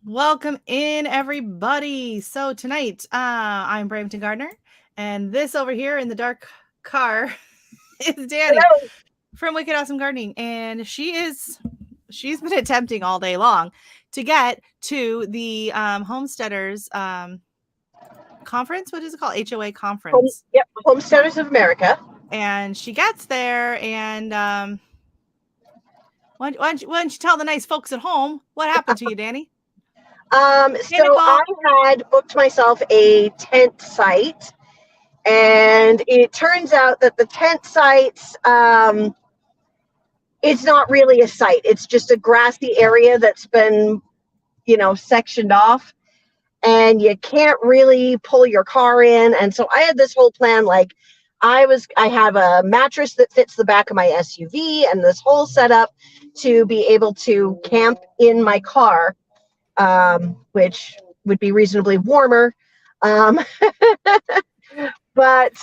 Welcome in, everybody. So tonight, I'm Brampton Gardner, and this over here in the dark car is Dani Hello. from Wicked Awesome Gardening, and she's been attempting all day long to get to the homesteaders conference. What is it called? HOA conference. Homesteaders of America. And she gets there, and why don't you tell the nice folks at home what happened to you, Dani? Panic So I ball. had booked myself a tent site, and it turns out that the tent sites, it's not really a site. It's just a grassy area that's been, sectioned off, and you can't really pull your car in. And so I had this whole plan, like I have a mattress that fits the back of my SUV and this whole setup to be able to camp in my car, which would be reasonably warmer. Um, but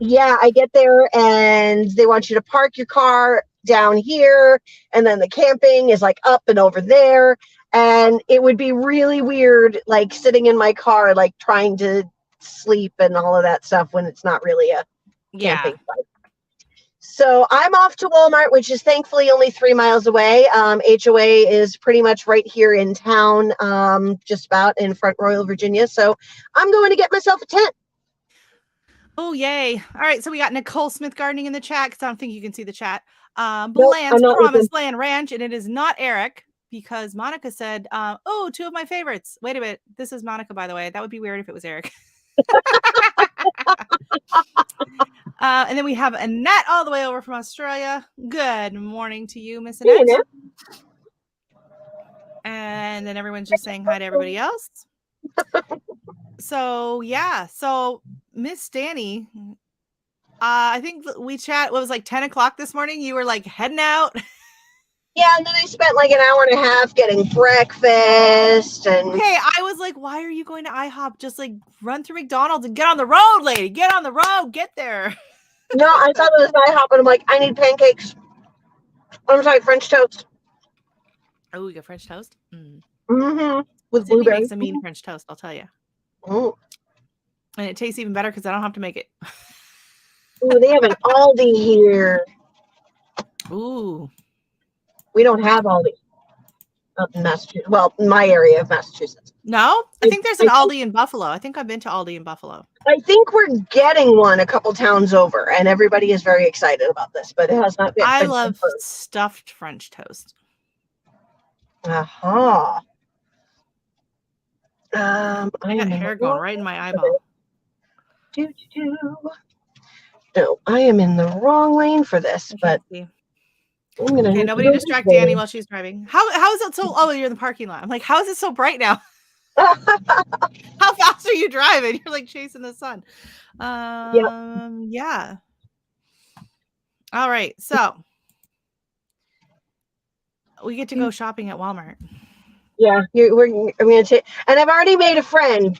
yeah, I get there and they want you to park your car down here, and then the camping is like up and over there. And it would be really weird, like sitting in my car, like trying to sleep and all of that stuff when it's not really a Yeah. camping site. So I'm off to Walmart, which is thankfully only 3 miles away. HOA is pretty much right here in town, just about in Front Royal, Virginia. So I'm going to get myself a tent. Oh, yay. All right. So we got Nicole Smith gardening in the chat because I don't think you can see the chat. Nope, I'm Bland's not looking. Promised Land Ranch, and it is not Eric because Monica said, oh, two of my favorites. Wait a minute. This is Monica, by the way. That would be weird if it was Eric. And then we have Annette all the way over from Australia. Good morning to you, Miss Annette. Hey, and then everyone's just saying hi to everybody else. So, yeah. So, Miss Dani, I think we chat. What was like 10 o'clock this morning? You were like heading out. Yeah, and then I spent like an hour and a half getting breakfast. And okay, I was like, why are you going to IHOP? Just like run through McDonald's and get on the road, lady. Get on the road. Get there. no, I thought it was IHOP, and I'm like, I need pancakes. I'm sorry, French toast. Oh, you got French toast? With Sydney blueberries. makes a mean French toast, I'll tell you. Mm. And it tastes even better because I don't have to make it. Ooh, they have an Aldi here. Ooh. We don't have Aldi up in Massachusetts. Well, in my area of Massachusetts. No? I think there's an Aldi in Buffalo. I think I've been to Aldi in Buffalo. I think we're getting one a couple towns over, and everybody is very excited about this, but it has not yet I been love confirmed. stuffed French toast. Aha. I got hair going right in my eyeball. No, I am in the wrong lane for this, but I'm gonna okay, nobody distract Dani while she's driving. How is it so? Oh, you're in the parking lot. I'm like, how is it so bright now? How fast are you driving? You're like chasing the sun. Yeah. All right, so we get to go shopping at Walmart. Yeah, I'm gonna take, and I've already made a friend,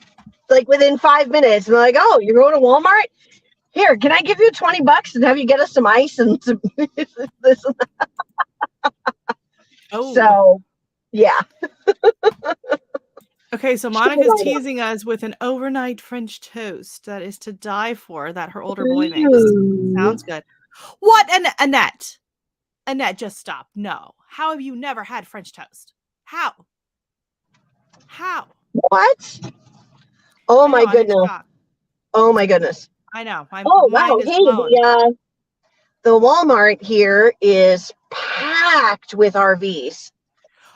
like within 5 minutes. And they're like, "Oh, you're going to Walmart? Here, can I give you $20 and have you get us some ice and some this and that?" Oh, so yeah. Okay, so Monica's teasing us with an overnight French toast that is to die for that her older boy makes. Sounds good. What? Annette, just stop. No. How have you never had French toast? How? What? Oh my goodness. Oh my goodness. I know. Wow. Hey, the Walmart here is packed with RVs.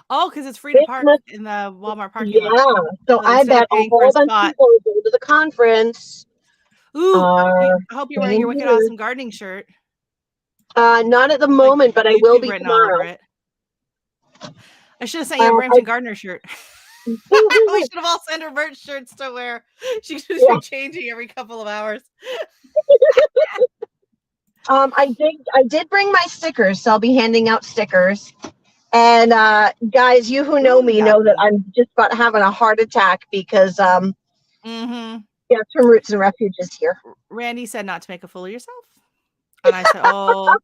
Oh, because it's free to park in the Walmart parking lot. Yeah. So I bet a whole bunch of people will go to the conference. Ooh, I hope you're wearing your Wicked Awesome Gardening shirt. Not at the moment, but I will be tomorrow. I should have sent you a Brampton Gardener shirt. We should have all sent her merch shirts to wear. She should be changing every couple of hours. I did bring my stickers, so I'll be handing out stickers. And guys, you who know me know that I'm just about having a heart attack because from Roots and Refuge is here. Randy said not to make a fool of yourself. And I said, oh,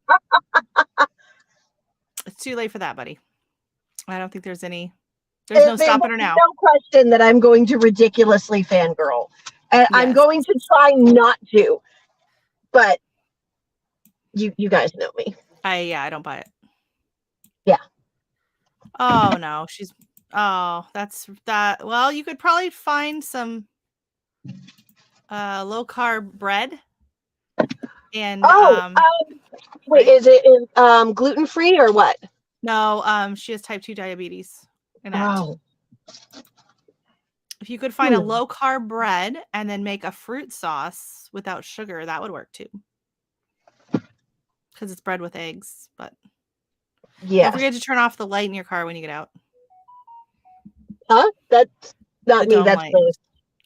it's too late for that, buddy. I don't think there's any There's no There will stopping her be now. no question that I'm going to ridiculously fangirl. And I'm Yes. going to try not to. But you guys know me. I don't buy it. Yeah. Oh no, that's that. Well, you could probably find some low carb bread and Wait, right? is it gluten free or what? No, she has type 2 diabetes. Annette. Oh. If you could find a low carb bread and then make a fruit sauce without sugar, that would work too. Because it's bread with eggs, but Yeah. don't forget to turn off the light in your car when you get out. Huh? That's not The me. That's light. the.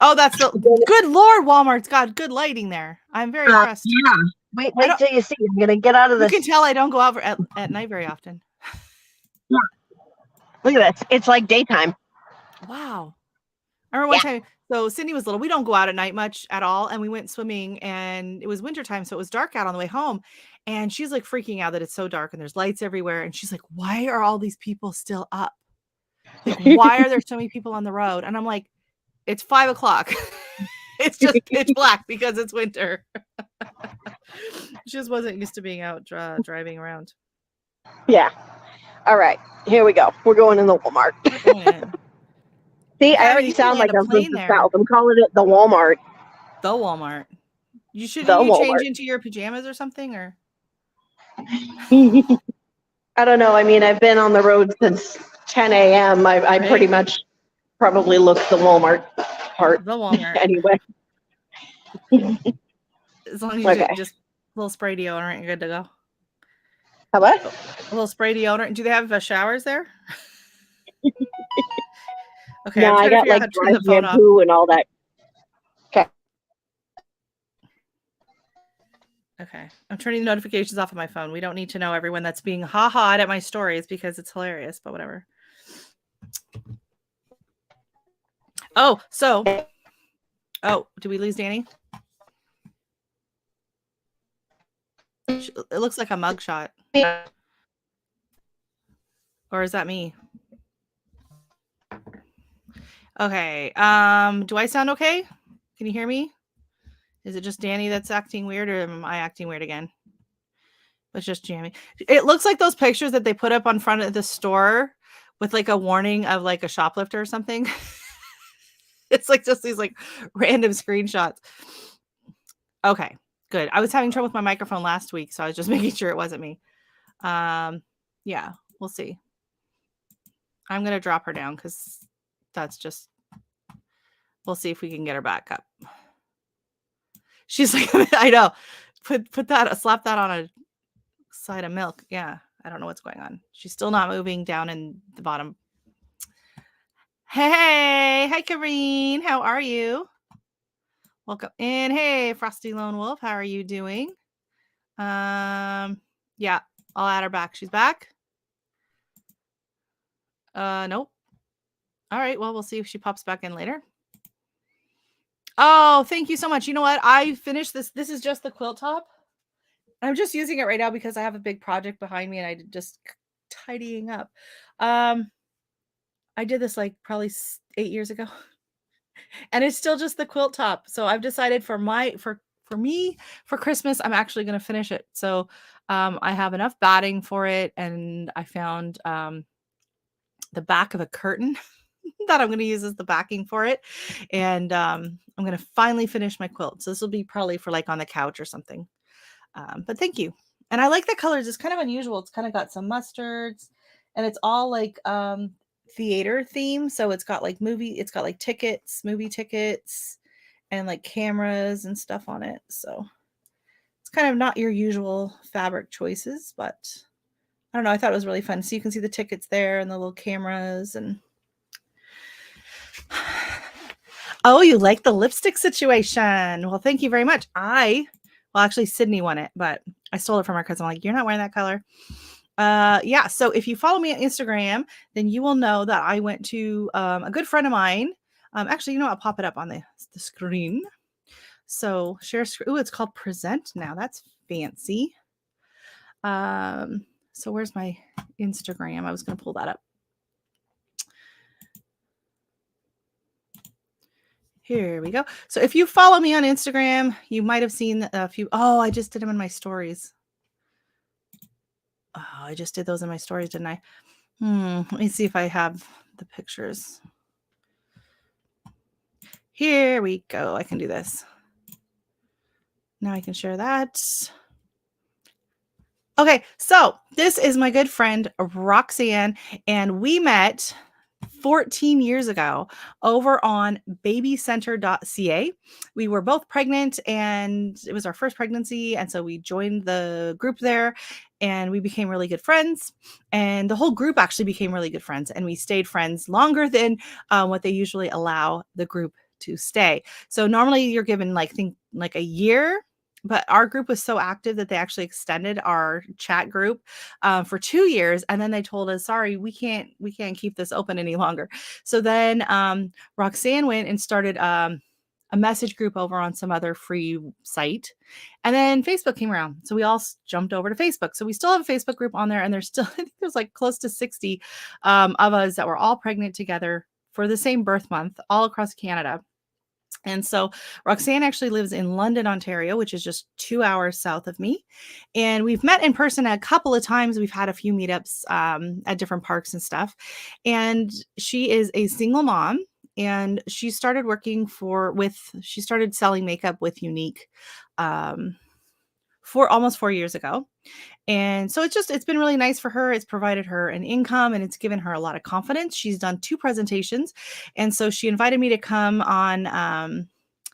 Oh, that's the good Lord. Walmart's got good lighting there. I'm very impressed. Yeah. Wait till you see. I'm gonna get out of this. You can tell I don't go out at night very often. Yeah. Look at this. It's like daytime. Wow. I remember one time, so Cindy was little. We don't go out at night much at all. And we went swimming and it was wintertime. So it was dark out on the way home. And she's like freaking out that it's so dark and there's lights everywhere. And she's like, why are all these people still up? Like, why are there so many people on the road? And I'm like, it's 5 o'clock. It's just pitch black because it's winter. She just wasn't used to being out driving around. Yeah. All right. Here we go. We're going in the Walmart. See, I already sound like I'm from the South. I'm calling it the Walmart. The Walmart. You change into your pajamas or something, or? I don't know. I mean, I've been on the road since 10 a.m. I pretty much probably look the Walmart part. The Walmart. Anyway. As long as you just a little spray deodorant, you're good to go. How what? A little spray deodorant. Do they have showers there? Okay. No, I got like dry shampoo and all that. Okay. Okay. I'm turning the notifications off of my phone. We don't need to know everyone that's being ha-ha'd at my stories because it's hilarious, but whatever. Oh, so. Oh, did we lose Dani? It looks like a mugshot. Or is that me? Okay. Do I sound okay? Can you hear me? Is it just Dani that's acting weird, or am I acting weird again? It's just jamming. It looks like those pictures that they put up on front of the store with like a warning of like a shoplifter or something. It's like just these like random screenshots. Okay, good. I was having trouble with my microphone last week, so I was just making sure it wasn't me. Yeah, we'll see. I'm going to drop her down because that's just, we'll see if we can get her back up. She's like, I know, slap that on a side of milk. Yeah, I don't know what's going on. She's still not moving down in the bottom. Hey, hi, Kareen. How are you? Welcome in. Hey, Frosty Lone Wolf. How are you doing? Yeah, I'll add her back. She's back. Nope. All right. Well, we'll see if she pops back in later. Oh, thank you so much. You know what? I finished this. This is just the quilt top. I'm just using it right now because I have a big project behind me and I just tidying up. I did this like probably 8 years ago. And it's still just the quilt top. So I've decided for me for Christmas, I'm actually going to finish it. So I have enough batting for it. And I found the back of a curtain that I'm going to use as the backing for it. And I'm going to finally finish my quilt. So this will be probably for like on the couch or something. But thank you. And I like the colors. It's kind of unusual. It's kind of got some mustards and it's all like theater theme. So it's got like movie tickets and like cameras and stuff on it. So it's kind of not your usual fabric choices, but I don't know. I thought it was really fun. So you can see the tickets there and the little cameras and oh, you like the lipstick situation. Well, thank you very much. Actually Sydney won it, but I stole it from her because I'm like, you're not wearing that color. Yeah. So if you follow me on Instagram, then you will know that I went to a good friend of mine. Actually, you know, I'll pop it up on the screen. So share screen. Oh, it's called Present now. That's fancy. So where's my Instagram? I was going to pull that up. Here we go. So if you follow me on Instagram, you might have seen a few. Oh, I just did them in my stories. Oh, I just did those in my stories, didn't I? Let me see if I have the pictures. Here we go. I can do this. Now I can share that. Okay, so this is my good friend Roxanne, and we met 14 years ago over on babycenter.ca. We were both pregnant and it was our first pregnancy. And so we joined the group there and we became really good friends. And the whole group actually became really good friends. And we stayed friends longer than what they usually allow the group to stay. So normally you're given like a year, but our group was so active that they actually extended our chat group for 2 years, and then they told us, "Sorry, we can't keep this open any longer." So then Roxanne went and started a message group over on some other free site, and then Facebook came around, so we all jumped over to Facebook. So we still have a Facebook group on there, and there's still I think there's like close to 60 of us that were all pregnant together for the same birth month, all across Canada. And so Roxanne actually lives in London, Ontario, which is just 2 hours south of me. And we've met in person a couple of times. We've had a few meetups at different parks and stuff. And she is a single mom. And she started she started selling makeup with Unique for almost 4 years ago. And so it's been really nice for her. It's provided her an income and it's given her a lot of confidence. She's done 2 presentations. And so she invited me to come on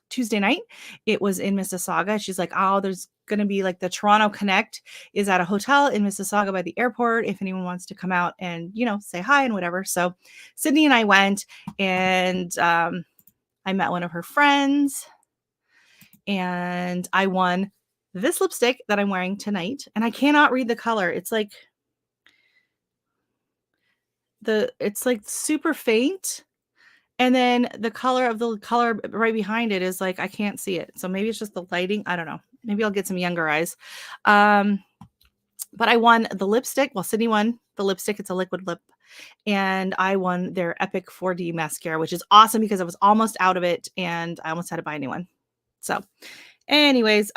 Tuesday night. It was in Mississauga. She's like, "Oh, there's going to be like the Toronto Connect is at a hotel in Mississauga by the airport. If anyone wants to come out and, say hi and whatever." So Sydney and I went and I met one of her friends and I won this lipstick that I'm wearing tonight, and I cannot read the color. It's like super faint, and then the color right behind it is like I can't see it. So maybe it's just the lighting. I don't know. Maybe I'll get some younger eyes. But I won the lipstick. Well, Sydney won the lipstick. It's a liquid lip, and I won their Epic 4D mascara, which is awesome because I was almost out of it, and I almost had to buy a new one. So, anyways,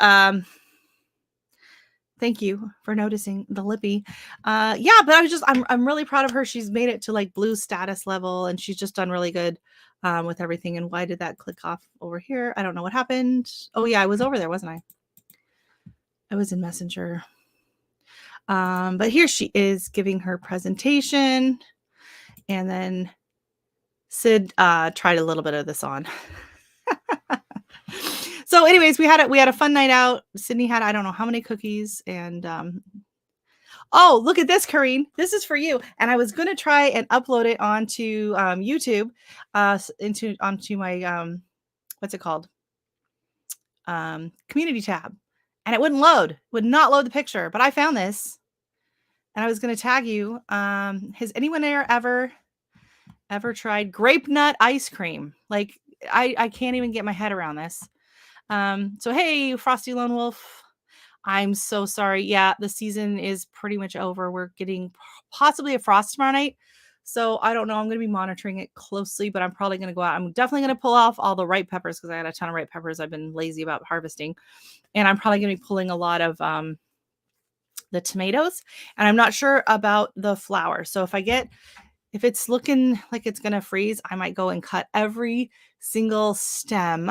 thank you for noticing the lippy. Yeah, but I'm really proud of her. She's made it to like blue status level and she's just done really good with everything. And why did that click off over here? I don't know what happened. Oh yeah, I was over there, wasn't I? I was in Messenger. But here she is giving her presentation. And then Sid tried a little bit of this on. So anyways, we had a fun night out. Sydney had, I don't know how many cookies and oh, look at this, Karine. This is for you. And I was going to try and upload it onto YouTube, onto my what's it called? Community tab. And it wouldn't load. It would not load the picture, but I found this. And I was going to tag you. Has anyone there ever tried grape nut ice cream? Like I can't even get my head around this. So hey, Frosty Lone Wolf, I'm so sorry. Yeah, the season is pretty much over. We're getting possibly a frost tomorrow night. So I don't know. I'm going to be monitoring it closely, but I'm probably going to go out. I'm definitely going to pull off all the ripe peppers because I got a ton of ripe peppers I've been lazy about harvesting. And I'm probably going to be pulling a lot of the tomatoes. And I'm not sure about the flower. So if it's looking like it's going to freeze, I might go and cut every single stem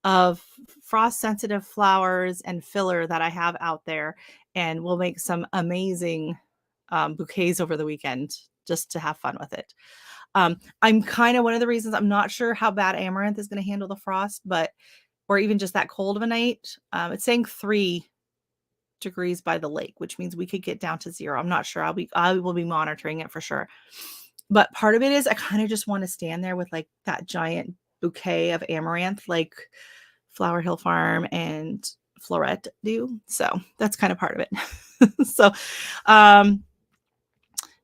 of frost sensitive flowers and filler that I have out there. And we'll make some amazing bouquets over the weekend just to have fun with it. I'm kind of one of the reasons I'm not sure how bad amaranth is going to handle the frost, or even just that cold of a night. It's saying 3 degrees by the lake, which means we could get down to 0. I'm not sure. I will be monitoring it for sure. But part of it is I kind of just want to stand there with like that giant bouquet of amaranth, like Flower Hill Farm and Florette do. So that's kind of part of it. So,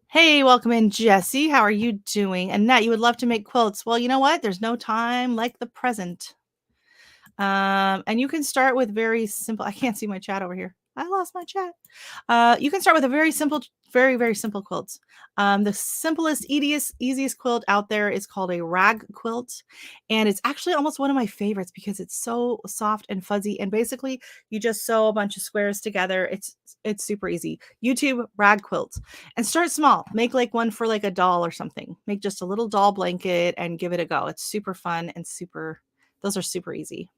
hey, welcome in, Jesse. How are you doing? Annette, you would love to make quilts. Well, you know what? There's no time like the present. And you can start with very simple. I can't see my chat over here. I lost my chat. You can start with a very simple, very, very simple quilts. The simplest, easiest quilt out there is called a rag quilt. And it's actually almost one of my favorites because it's so soft and fuzzy. And basically, you just sew a bunch of squares together. It's super easy. YouTube rag quilts. And start small. Make like one for like a doll or something. Make just a little doll blanket and give it a go. It's super fun and those are super easy.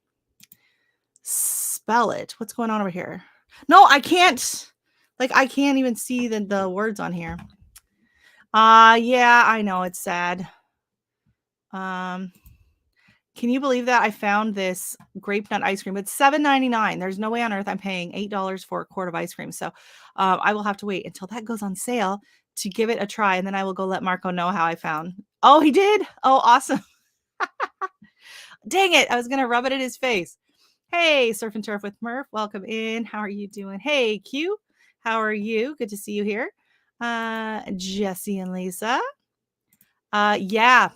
Spell it. What's going on over here? No, I can't. Like, I can't even see the words on here. Yeah, I know. It's sad. Can you believe that I found this grape nut ice cream? It's $7.99. There's no way on earth I'm paying $8 for a quart of ice cream. So I will have to wait until that goes on sale to give it a try. And then I will go let Marco know how I found. Oh, he did? Oh, awesome. Dang it. I was going to rub it in his face. Hey, Surf and Turf with Murph. Welcome in. How are you doing? Hey, Q. How are you? Good to see you here. Jesse and Lisa. Yeah.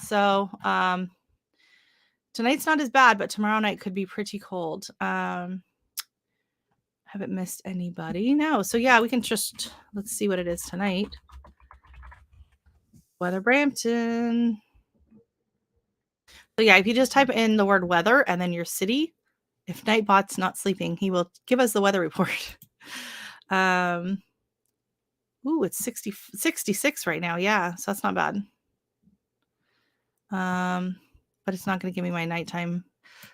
So tonight's not as bad, but tomorrow night could be pretty cold. Haven't missed anybody. No. So yeah, we can just, let's see what it is tonight. Weather Brampton. So yeah, if you just type in the word weather and then your city, if Nightbot's not sleeping, he will give us the weather report. Ooh, it's 66 right now. Yeah, so that's not bad. But it's not going to give me my nighttime.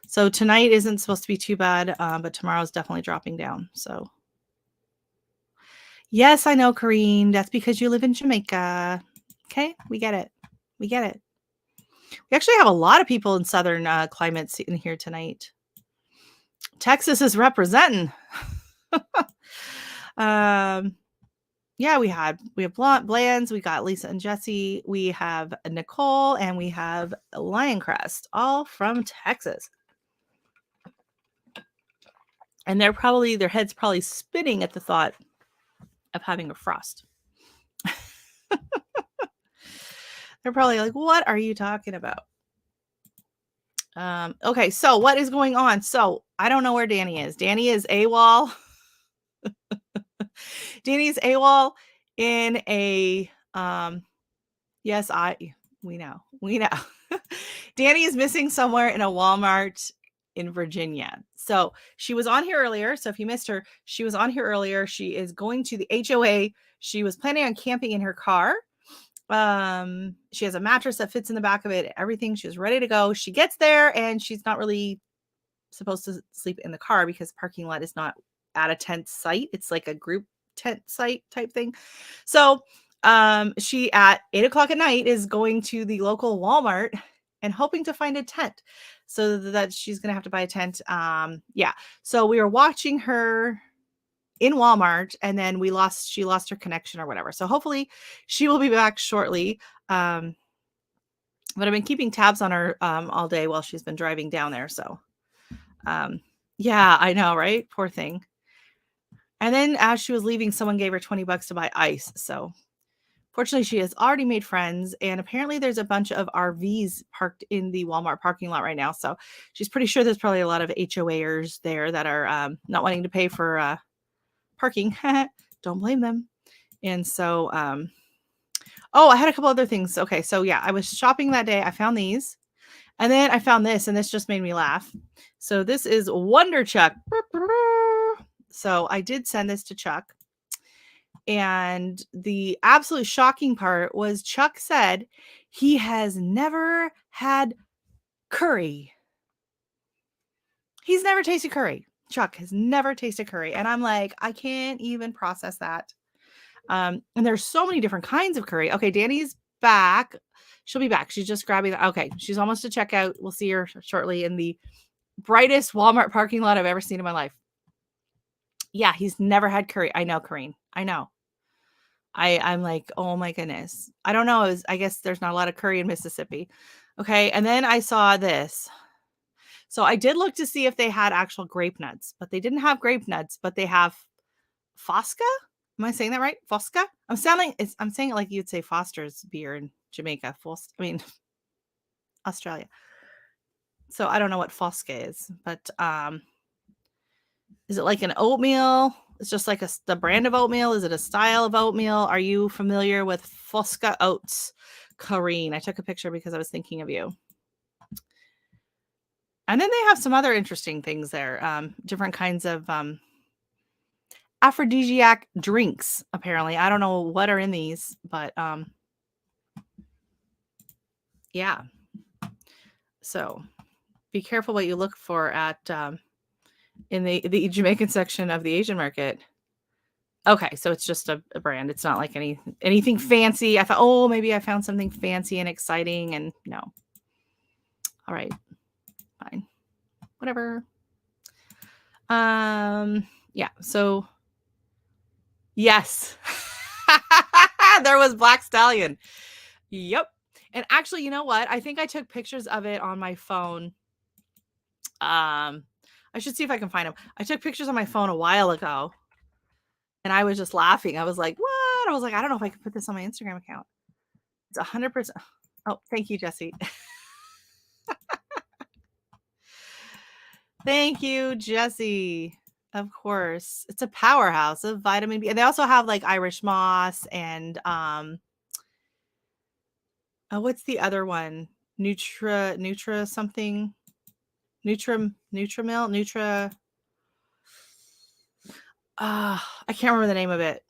So tonight isn't supposed to be too bad, but tomorrow's definitely dropping down. So yes, I know, Kareen. That's because you live in Jamaica. Okay, we get it. We get it. We actually have a lot of people in southern climates in here tonight. Texas is representing. Yeah, we have Blands, we got Lisa and Jesse, we have Nicole, and we have Lioncrest, all from Texas. And their heads probably spinning at the thought of having a frost. They're probably like, what are you talking about? Okay, so what is going on? So I don't know where Dani is. Dani is AWOL. Dani's AWOL in a yes, we know. Dani is missing somewhere in a Walmart in Virginia. So she was on here earlier. So if you missed her, she was on here earlier. She is going to the HOA. She was planning on camping in her car. She has a mattress that fits in the back of it, everything. She was ready to go. She gets there and she's not really supposed to sleep in the car because the parking lot is not at a tent site. It's like a group tent site type thing. So she at 8:00 at night is going to the local Walmart and hoping to find a tent so that she's gonna have to buy a tent. Yeah. So we were watching her in Walmart and then she lost her connection or whatever. So hopefully she will be back shortly. But I've been keeping tabs on her all day while she's been driving down there. So yeah, I know, right? Poor thing. And then as she was leaving, someone gave her $20 to buy ice. So fortunately, she has already made friends. And apparently there's a bunch of RVs parked in the Walmart parking lot right now. So she's pretty sure there's probably a lot of HOAers there that are not wanting to pay for parking. Don't blame them. And so, oh, I had a couple other things. Okay. So yeah, I was shopping that day. I found these and then I found this and this just made me laugh. So this is Wonder Chuck. So I did send this to Chuck. And the absolute shocking part was Chuck said he has never had curry. He's never tasted curry. Chuck has never tasted curry. And I'm like, I can't even process that. And there's so many different kinds of curry. Okay, Dani's back. She'll be back. She's just grabbing okay, she's almost to checkout. We'll see her shortly in the brightest Walmart parking lot I've ever seen in my life. Yeah, he's never had curry. I know, Kareen. I know. I'm like, oh my goodness. I don't know. I guess there's not a lot of curry in Mississippi. Okay. And then I saw this. So I did look to see if they had actual grape nuts, but they didn't have grape nuts, but they have Fosca. Am I saying that right? Fosca? I'm saying it like you'd say Foster's beer in Jamaica. Australia. So I don't know what Fosca is, but Is it like an oatmeal? It's just like the brand of oatmeal. Is it a style of oatmeal? Are you familiar with Fosca oats? Kareen, I took a picture because I was thinking of you. And then they have some other interesting things there. Different kinds of aphrodisiac drinks, apparently. I don't know what are in these, but yeah. So be careful what you look for at in the Jamaican section of the Asian market. Okay, so it's just a brand. It's not like anything fancy. I thought, oh, maybe I found something fancy and exciting, and no. All right, fine, whatever. Yeah. So yes, there was Black Stallion. Yep. And actually, you know what? I think I took pictures of it on my phone. I should see if I can find them. I took pictures on my phone a while ago. And I was just laughing. I was like, what? I was like, I don't know if I can put this on my Instagram account. It's 100%. Oh, thank you, Jesse. Thank you, Jesse. Of course. It's a powerhouse of vitamin B. And they also have like Irish moss and what's the other one? Nutra something. Nutramil, Nutra. I can't remember the name of it,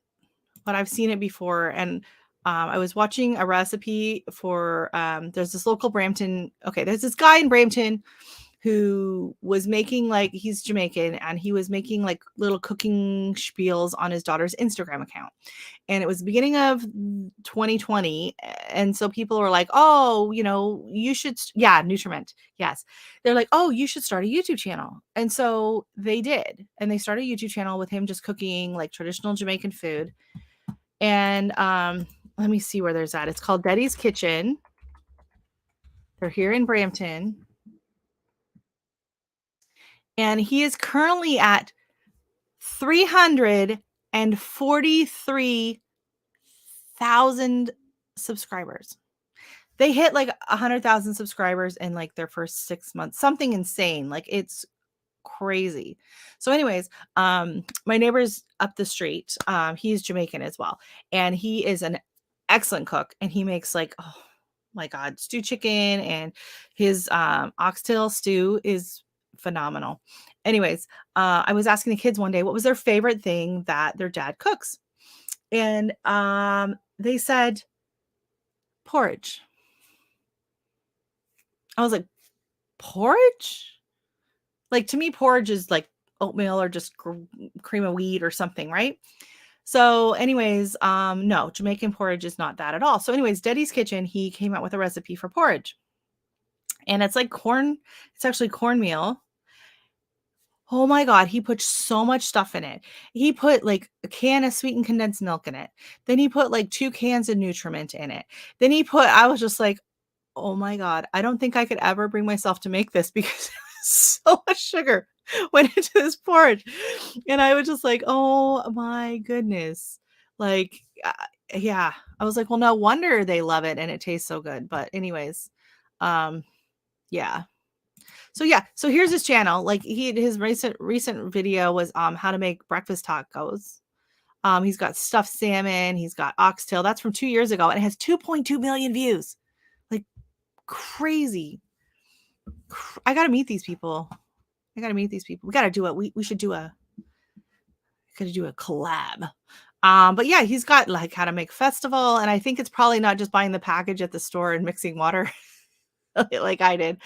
but I've seen it before. And I was watching a recipe for there's this local Brampton. Okay, there's this guy in Brampton who was making, like, he's Jamaican, and he was making like little cooking spiels on his daughter's Instagram account. And it was the beginning of 2020. And so people were like, oh, you should, Nutriment. Yes. They're like, oh, you should start a YouTube channel. And so they did. And they started a YouTube channel with him just cooking like traditional Jamaican food. And let me see where there's at. It's called Daddy's Kitchen. They're here in Brampton. And he is currently at 343,000 subscribers. They hit like 100,000 subscribers in like their first 6 months. Something insane. Like, it's crazy. So anyways, my neighbor's up the street. He's Jamaican as well. And he is an excellent cook. And he makes like, oh my God, stew chicken, and his oxtail stew is phenomenal. Anyways, I was asking the kids one day what was their favorite thing that their dad cooks. And they said porridge. I was like, porridge? Like, to me, porridge is like oatmeal or just cream of wheat or something, right? So anyways, no, Jamaican porridge is not that at all. So anyways, Daddy's Kitchen, he came out with a recipe for porridge. And it's like corn. It's actually cornmeal. Oh my God, he put so much stuff in it. He put like a can of sweetened condensed milk in it. Then he put like 2 cans of Nutriment in it. Then I was just like, oh my God, I don't think I could ever bring myself to make this because so much sugar went into this porridge. And I was just like, oh my goodness. Like, yeah, I was like, well, no wonder they love it and it tastes so good. But anyways, yeah. So yeah, so here's his channel. Like, his recent video was how to make breakfast tacos. He's got stuffed salmon, he's got oxtail. That's from 2 years ago, and it has 2.2 million views. Like, crazy. I gotta meet these people. We gotta do it. We should do a collab. But yeah, he's got like how to make festival, and I think it's probably not just buying the package at the store and mixing water like I did.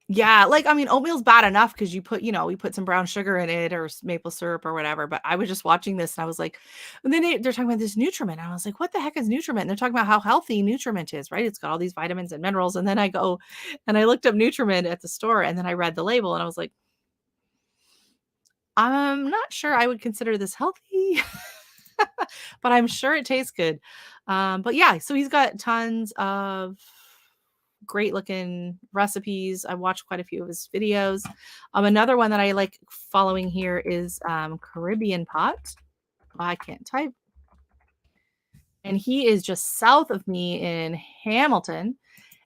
Yeah, like, I mean, oatmeal's bad enough because we put some brown sugar in it or maple syrup or whatever. But I was just watching this and I was like, and then they're talking about this Nutriment. I was like, what the heck is Nutriment? And they're talking about how healthy Nutriment is, right? It's got all these vitamins and minerals. And then I go and I looked up Nutriment at the store, and then I read the label and I was like, I'm not sure I would consider this healthy, but I'm sure it tastes good. But yeah, so he's got tons of great looking recipes. I watched quite a few of his videos. Another one that I like following here is Caribbean Pot. I can't type. And he is just south of me in Hamilton.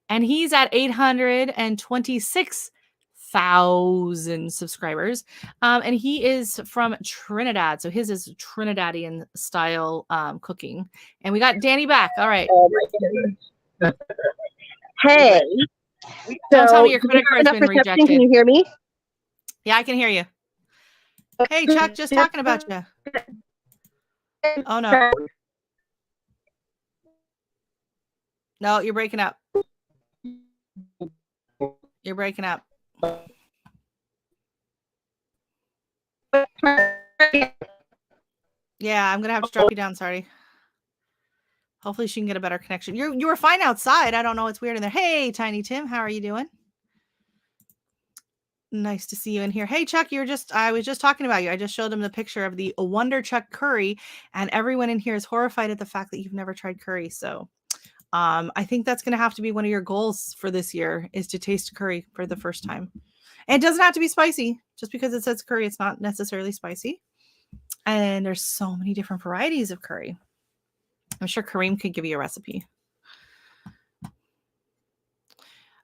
And he's at 826,000 1,000 subscribers. And he is from Trinidad. So his is Trinidadian style cooking. And we got Dani back. All right. Oh my goodness. Hey. Don't tell me your do credit you have card's enough been reception? Can rejected. you hear me? Yeah, I can hear you. Hey, Chuck, just talking about you. Oh, no. No, you're breaking up. You're breaking up. Yeah, I'm going to have to drop you down. Sorry. Hopefully she can get a better connection. You were fine outside. I don't know what's weird in there. Hey, Tiny Tim, how are you doing? Nice to see you in here. Hey, Chuck, I was just talking about you. I just showed him the picture of the Wonder Chuck curry, and everyone in here is horrified at the fact that you've never tried curry. So I think that's going to have to be one of your goals for this year, is to taste curry for the first time. And it doesn't have to be spicy. Just because it says curry, it's not necessarily spicy. And there's so many different varieties of curry. I'm sure Kareem could give you a recipe.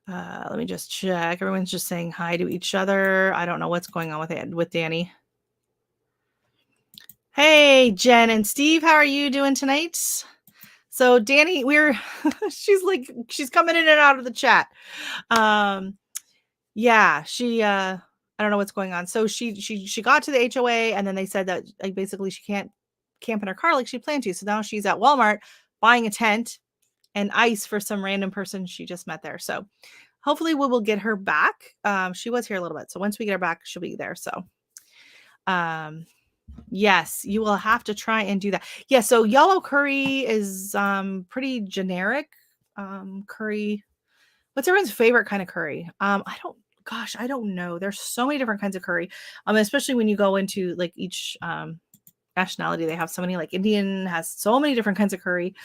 Let me just check. Everyone's just saying hi to each other. I don't know what's going on with Dani. Hey, Jen and Steve, how are you doing tonight? So Dani, she's coming in and out of the chat. Yeah, I don't know what's going on. So she got to the HOA, and then they said that like basically she can't camp in her car like she planned to. So now she's at Walmart buying a tent and ice for some random person she just met there. So hopefully we will get her back. She was here a little bit. So once we get her back, she'll be there. So yes, you will have to try and do that. Yeah, so yellow curry is pretty generic curry. What's everyone's favorite kind of curry? I don't know. There's so many different kinds of curry. Especially when you go into like each nationality, they have so many. Like Indian has so many different kinds of curry.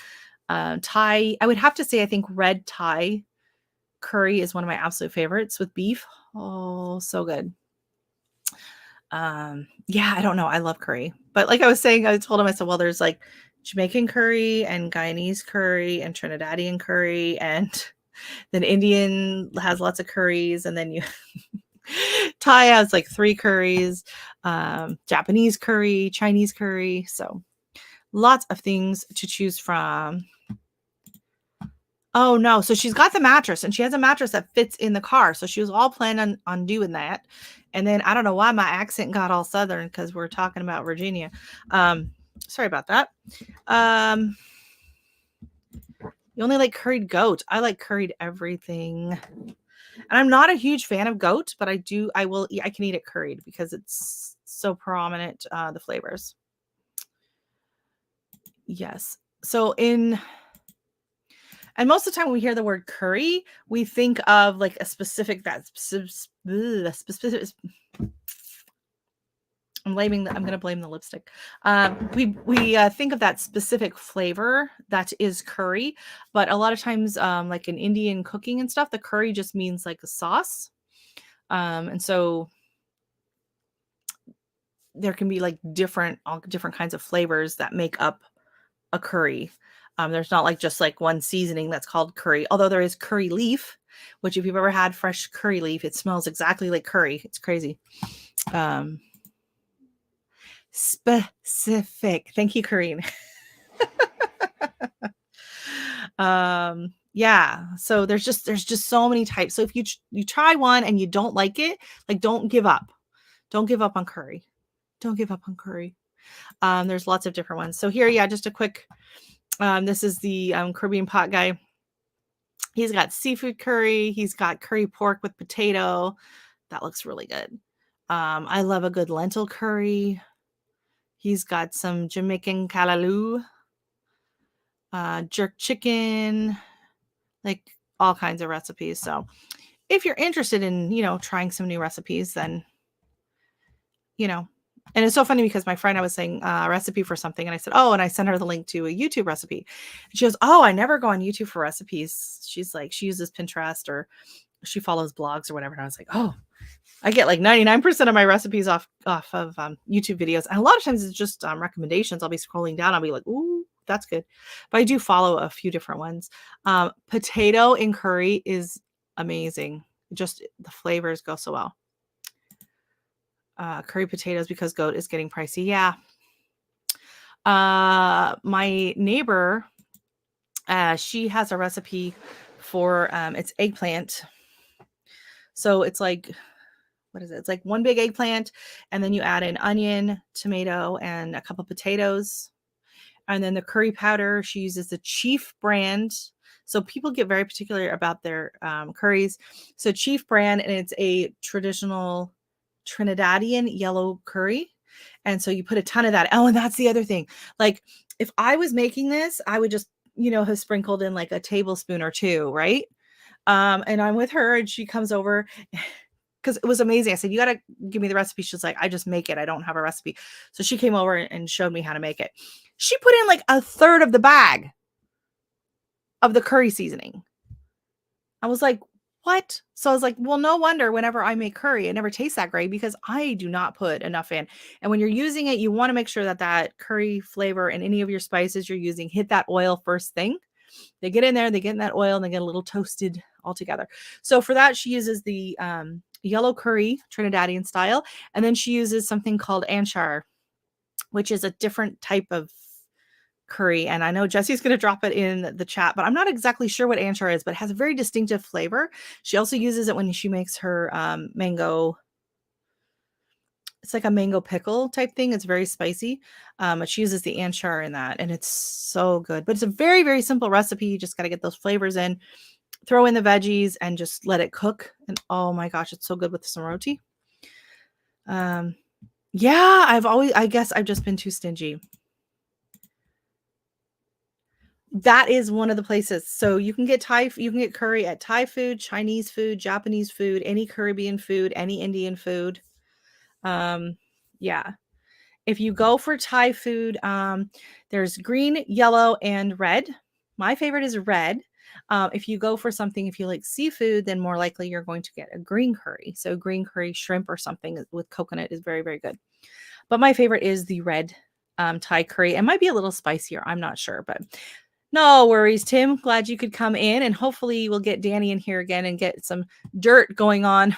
Thai, I would have to say, I think red Thai curry is one of my absolute favorites with beef. Oh, so good. Yeah, I don't know. I love curry. But like I was saying, I told him, I said, well, there's like Jamaican curry and Guyanese curry and Trinidadian curry, and then Indian has lots of curries, and then you Thai has like 3 curries, Japanese curry, Chinese curry. So lots of things to choose from. Oh no. So she's got the mattress, and she has a mattress that fits in the car. So she was all planning on doing that. And then I don't know why my accent got all Southern, because we're talking about Virginia. Sorry about that. You only like curried goat. I like curried everything. And I'm not a huge fan of goat, but I can eat it curried because it's so prominent, the flavors. Yes. So and most of the time when we hear the word curry, we think of like a specific, I'm going to blame the lipstick. We think of that specific flavor that is curry, but a lot of times, like in Indian cooking and stuff, the curry just means like a sauce. And so there can be like all different kinds of flavors that make up a curry. There's not like just like one seasoning that's called curry, although there is curry leaf, which if you've ever had fresh curry leaf, it smells exactly like curry. It's crazy. Specific. Thank you, Karine. Yeah, so there's just so many types. So if you try one and you don't like it, like don't give up. Don't give up on curry. Don't give up on curry. There's lots of different ones. So here, yeah, just a quick, this is the Caribbean pot guy. He's got seafood curry. He's got curry pork with potato. That looks really good. I love a good lentil curry. He's got some Jamaican callaloo, jerk chicken, like all kinds of recipes. So if you're interested in, trying some new recipes, then, and it's so funny because my friend, I was saying a recipe for something, and I said, oh, and I sent her the link to a YouTube recipe. And she goes, oh, I never go on YouTube for recipes. She's like, she uses Pinterest or she follows blogs or whatever. And I was like, oh, I get like 99% of my recipes off of YouTube videos. And a lot of times it's just recommendations. I'll be scrolling down. I'll be like, ooh, that's good. But I do follow a few different ones. Potato in curry is amazing. Just the flavors go so well. Curry potatoes because goat is getting pricey. Yeah. My neighbor, she has a recipe for it's eggplant. So it's like, what is it? It's like one big eggplant, and then you add an onion, tomato, and a couple potatoes. And then the curry powder, she uses the Chief brand. So people get very particular about their curries. So Chief brand, and it's a traditional Trinidadian yellow curry. And so you put a ton of that. Oh, and that's the other thing. Like if I was making this, I would just, have sprinkled in like a tablespoon or two, right? And I'm with her and she comes over because it was amazing. I said, you got to give me the recipe. She's like, I just make it. I don't have a recipe. So she came over and showed me how to make it. She put in like a third of the bag of the curry seasoning. I was like, what? So I was like, well, no wonder whenever I make curry, it never tastes that great because I do not put enough in. And when you're using it, you want to make sure that that curry flavor and any of your spices you're using hit that oil first thing. They get in there, they get in that oil, and they get a little toasted all together. So for that, she uses the yellow curry, Trinidadian style. And then she uses something called anchar, which is a different type of curry. And I know Jesse's going to drop it in the chat, but I'm not exactly sure what anchor is, but it has a very distinctive flavor. She also uses it when she makes her mango. It's like a mango pickle type thing. It's very spicy. But she uses the anchor in that, and it's so good. But it's a very, very simple recipe. You just got to get those flavors in, throw in the veggies, and just let it cook. And oh my gosh, it's so good with some roti. Yeah, I guess I've just been too stingy. That is one of the places. So you can get curry at Thai food, Chinese food, Japanese food, any Caribbean food, any Indian food. Yeah. If you go for Thai food, there's green, yellow, and red. My favorite is red. If you go for something, if you like seafood, then more likely you're going to get a green curry. So green curry shrimp or something with coconut is very, very good. But my favorite is the red Thai curry. It might be a little spicier. I'm not sure, but no worries, Tim. Glad you could come in, and hopefully we'll get Dani in here again and get some dirt going on.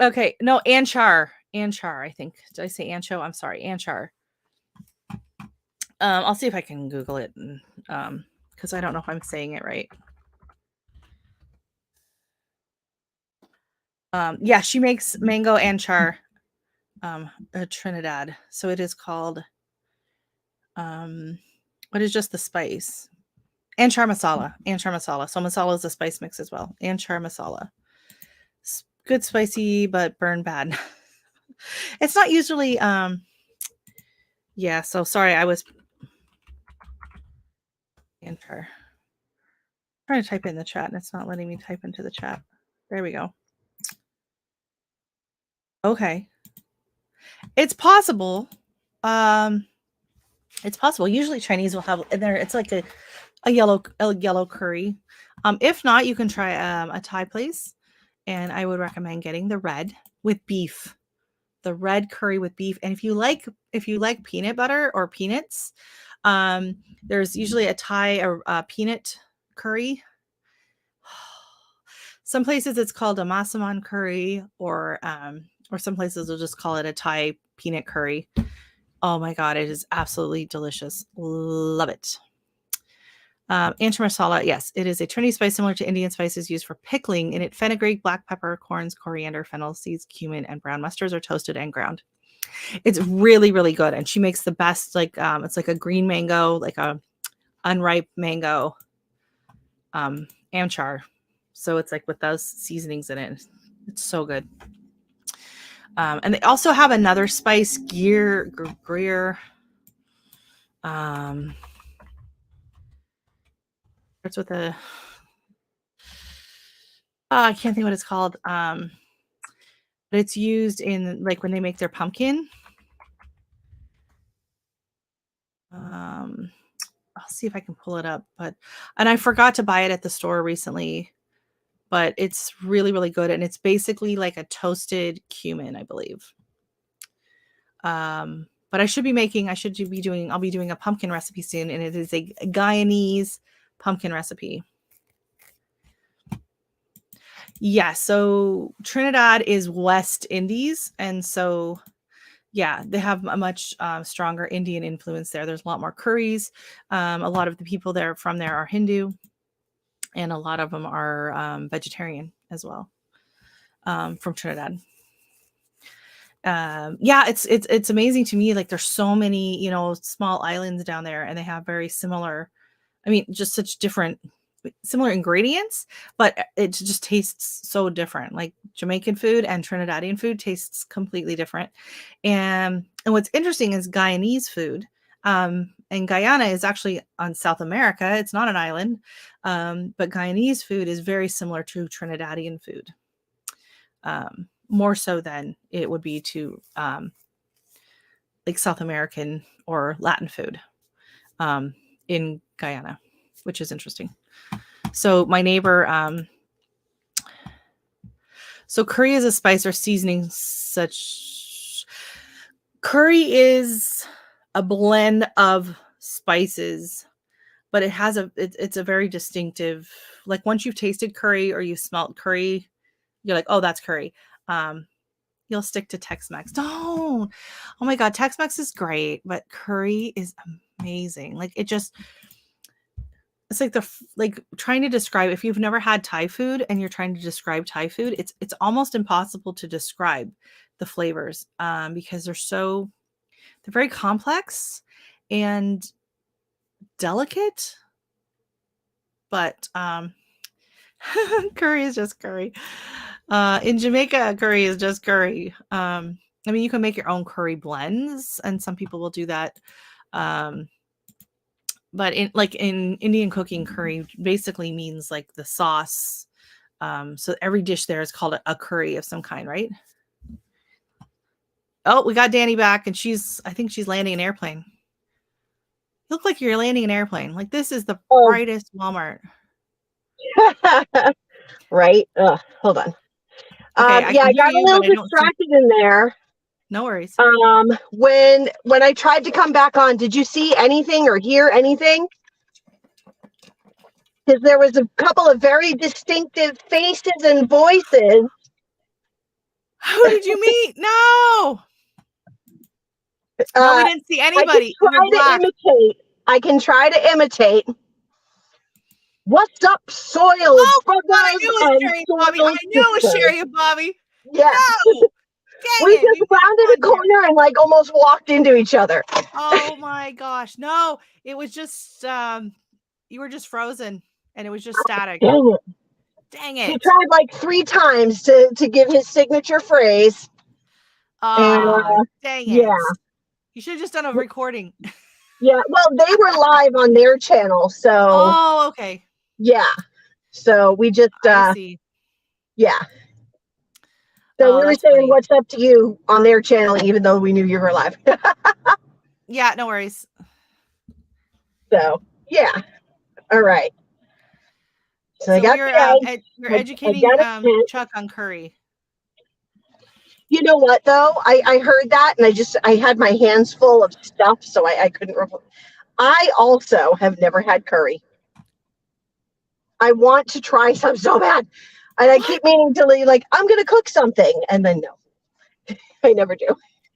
Okay. No, anchar, I think. Did I say ancho? I'm sorry. Anchar. I'll see if I can Google it, because I don't know if I'm saying it right. Yeah, she makes mango anchar, Trinidad. So it is called, what is just the spice? Anchar masala. So masala is a spice mix as well. Anchar masala. Good spicy, but burn bad. It's not usually, yeah, so sorry, I was anchor. Trying to type in the chat and it's not letting me type into the chat. There we go. Okay. It's possible. It's possible. Usually Chinese will have in there. It's like a yellow curry. If not, you can try a Thai place, and I would recommend getting the red with beef. The red curry with beef. And if you like peanut butter or peanuts, there's usually a Thai peanut curry. Some places it's called a masaman curry, or some places will just call it a Thai peanut curry. Oh my God, it is absolutely delicious. Love it. Anchar masala, yes, it is a Trini spice similar to Indian spices used for pickling. In it, fenugreek, black pepper, corns, coriander, fennel seeds, cumin, and brown mustards are toasted and ground. It's really, really good. And she makes the best, like, it's like a green mango, like a unripe mango anchar. So it's like with those seasonings in it. It's so good. And they also have another spice, Greer. Starts with a, I can't think what it's called. But it's used in like when they make their pumpkin. I'll see if I can pull it up, and I forgot to buy it at the store recently, but it's really, really good. And it's basically like a toasted cumin, I believe. But I'll be doing a pumpkin recipe soon, and it is a Guyanese pumpkin recipe. Yeah, so Trinidad is West Indies, and so yeah, they have a much stronger Indian influence there. There's a lot more curries. A lot of the people there from there are Hindu, and a lot of them are vegetarian as well, from Trinidad. Yeah, it's amazing to me. Like there's so many, small islands down there, and they have very similar. I mean, just such different, similar ingredients, but it just tastes so different. Like Jamaican food and Trinidadian food tastes completely different. And what's interesting is Guyanese food. And Guyana is actually on South America. It's not an island, but Guyanese food is very similar to Trinidadian food. More so than it would be to like South American or Latin food in Guyana, which is interesting. So my neighbor, so curry is a spice or seasoning such. Curry is a blend of spices, but it has it's a very distinctive, like once you've tasted curry or you've smelt curry, you're like, oh, that's curry. You'll stick to Tex-Mex. Don't. Oh my God, Tex-Mex is great, but curry is amazing. Like it's like like trying to describe, if you've never had Thai food and you're trying to describe Thai food, it's almost impossible to describe the flavors because they're very complex and delicate, but curry is just curry. In Jamaica, curry is just curry. I mean, you can make your own curry blends, and some people will do that. But in Indian cooking, curry basically means like the sauce. So every dish there is called a curry of some kind, right? Oh, we got Dani back, and I think she's landing an airplane. You look like you're landing an airplane. Like this is the brightest Walmart. Right? Hold on. Okay, I got a little distracted in there. No worries. When I tried to come back on, did you see anything or hear anything? Because there was a couple of very distinctive faces and voices. Who did you meet? No. No, we didn't see anybody. I can try to imitate. What's up, soil? Oh, God, I knew it was Sherry and Bobby. I knew it was Sherry and Bobby. Yeah. No. We just rounded a corner and like almost walked into each other. Oh my gosh. No, it was just you were just frozen and it was just static. Dang it. He tried like 3 times to give his signature phrase. Dang it. Yeah. You should have just done a recording. Yeah, well, they were live on their channel, so. Oh, okay. Yeah. So we just I see. Yeah. So we were saying funny. What's up to you on their channel, even though we knew you were live. Yeah, no worries. So yeah. All right. So I got you're educating Chuck on curry. You know what though? I heard that and I had my hands full of stuff, so I couldn't report. I also have never had curry. I want to try some so bad. And I keep meaning to like, I'm gonna cook something, and then no. I never do.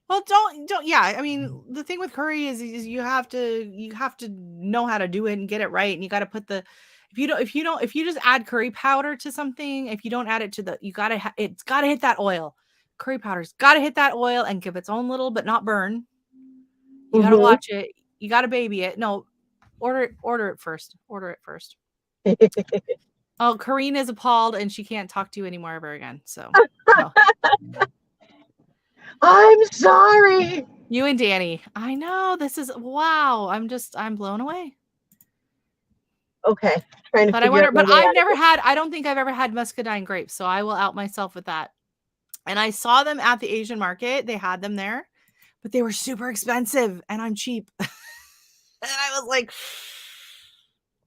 Well, don't yeah. I mean, the thing with curry is you have to know how to do it and get it right, and you got to put the if you just add curry powder to something, if you don't add it to it's got to hit that oil. Curry powder's got to hit that oil and give its own little, but not burn. You got to watch it. You got to baby it. No, order it first. Order it first. Oh, Karina's appalled and she can't talk to you anymore ever again. So no. I'm sorry. You and Dani. I know wow. I'm blown away. Okay. But I don't think I've ever had muscadine grapes, so I will out myself with that. And I saw them at the Asian market. They had them there, but they were super expensive and I'm cheap. And I was like,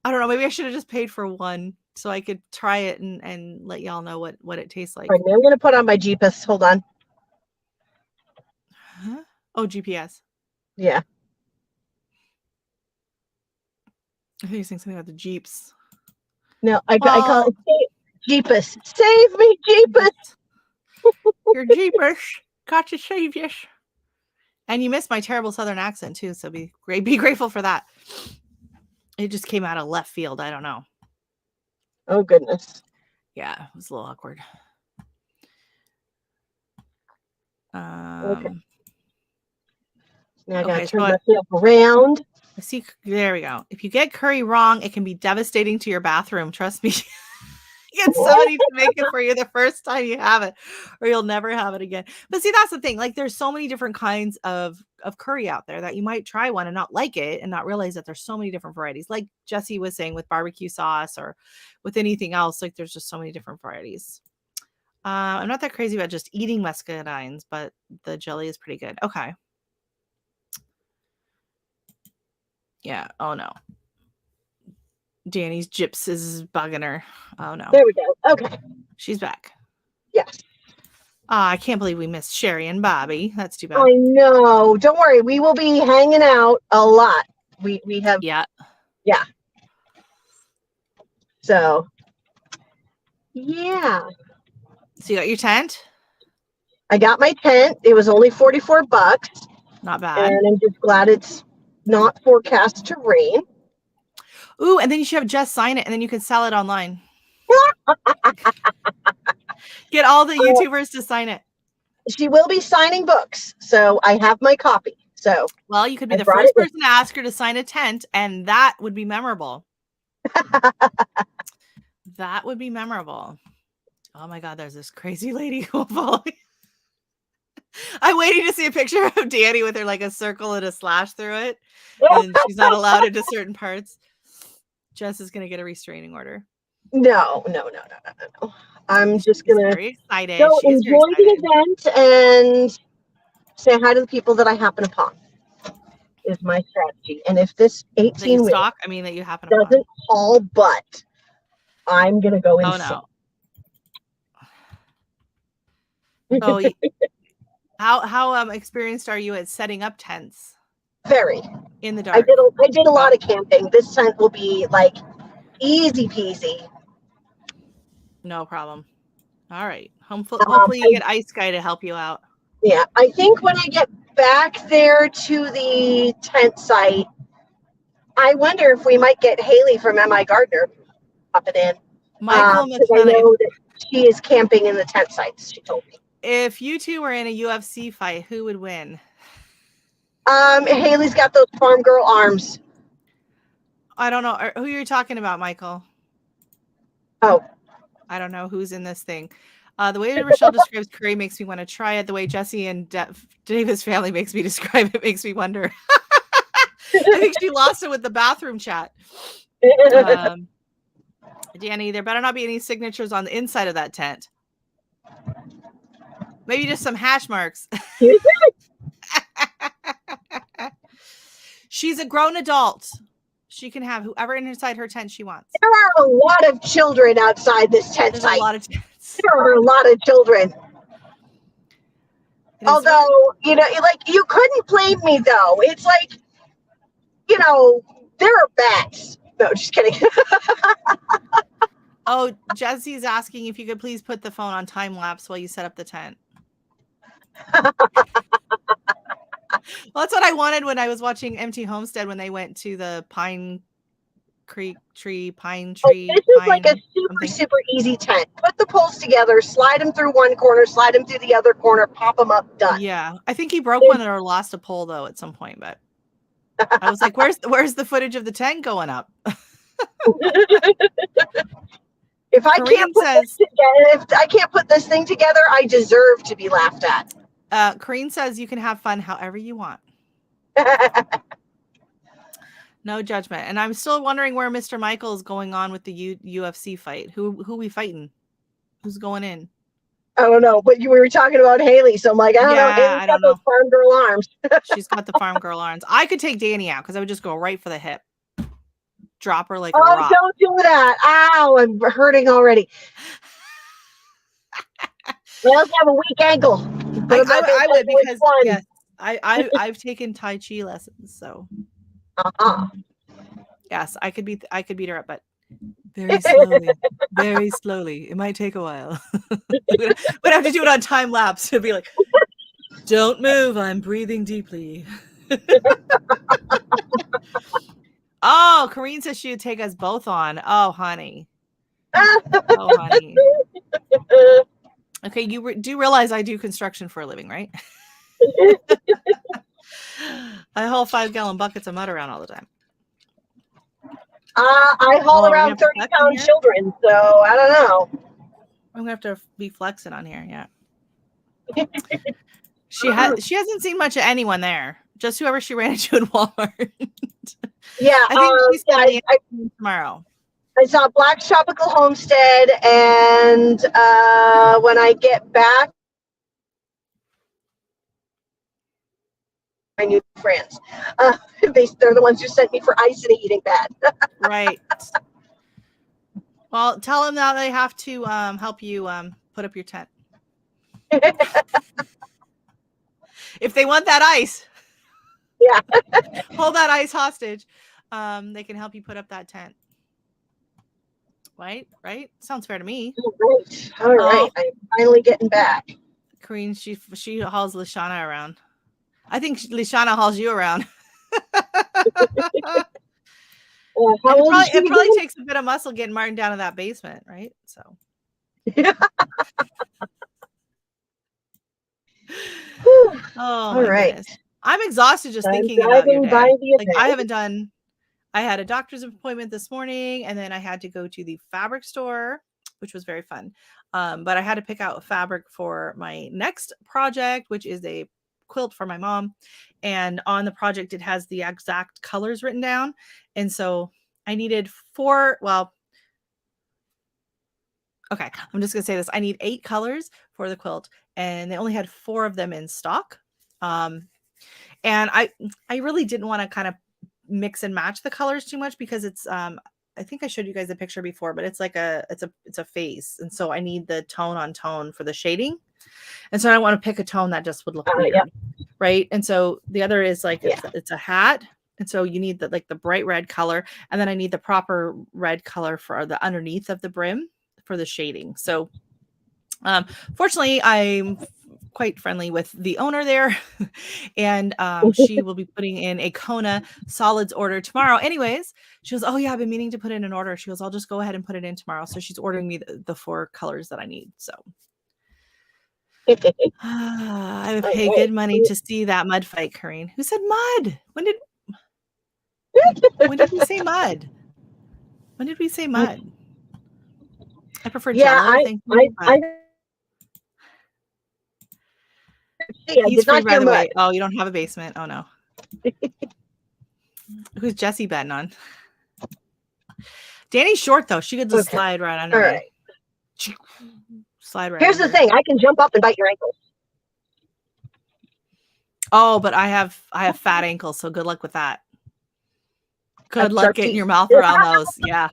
I don't know, maybe I should have just paid for one so I could try it and let y'all know what it tastes like. Right, I'm going to put on my GPS. Hold on. Huh? Oh, GPS. Yeah. I think you're saying something about the Jeeps. No, I call it Jeepus. Save me, Jeepus. Your Jeepers. Got to save you. And you missed my terrible Southern accent too, so be grateful for that. It just came out of left field. I don't know. Oh, goodness. Yeah, it was a little awkward. Okay. Now I gotta Okay, turn myself around. See, there we go. If you get curry wrong, it can be devastating to your bathroom. Trust me. Get somebody to make it for you the first time you have it, or you'll never have it again. But see, that's the thing. Like, there's so many different kinds of curry out there that you might try one and not like it and not realize that there's so many different varieties. Like Jesse was saying with barbecue sauce or with anything else, like there's just so many different varieties. I'm not that crazy about just eating muscadines, but the jelly is pretty good. Okay. Yeah. Oh no. Dani's gyps is bugging her. Oh no. There we go. Okay. She's back. Yes. I can't believe we missed Sherry and Bobby. That's too bad. I know. Don't worry. We will be hanging out a lot. We have. Yeah. Yeah. So. Yeah. So you got your tent? I got my tent. It was only $44. Not bad. And I'm just glad it's not forecast to rain. Ooh, and then you should have Jess sign it, and then you can sell it online. Get all the YouTubers to sign it. She will be signing books, so I have my copy. So, well, you could be the first person to ask her to sign a tent, and that would be memorable. That would be memorable. Oh my God, there's this crazy lady who will follow me. I'm waiting to see a picture of Dani with her like a circle and a slash through it, and she's not allowed into certain parts. Jess is going to get a restraining order. No. I'm just going to excited. go enjoy the event and say hi to the people that I happen upon is my strategy. And if this 18 stock, I mean that you happen doesn't haul butt, I'm going to go insane. Oh no. How experienced are you at setting up tents? Very. In the dark. I did a lot of camping. This tent will be like easy peasy. No problem. All right. Hopefully you get Ice Guy to help you out. Yeah. I think when I get back there to the tent site, I wonder if we might get Haley from MI Gardner popping in. Michael McKenna, I know that she is camping in the tent sites, she told me. If you two were in a UFC fight, who would win? Haley's got those farm girl arms. I don't know who you're talking about, Michael. Oh, I don't know who's in this thing. The way Rochelle describes curry makes me want to try it. The way Jesse and Davis family makes me describe it makes me wonder. I think she lost it with the bathroom chat. Dani, there better not be any signatures on the inside of that tent. Maybe just some hash marks. She's a grown adult. She can have whoever inside her tent she wants. There are a lot of children outside this tent site. A lot of tents. There are a lot of children. Although, you know, like, you couldn't blame me, though. It's like, you know, there are bats. No, just kidding. Oh, Jesse's asking if you could please put the phone on time lapse while you set up the tent. Well, that's what I wanted when I was watching Empty Homestead when they went to the pine tree. This is like a super easy tent. Put the poles together, slide them through one corner, slide them through the other corner, pop them up, done. Yeah, I think he broke one or lost a pole though at some point, but I was like, "Where's the footage of the tent going up?" If I can't put this thing together, I deserve to be laughed at. Corrine says you can have fun however you want. No judgment. And I'm still wondering where Mr. Michael is going on with the UFC fight. Who we fighting? Who's going in? I don't know, but we were talking about Haley, so I'm like, I don't know. Haley's got those farm girl arms. She's got the farm girl arms. I could take Dani out because I would just go right for the hip. Drop her like a rock. Don't do that. Ow, I'm hurting already. I also have a weak ankle. I would because yes, I've taken Tai Chi lessons, so yes, I could beat her up, but Very slowly. Very slowly. It might take a while. We'd have to do it on time lapse. It'd be like, don't move. I'm breathing deeply. Oh, Corrine says she would take us both on. Oh, honey. Oh, honey. Okay, you do realize I do construction for a living, right? I haul 5-gallon buckets of mud around all the time. I haul around 30-pound children, so I don't know. I'm gonna have to be flexing on here, yeah. She hasn't seen much of anyone there. Just whoever she ran into in Walmart. Yeah, I think she's coming tomorrow. I saw Black Tropical Homestead, and when I get back, my new friends. They're the ones who sent me for ice and a heating pad. Right. Well, tell them now they have to help you put up your tent. If they want that ice, yeah, hold that ice hostage. They can help you put up that tent. Right? Sounds fair to me. All right. I'm finally getting back. Corrine, she hauls Lashana around. I think Lashana hauls you around. It probably takes a bit of muscle getting Martin down to that basement, right? So. Oh, all right. Goodness. I'm exhausted just thinking about your day. Like, I had a doctor's appointment this morning, and then I had to go to the fabric store, which was very fun. But I had to pick out fabric for my next project, which is a quilt for my mom. And on the project, it has the exact colors written down. And so I needed 4. Well, okay, I'm just gonna say this. I need 8 colors for the quilt, and they only had 4 of them in stock. And I really didn't want to kind of mix and match the colors too much, because it's I think I showed you guys a picture before, but it's like it's a face, and so I need the tone on tone for the shading, and so I don't want to pick a tone that just would look weird, right? And so the other is like it's a hat, and so you need the bright red color, and then I need the proper red color for the underneath of the brim for the shading. So fortunately, I'm quite friendly with the owner there, and she will be putting in a Kona solids order tomorrow. Anyways, she goes, oh yeah, I've been meaning to put in an order. She goes, I'll just go ahead and put it in tomorrow. So she's ordering me the 4 colors that I need. So I would pay good money to see that mud fight, Corrine. Who said mud? When did we say mud? When did we say mud? I prefer Jello. He's free, by the way. Oh, you don't have a basement. Oh no. Who's Jessie betting on? Dani's short though. She could just slide right under. All right. Slide right. Here's the thing. I can jump up and bite your ankles. Oh, but I have fat ankles, so good luck with that. Good luck getting your mouth around those. Yeah.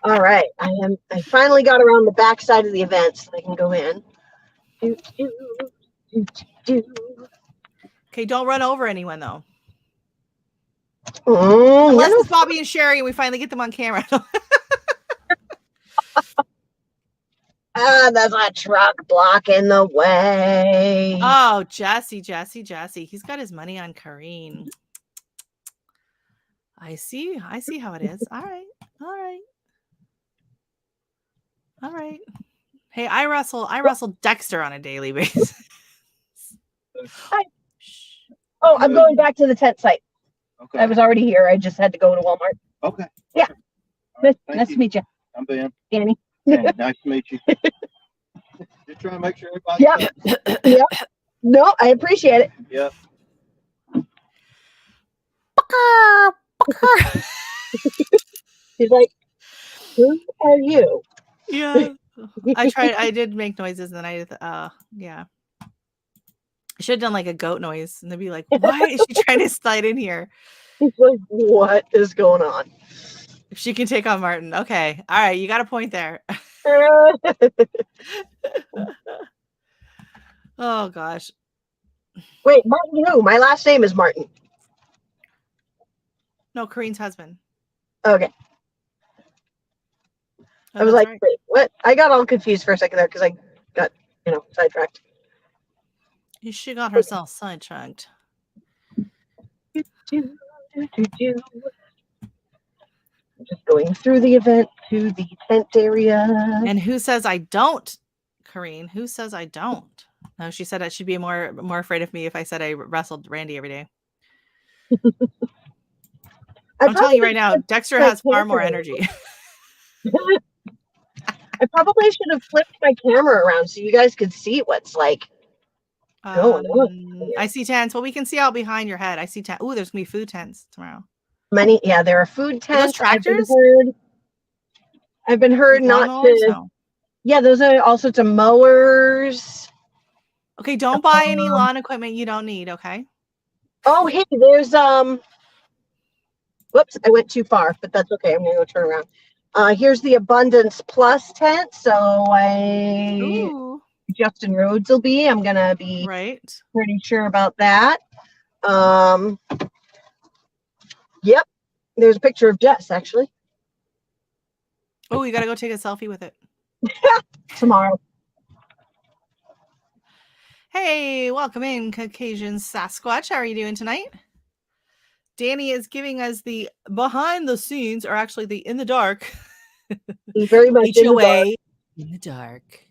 All right. I finally got around the back side of the event so I can go in. Okay, don't run over anyone though. Unless it's Bobby and Sherry and we finally get them on camera. There's a truck blocking the way. Oh, Jesse. He's got his money on Corrine. I see how it is. All right. Hey, I wrestle Dexter on a daily basis. Oh, I'm going back to the tent site. Okay. I was already here. I just had to go to Walmart. Okay. Yeah. Nice to meet you. I'm Ben. Dani. Nice to meet you. Just trying to make sure everybody. Yeah. No, I appreciate it. Yep. He's like, who are you? Yeah. I did make noises, and then yeah. I should have done like a goat noise, and they'd be like, why is she trying to slide in here? He's like, what is going on? If she can take on Martin. Okay. All right. You got a point there. Oh, gosh. Wait, Martin who? My last name is Martin. No, Corrine's husband. Okay. Oh, I was that's like, right. wait, what? I got all confused for a second there because I got, sidetracked. She got herself sidetracked. Just going through the event to the tent area. And who says I don't, Corrine? Who says I don't? No, she said that she'd be more afraid of me if I said I wrestled Randy every day. I'm telling you right now, Dexter has far more energy. I probably should have flipped my camera around so you guys could see what's like going on. I see tents. Well, we can see out behind your head. I see tents. Ooh, there's gonna be food tents tomorrow. There are food tents. Are those tractors? I've been heard like not lawnmowers? to. No. Yeah, those are all sorts of mowers. Okay, don't buy any lawn equipment you don't need, okay? Oh, hey, there's whoops, I went too far, but that's okay. I'm gonna go turn around. Here's the Abundance Plus tent. So Justin Rhodes will be. I'm gonna be pretty sure about that. Yep. There's a picture of Jess actually. Oh, you gotta go take a selfie with it. Tomorrow. Hey, welcome in, Caucasian Sasquatch. How are you doing tonight? Dani is giving us the behind the scenes, or actually the in the dark. Very much HOA in the dark.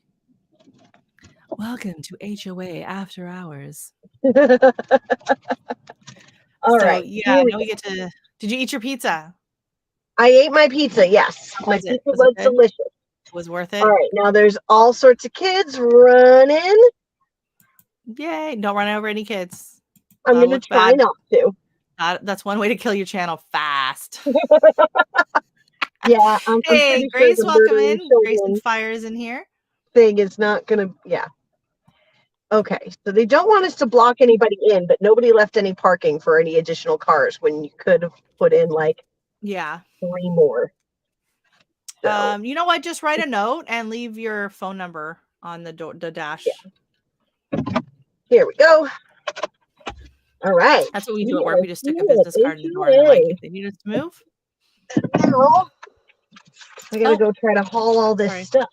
Welcome to HOA After Hours. All right. Yeah, now we get to. Did you eat your pizza? I ate my pizza. Yes, my pizza was delicious. Was worth it. All right, now there's all sorts of kids running. Yay! Don't run over any kids. I'm gonna try not to. That's one way to kill your channel fast. Yeah. Hey, Grace, welcome in. Grace and Fires in here. Thing is not gonna. Yeah. Okay, so they don't want us to block anybody in, but nobody left any parking for any additional cars when you could have put in like 3 more. So. You know what? Just write a note and leave your phone number on the dash. Yeah. Here we go. All right. That's what we do at work. We just stick a business card in the door and they're like, if they need us to move. Now, I gotta go try to haul all this stuff.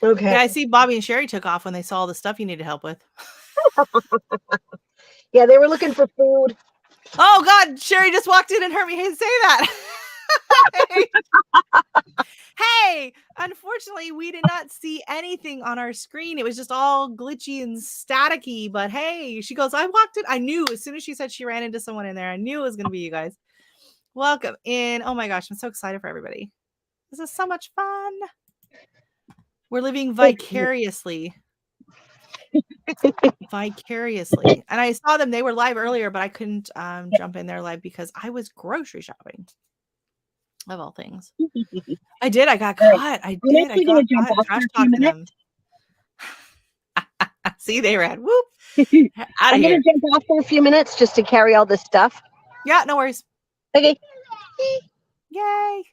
Okay. Yeah, I see Bobby and Sherry took off when they saw all the stuff you needed help with. Yeah, they were looking for food. Oh God, Sherry just walked in and heard me say that. Hey, unfortunately, we did not see anything on our screen. It was just all glitchy and staticky. But hey, she goes, I walked in. I knew as soon as she said she ran into someone in there, I knew it was going to be you guys. Welcome in. Oh my gosh, I'm so excited for everybody. This is so much fun. We're living vicariously. Vicariously. And I saw them. They were live earlier, but I couldn't jump in there live because I was grocery shopping. Of all things. I did. I got caught. I did. I got caught trash talking them. See, they ran. Whoop. I'm going to jump off for a few minutes just to carry all this stuff. Yeah, no worries. Okay. Yay.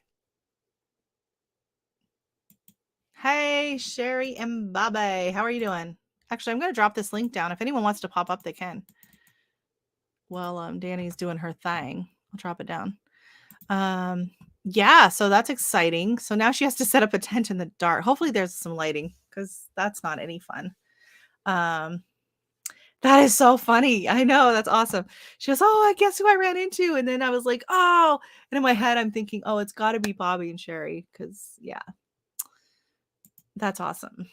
Hey, Sherry and Bobby. How are you doing? Actually, I'm going to drop this link down. If anyone wants to pop up, they can. Well, Dani's doing her thing. I'll drop it down. Yeah, so that's exciting. So now she has to set up a tent in the dark. Hopefully there's some lighting because that's not any fun. That is so funny. I know, that's awesome. She goes, oh, I guess who I ran into. And then I was like, oh, and in my head, I'm thinking, oh, it's got to be Bobby and Sherry because, yeah, that's awesome.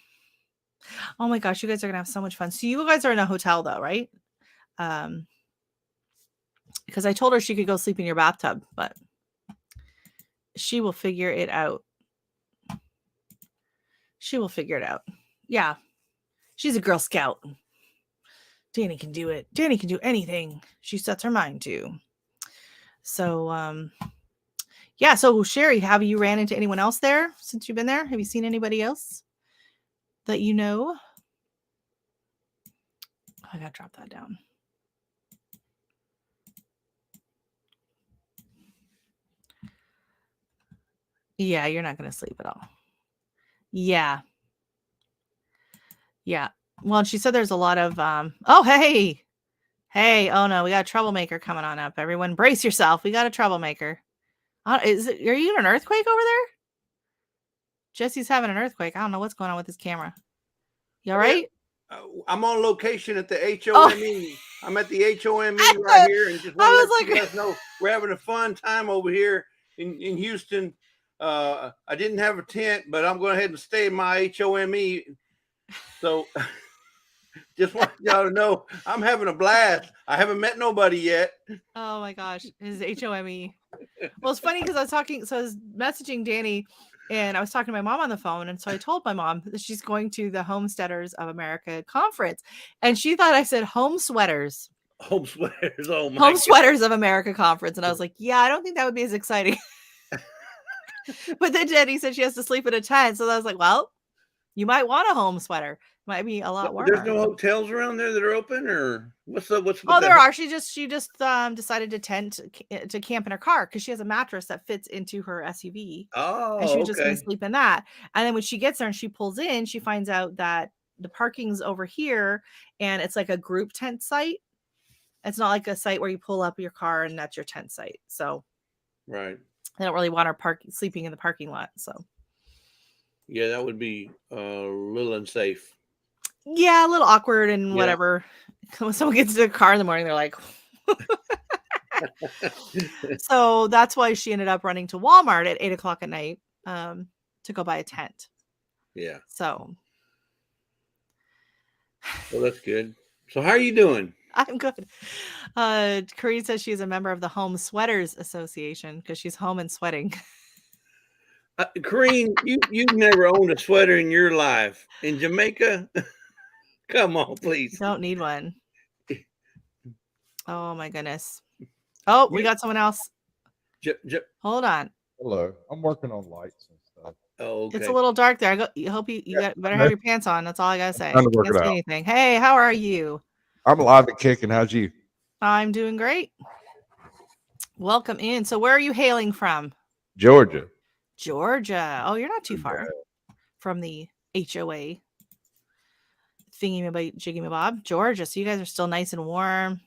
Oh my gosh, you guys are going to have so much fun. So you guys are in a hotel though, right? Because I told her she could go sleep in your bathtub, but she will figure it out. She will figure it out. Yeah. She's a Girl Scout. Dani can do it. Dani can do anything she sets her mind to. So, yeah. So, Sherry, have you ran into anyone else there since you've been there? Have you seen anybody else that you know? Oh, I got to drop that down. Yeah, you're not going to sleep at all. Yeah. Yeah. Well, she said there's a lot of, oh, hey. Hey, oh no, we got a troublemaker coming on up. Everyone brace yourself. We got a troublemaker. Are you in an earthquake over there? Jesse's having an earthquake. I don't know what's going on with his camera. You all right? I'm on location at the Oh. HOME. I'm at the HOME right here, and just want to let you guys know we're having a fun time over here in Houston. I didn't have a tent, but I'm going ahead and stay in my HOME. So just want y'all to know I'm having a blast. I haven't met nobody yet. Oh my gosh, his HOME. Well, it's funny because I was messaging Dani, and I was talking to my mom on the phone, and so I told my mom that she's going to the Homesteaders of America conference, and she thought I said home sweaters. Home sweaters, oh my! Home Sweaters of America conference, and I was like, yeah, I don't think that would be as exciting. But then Dani said she has to sleep in a tent, so I was like, well, you might want a home sweater. Might be a lot warmer. There's no hotels around there that are open, or what's there are. She just decided to camp in her car because she has a mattress that fits into her SUV. Oh, and she was just going to sleep in that. And then when she gets there and she pulls in, she finds out that the parking's over here, and it's like a group tent site. It's not like a site where you pull up your car and that's your tent site. So, right. They don't really want her sleeping in the parking lot. So, yeah, that would be a little unsafe. Yeah, a little awkward and whatever. When someone gets into the car in the morning, they're like, so that's why she ended up running to Walmart at 8:00 at night to go buy a tent. Yeah. So. Well, that's good. So how are you doing? I'm good. Corrine says she's a member of the Home Sweaters Association because she's home and sweating. Corrine, you've never owned a sweater in your life. In Jamaica? Come on, please. Don't need one. Oh my goodness. Oh, we got someone else. Hold on. Hello. I'm working on lights and stuff. Oh, okay. It's a little dark there. You hope you better have your pants on. That's all I gotta say. Trying to work Can't it say out. anything. Hey, how are you? I'm alive and kicking. How's you? I'm doing great. Welcome in. So where are you hailing from? Georgia. Georgia. Oh, you're not too far from the HOA thingy jiggy bob. Georgia. So you guys are still nice and warm.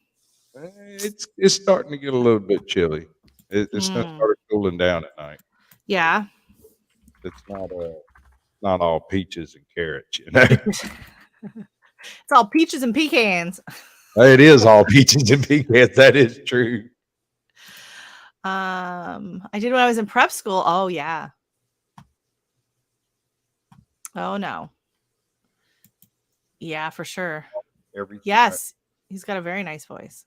It's starting to get a little bit chilly. It's going to start cooling down at night. Yeah. It's not all peaches and carrots, you know. It's all peaches and pecans. It is all peaches and pecans. That is true. I did when I was in prep school. Oh yeah. Oh no. Yeah, for sure. Yes. He's got a very nice voice.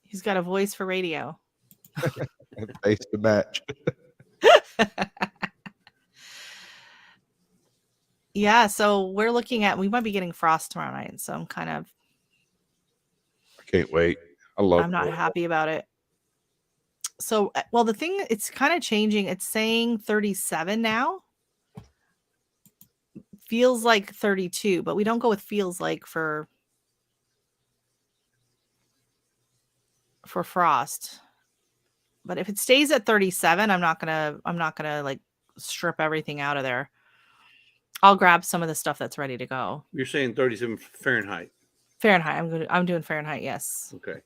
He's got a voice for radio. Face to match. Yeah, so we're looking at, we might be getting frost tomorrow night. So I'm kind of, I can't wait. I'm not happy about it. So, well, the thing, it's kind of changing. It's saying 37 now. Feels like 32, but we don't go with feels like for frost. But if it stays at 37, I'm not gonna like strip everything out of there. I'll grab some of the stuff that's ready to go. You're saying 37 Fahrenheit. Fahrenheit. I'm doing Fahrenheit, yes. Okay.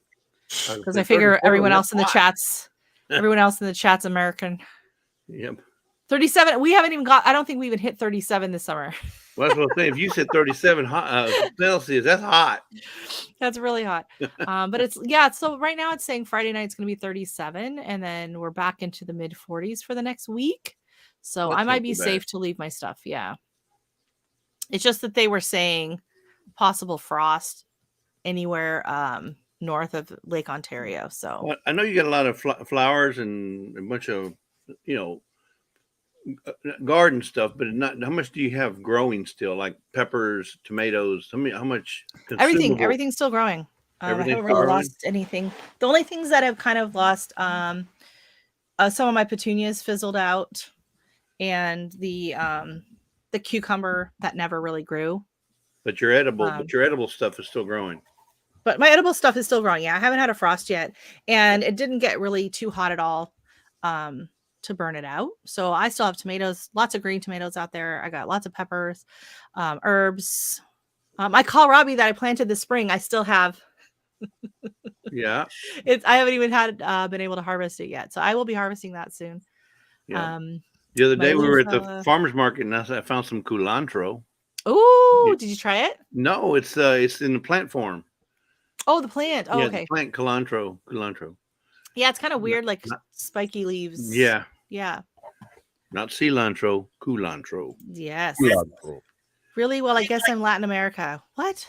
Because I figure everyone else in the chat's American. Yep. 37. We haven't even I don't think we even hit 37 this summer. Well, that's what I'm saying. If you said 37 Celsius, that's hot. That's really hot. But so right now it's saying Friday night's going to be 37, and then we're back into the mid 40s for the next week. So I might be safe to leave my stuff. Yeah. It's just that they were saying possible frost anywhere north of Lake Ontario. So well, I know you got a lot of flowers and a bunch of, garden stuff, but not how much do you have growing still, like peppers, tomatoes? How much? Everything's still growing. I haven't really lost anything. The only things that have kind of lost, some of my petunias fizzled out, and the cucumber that never really grew. But your edible stuff is still growing. But my edible stuff is still growing. Yeah, I haven't had a frost yet, and it didn't get really too hot at all to burn it out. So I still have tomatoes, lots of green tomatoes out there. I got lots of peppers, herbs. My kohlrabi that I planted this spring, I still have Yeah. I haven't even been able to harvest it yet. So I will be harvesting that soon. Yeah. The other my day we were at the loofah. farmer's market and I found some culantro. Oh, did you try it? No, it's in the plant form. Oh, the plant. Oh, Yeah, okay. the plant culantro. Yeah, it's kind of weird, like spiky leaves. Yeah. Not cilantro, culantro. Yes. Cilantro. Really? Well, I guess I'm Latin America. What?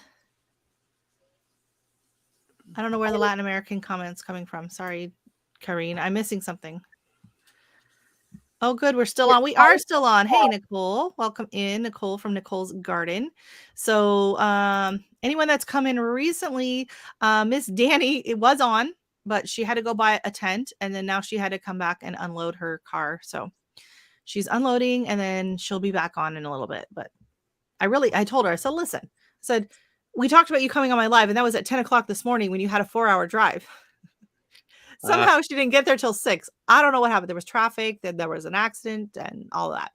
I don't know where the Latin American comment's coming from. Sorry, Karine. I'm missing something. Oh, good. We're still on. We are still on. Hey, Nicole. Welcome in. Nicole from Nicole's Garden. So anyone that's come in recently, Miss Dani, it was on, but she had to go buy a tent. And then now she had to come back and unload her car. So she's unloading and then she'll be back on in a little bit. But I told her, I said, listen, I said, we talked about you coming on my live and that was at 10 o'clock this morning when you had a 4-hour drive. Somehow she didn't get there till 6. I don't know what happened. There was traffic, then there was an accident and all that.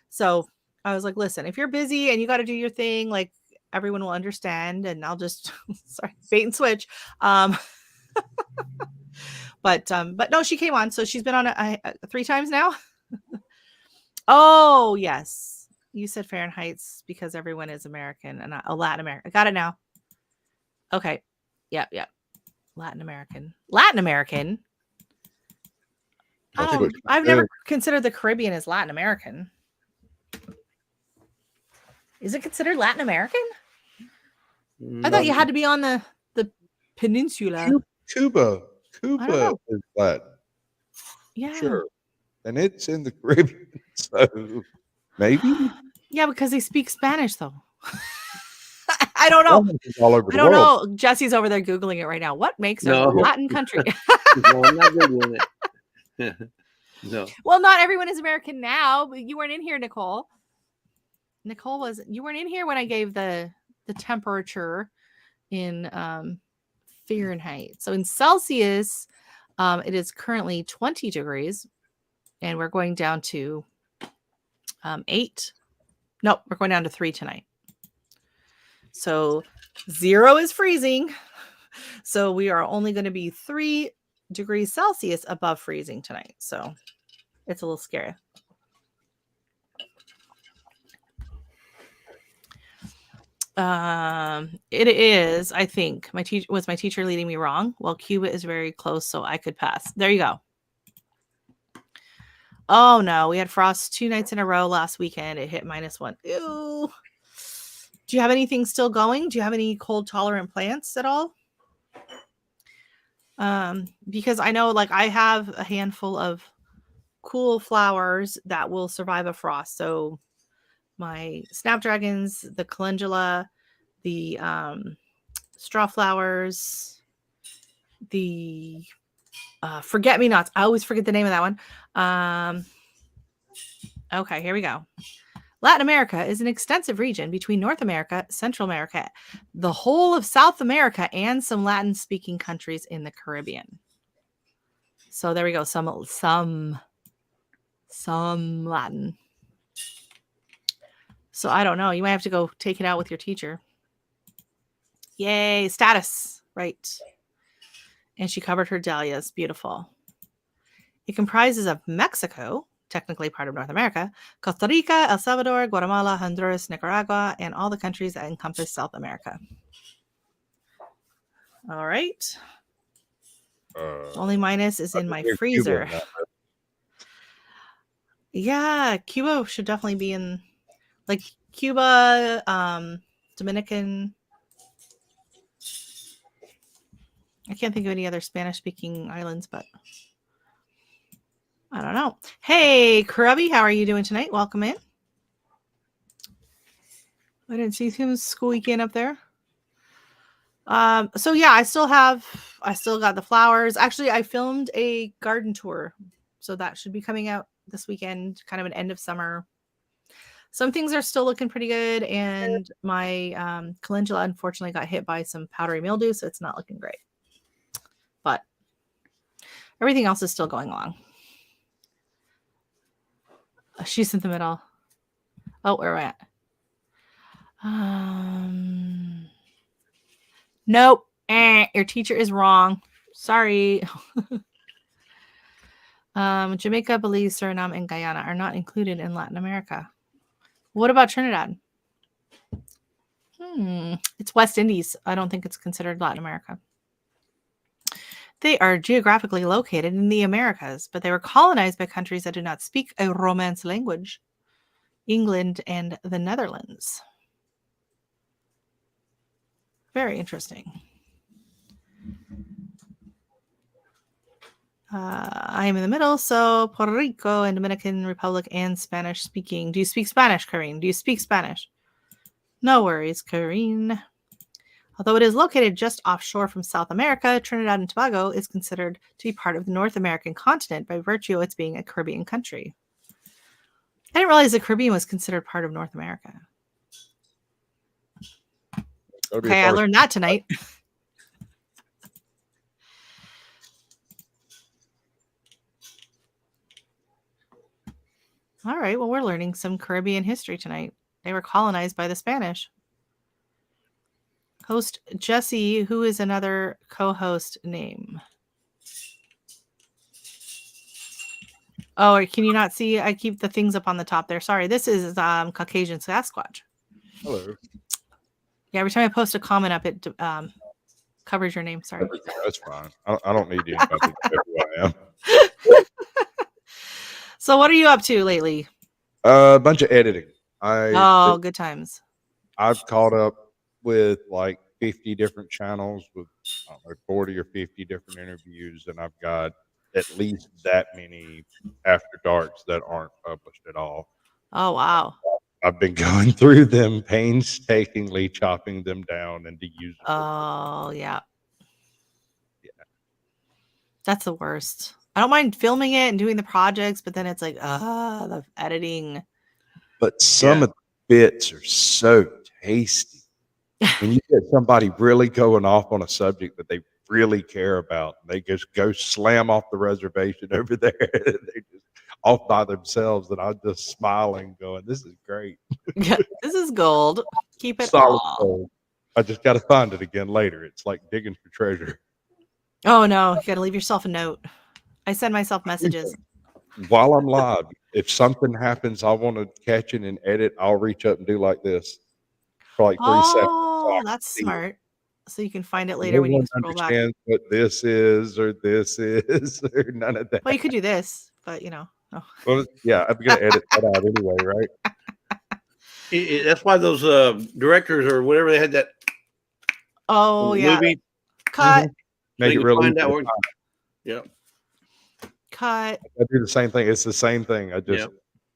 So I was like, listen, if you're busy and you got to do your thing, like everyone will understand. And I'll just bait and switch. But no, she came on. So she's been on 3 times now. Oh, yes. You said Fahrenheit's because everyone is American and Latin American. I got it now. Okay. Yep. Latin American. I've never considered the Caribbean as Latin American. Is it considered Latin American? I thought you had to be on the peninsula. Cuba is Latin. Yeah. Sure. And it's in the Caribbean. So maybe. Yeah, because they speak Spanish though. I don't know. All over I the don't world. know. Jesse's over there Googling it right now. What makes a No. Latin country? No, I'm not Googling it. No. Well, not everyone is American now, but you weren't in here, Nicole. You weren't in here when I gave the temperature in Fahrenheit. So in Celsius, it is currently 20 degrees, and we're going down to 8. No, we're going down to 3 tonight. So 0 is freezing. So we are only going to be 3 degrees Celsius above freezing tonight. So it's a little scary. It is, I think. My teacher leading me wrong? Well, Cuba is very close, so I could pass. There you go. Oh no, we had frost 2 nights in a row last weekend. It hit -1. Ew. Do you have anything still going? Do you have any cold tolerant plants at all? Because I know like I have a handful of cool flowers that will survive a frost. So my snapdragons, the calendula, the straw flowers, the forget-me-nots. I always forget the name of that one. Okay, here we go. Latin America is an extensive region between North America, Central America, the whole of South America, and some Latin-speaking countries in the Caribbean. So there we go. Some Latin. So I don't know. You might have to go take it out with your teacher. Yay, status. Right. And she covered her dahlias. Beautiful. It comprises of Mexico, technically part of North America, Costa Rica, El Salvador, Guatemala, Honduras, Nicaragua, and all the countries that encompass South America. All right. Only minus is in my freezer. Yeah, Cuba should definitely be in, like Cuba, Dominican. I can't think of any other Spanish-speaking islands, but I don't know. Hey, Krubby, how are you doing tonight? Welcome in. I didn't see him squeaking up there. So yeah, I still got the flowers. Actually, I filmed a garden tour, so that should be coming out this weekend, kind of an end of summer. Some things are still looking pretty good, and my calendula unfortunately got hit by some powdery mildew, so it's not looking great. But everything else is still going along. She's in the middle. Oh, where am I at? Nope. Your teacher is wrong. Sorry. Jamaica, Belize, Suriname, and Guyana are not included in Latin America. What about Trinidad? It's West Indies. I don't think it's considered Latin America. They are geographically located in the Americas, but they were colonized by countries that do not speak a Romance language. England and the Netherlands. Very interesting. I am in the middle, so Puerto Rico and Dominican Republic and Spanish speaking. Do you speak Spanish, Karine? Do you speak Spanish? No worries, Karine. Although it is located just offshore from South America, Trinidad and Tobago is considered to be part of the North American continent by virtue of its being a Caribbean country. I didn't realize the Caribbean was considered part of North America. Okay, I learned that tonight. All right, well, we're learning some Caribbean history tonight. They were colonized by the Spanish. Host Jesse, who is another co-host name? Oh, can you not see? I keep the things up on the top there. Sorry, this is Caucasian Sasquatch. Hello. Yeah, every time I post a comment up, it covers your name. Sorry. That's fine. I don't need you. I am. So what are you up to lately? A bunch of editing. Good times. I've caught up with like 50 different channels with 40 or 50 different interviews, and I've got at least that many after darks that aren't published at all. Oh, wow. I've been going through them painstakingly, chopping them down into usable. Oh, yeah. Yeah. That's the worst. I don't mind filming it and doing the projects, but then it's like, the editing. But some of the bits are so tasty. When you get somebody really going off on a subject that they really care about, they just go slam off the reservation over there. They just off by themselves, and I'm just smiling, going, "This is great. Yeah, this is gold. Keep it solid all. gold." I just got to find it again later. It's like digging for treasure. Oh no, you got to leave yourself a note. I send myself messages while I'm live. If something happens, I want to catch it and edit. I'll reach up and do like this for like 3 seconds. Oh, that's smart. So you can find it later when you scroll back. What this is or none of that. Well, you could do this, but you know. Oh. Well, yeah, I'm gonna edit that out anyway, right? That's why those directors or whatever they had that. Oh yeah. Movie. Cut. Make it really. Yep. Cut. I do the same thing. It's the same thing. I just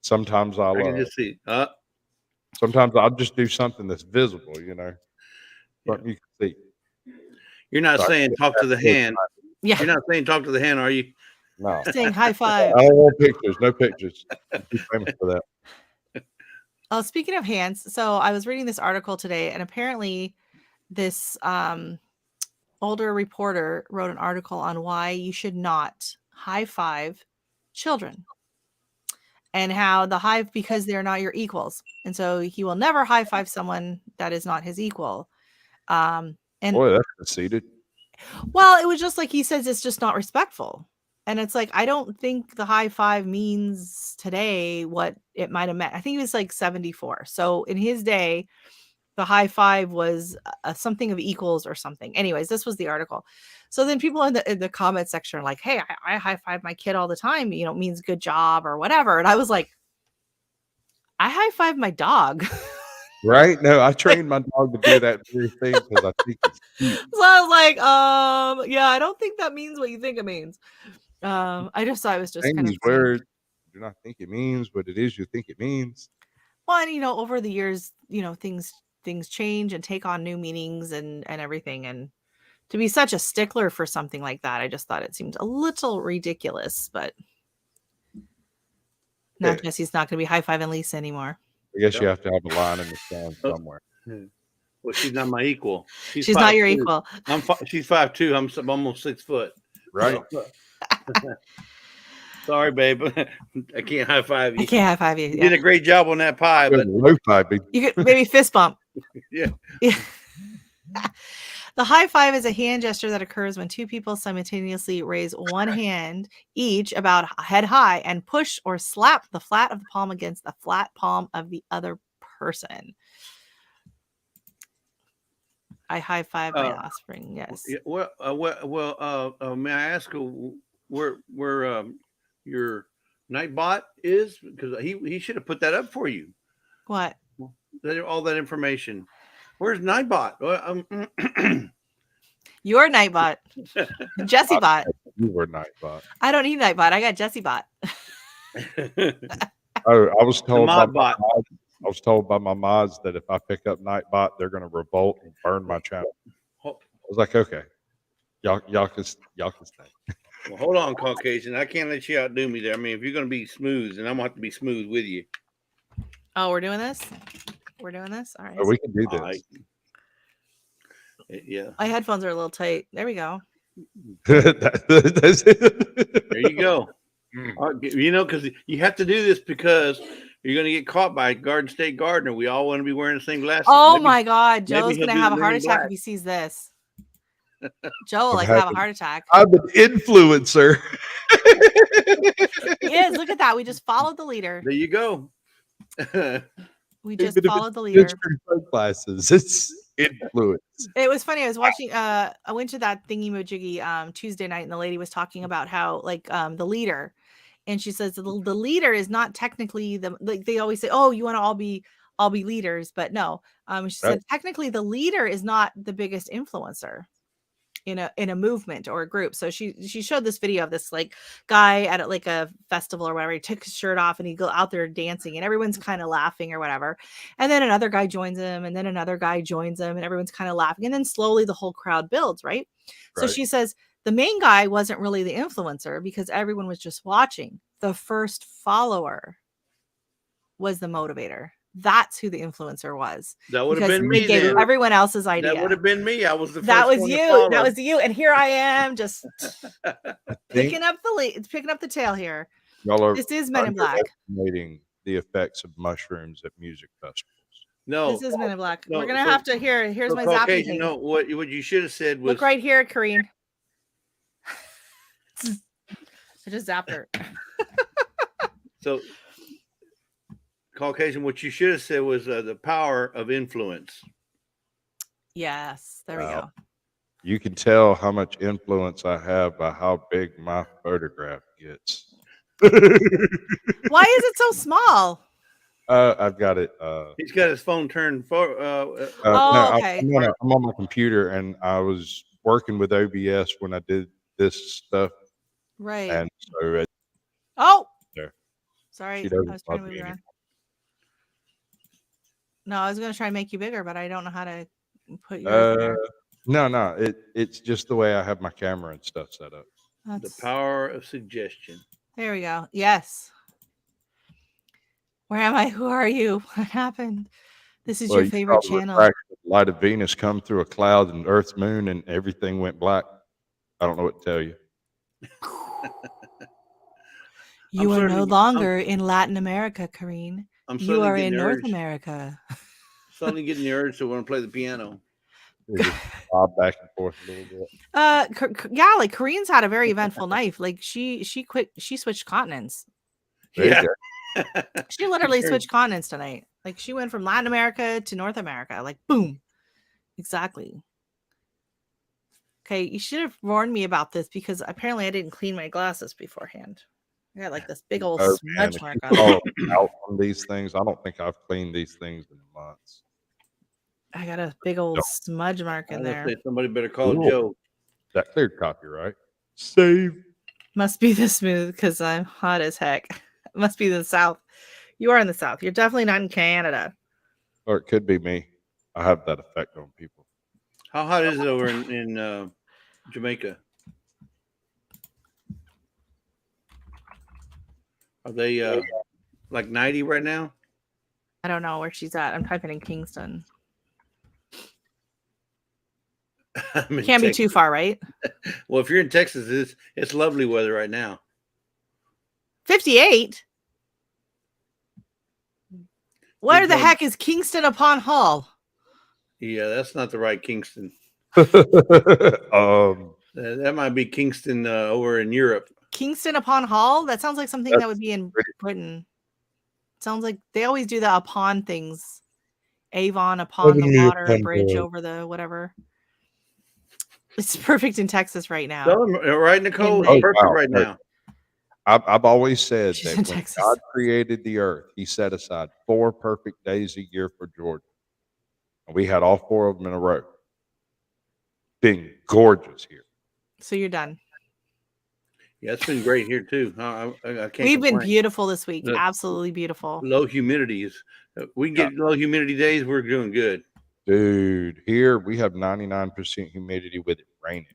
sometimes I can just see. Sometimes I'll just do something that's visible, you know. But you can see. You're not saying talk to the hand. Yeah. You're not saying talk to the hand, are you? No. Saying high five. I don't want pictures. No pictures. I'm too famous for that. Oh, speaking of hands, so I was reading this article today, and apparently this older reporter wrote an article on why you should not high five children and how because they're not your equals. And so he will never high five someone that is not his equal. And boy, that's conceited. Well, it was just like he says, it's just not respectful. And it's like, I don't think the high five means today what it might have meant. I think he was like 74. So in his day, the high five was something of equals or something. Anyways, this was the article. So then people in the comment section are like, hey, I high five my kid all the time. You know, it means good job or whatever. And I was like, I high five my dog. Right? No, I trained my dog to do that very thing because I think it's cute. So I was like, yeah, I don't think that means what you think it means. I just thought it was just kind of words. Do not think it means what it is you think it means. Well, and over the years, things change and take on new meanings and everything. And to be such a stickler for something like that, I just thought it seemed a little ridiculous. But now Jesse's not going to be high-fiving Lisa anymore. I guess you have to have a line in the sand somewhere. Well, she's not my equal. She's not your equal. She's 5'2". I'm almost 6 foot. Right. Sorry, babe. I can't high five you. I can't high five you. You did a great job on that pie, but low five. You could maybe fist bump. Yeah. The high five is a hand gesture that occurs when two people simultaneously raise one hand each about head high and push or slap the flat of the palm against the flat palm of the other person. I high five my offspring. Yes. May I ask where your Nightbot is? Because he should have put that up for you. What? All that information. Where's Nightbot? Your Nightbot. Jesse Bot. You were Nightbot. I don't need Nightbot. I got Jesse Bot. Oh, I was told by bot. I was told by my mods that if I pick up Nightbot, they're going to revolt and burn my channel. I was like, okay, y'all can stay. Well, hold on, Caucasian. I can't let you outdo me there. I mean, if you're going to be smooth, then I'm going to have to be smooth with you. Oh, we're doing this? We're doing this? All right. Oh, we can do this. Yeah. My headphones are a little tight. There we go. There you go. You know, because you have to do this because you're going to get caught by Garden State Gardener. We all want to be wearing the same glasses. Oh my God. Joe's going to have a heart attack if he sees this. Joe will have a heart attack. I'm an influencer. He is. Look at that. We just followed the leader. There you go. We just followed the leader. Classes. It's influence. It was funny. I was watching. I went to that thingy mojiggy Tuesday night, and the lady was talking about how the leader, and she says the leader is not technically they always say, oh, you want to all be leaders, but no. She said technically the leader is not the biggest influencer in a movement or a group. So she showed this video of this guy at a festival or whatever. He took his shirt off and he'd go out there dancing and everyone's kind of laughing or whatever. And then another guy joins him and then another guy joins him and everyone's kind of laughing. And then slowly the whole crowd builds, right? So she says the main guy wasn't really the influencer because everyone was just watching. The first follower was the motivator. That's who the influencer was. That would have been me. Gave everyone else's idea. That would have been me. I was the first. That was you. That was you. And here I am, just picking up the tail here. This is Men in Black. Estimating the effects of mushrooms at music festivals. No, this is Men in Black. We're gonna have to hear. Here's my zapping thing. No, what you should have said was look right here, Kareen. I just zapped her. So. Caucasian, what you should have said was the power of influence. Yes, there we go. You can tell how much influence I have by how big my photograph gets. Why is it so small? I've got it. He's got his phone turned for. Okay. I'm on my computer, and I was working with OBS when I did this stuff. Right. And so. There. Sorry, I was trying to move you around. No, I was going to try and make you bigger, but I don't know how to put yours there. No. It's just the way I have my camera and stuff set up. The power of suggestion. There we go. Yes. Where am I? Who are you? What happened? This is your favorite channel. Light of Venus come through a cloud and Earth's moon and everything went black. I don't know what to tell you. You are no longer in Latin America, Kareen. You are in North America. Suddenly getting the urge to want to play the piano. Bob back and forth a little bit. Yeah, Kareen's had a very eventful night. She switched continents. Yeah. She literally switched continents tonight. She went from Latin America to North America. Boom. Exactly. Okay, you should have warned me about this because apparently I didn't clean my glasses beforehand. I got this big old smudge mark on it. Out on these things. I don't think I've cleaned these things in months. I got a big old smudge mark in there. Somebody better call Joe. That cleared copyright. Save. Must be the smooth because I'm hot as heck. It must be the South. You are in the South. You're definitely not in Canada. Or it could be me. I have that effect on people. How hot is it over in Jamaica? Are they 90 right now? I don't know where she's at. I'm typing in Kingston. Can't be too far, right? Well, if you're in Texas, it's lovely weather right now. 58? Where the heck is Kingston upon Hull? Yeah, that's not the right Kingston. That might be Kingston over in Europe. Kingston upon Hull? That sounds like something that would be in Britain. Sounds like they always do the upon things. Avon upon the water, bridge over the whatever. It's perfect in Texas right now. Right, Nicole? It's perfect right now. I've always said She's that in when Texas. God created the earth, he set aside 4 perfect days a year for Georgia. And we had all 4 of them in a row. Been gorgeous here. So you're done. Yeah, it's been great here too. I can't We've been complain. beautiful this week. Absolutely beautiful. Low humidities. We can get low humidity days. We're doing good. Dude, here we have 99% humidity with it raining.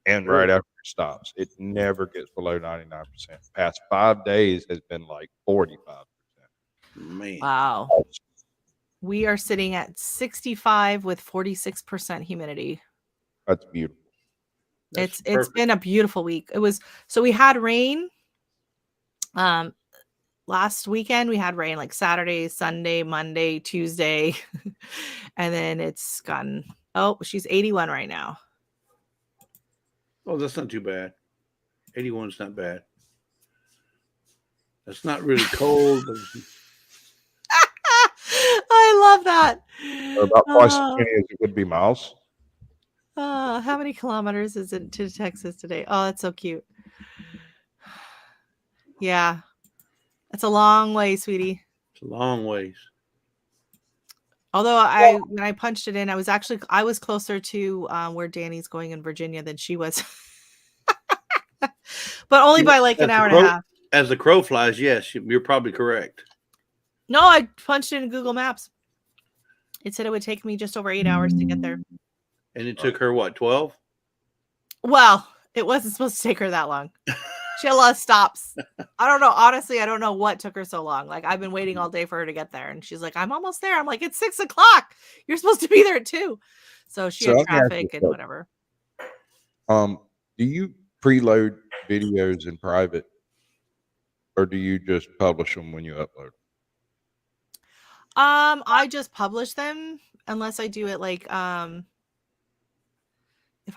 And right after it stops, it never gets below 99%. Past 5 days has been like 45%. Man. Wow. We are sitting at 65 with 46% humidity. That's beautiful. It's been a beautiful week. So we had rain. Last weekend we had rain like Saturday, Sunday, Monday, Tuesday, and then it's gotten. Oh, she's 81 right now. Oh, that's not too bad. 81 is not bad. That's not really cold. I love that. About twice as many as it would be miles. How many kilometers is it to Texas today? Oh, that's so cute. Yeah. That's a long way, sweetie. It's a long ways. Although when I punched it in, I was closer to where Dani's going in Virginia than she was. But only by like an hour and a half. As the crow flies, yes, you're probably correct. No, I punched it in Google Maps. It said it would take me just over 8 hours to get there. And it took her, what, 12? Well, it wasn't supposed to take her that long. She had a lot of stops. I don't know. Honestly, I don't know what took her so long. Like, I've been waiting all day for her to get there. And she's like, I'm almost there. I'm like, it's 6 o'clock. You're supposed to be there at 2. So she had traffic and whatever. Do you preload videos in private? Or do you just publish them when you upload? I just publish them unless I do it like if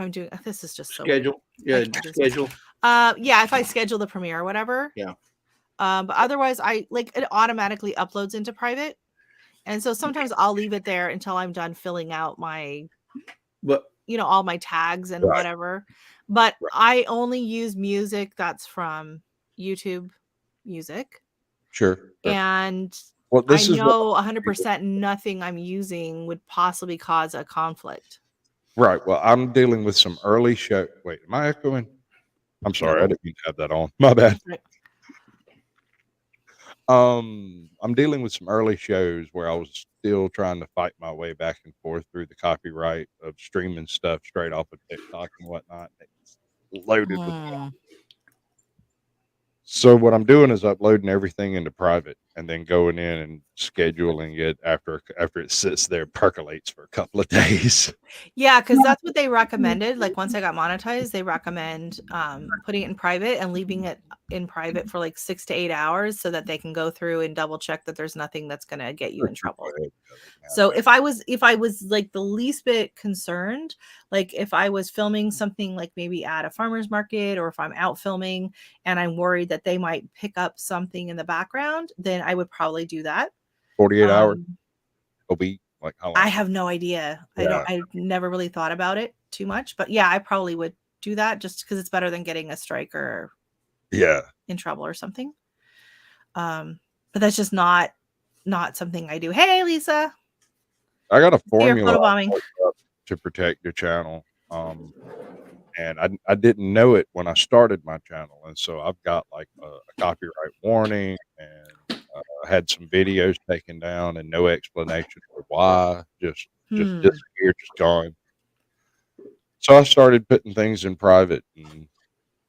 I'm doing this is just so schedule. Weird. Yeah, schedule. Yeah, if I schedule the premiere or whatever. Yeah. But otherwise I like it automatically uploads into private. And so sometimes I'll leave it there until I'm done filling out my all my tags and whatever. But I only use music that's from YouTube Music. Sure. And well, I know 100% nothing I'm using would possibly cause a conflict. Right. Well, I'm dealing with some early show. Wait, am I echoing? I'm sorry. I didn't mean to have that on. My bad. I'm dealing with some early shows where I was still trying to fight my way back and forth through the copyright of streaming stuff straight off of TikTok and whatnot. It's loaded with So what I'm doing is uploading everything into private and then going in and scheduling it after it sits there, percolates for a couple of days. Yeah, because that's what they recommended. Like once I got monetized, they recommend putting it in private and leaving it in private for like 6 to 8 hours so that they can go through and double check that there's nothing that's going to get you in trouble. So if I was like the least bit concerned, like if I was filming something like maybe at a farmer's market or if I'm out filming and I'm worried that they might pick up something in the background, then I would probably do that. 48 hours a week, like how long? I have no idea. Yeah. I never really thought about it too much, but yeah, I probably would do that just because it's better than getting a strike or in trouble or something. But that's just not something I do. Hey, Lisa. I got a formula photobombing to protect your channel. And I didn't know it when I started my channel. And so I've got like a copyright warning and had some videos taken down and no explanation for why, just disappeared, just gone. So I started putting things in private and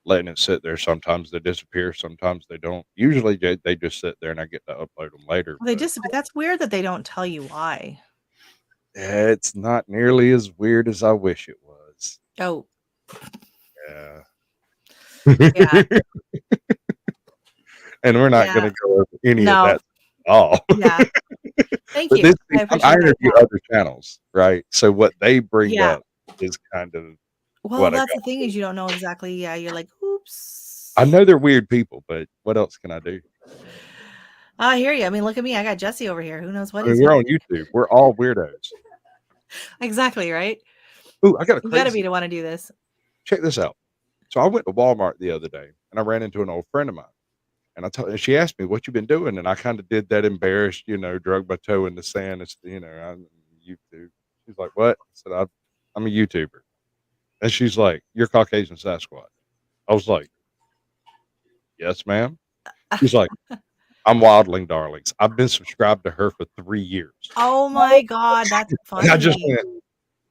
letting it sit there. Sometimes they disappear, sometimes they don't. Usually they just sit there and I get to upload them later. Well, that's weird that they don't tell you why. It's not nearly as weird as I wish it was. Oh. Yeah. And we're not going to go over any of that at all. Yeah. Thank you. I interview other channels, right? So what they bring up is kind of Well, what I that's got. the thing is you don't know exactly. Yeah, you're like, oops. I know they're weird people, but what else can I do? I hear you. I mean, look at me. I got Jesse over here. Who knows what I mean, he's we're gonna on YouTube. We're all weirdos. Exactly, right? Ooh, I got a You gotta be crazy. to want to do this. Check this out. So I went to Walmart the other day, and I ran into an old friend of mine. And she asked me, "What you been doing?" And I kind of did that embarrassed, drug my toe in the sand. It's, I'm YouTube. She's like, "What?" I said, I'm a YouTuber." And she's like, "You're Caucasian Sasquatch." I was like, "Yes, ma'am." She's like, "I'm Wildling Darlings. I've been subscribed to her for 3 years." Oh my God, that's And I just funny.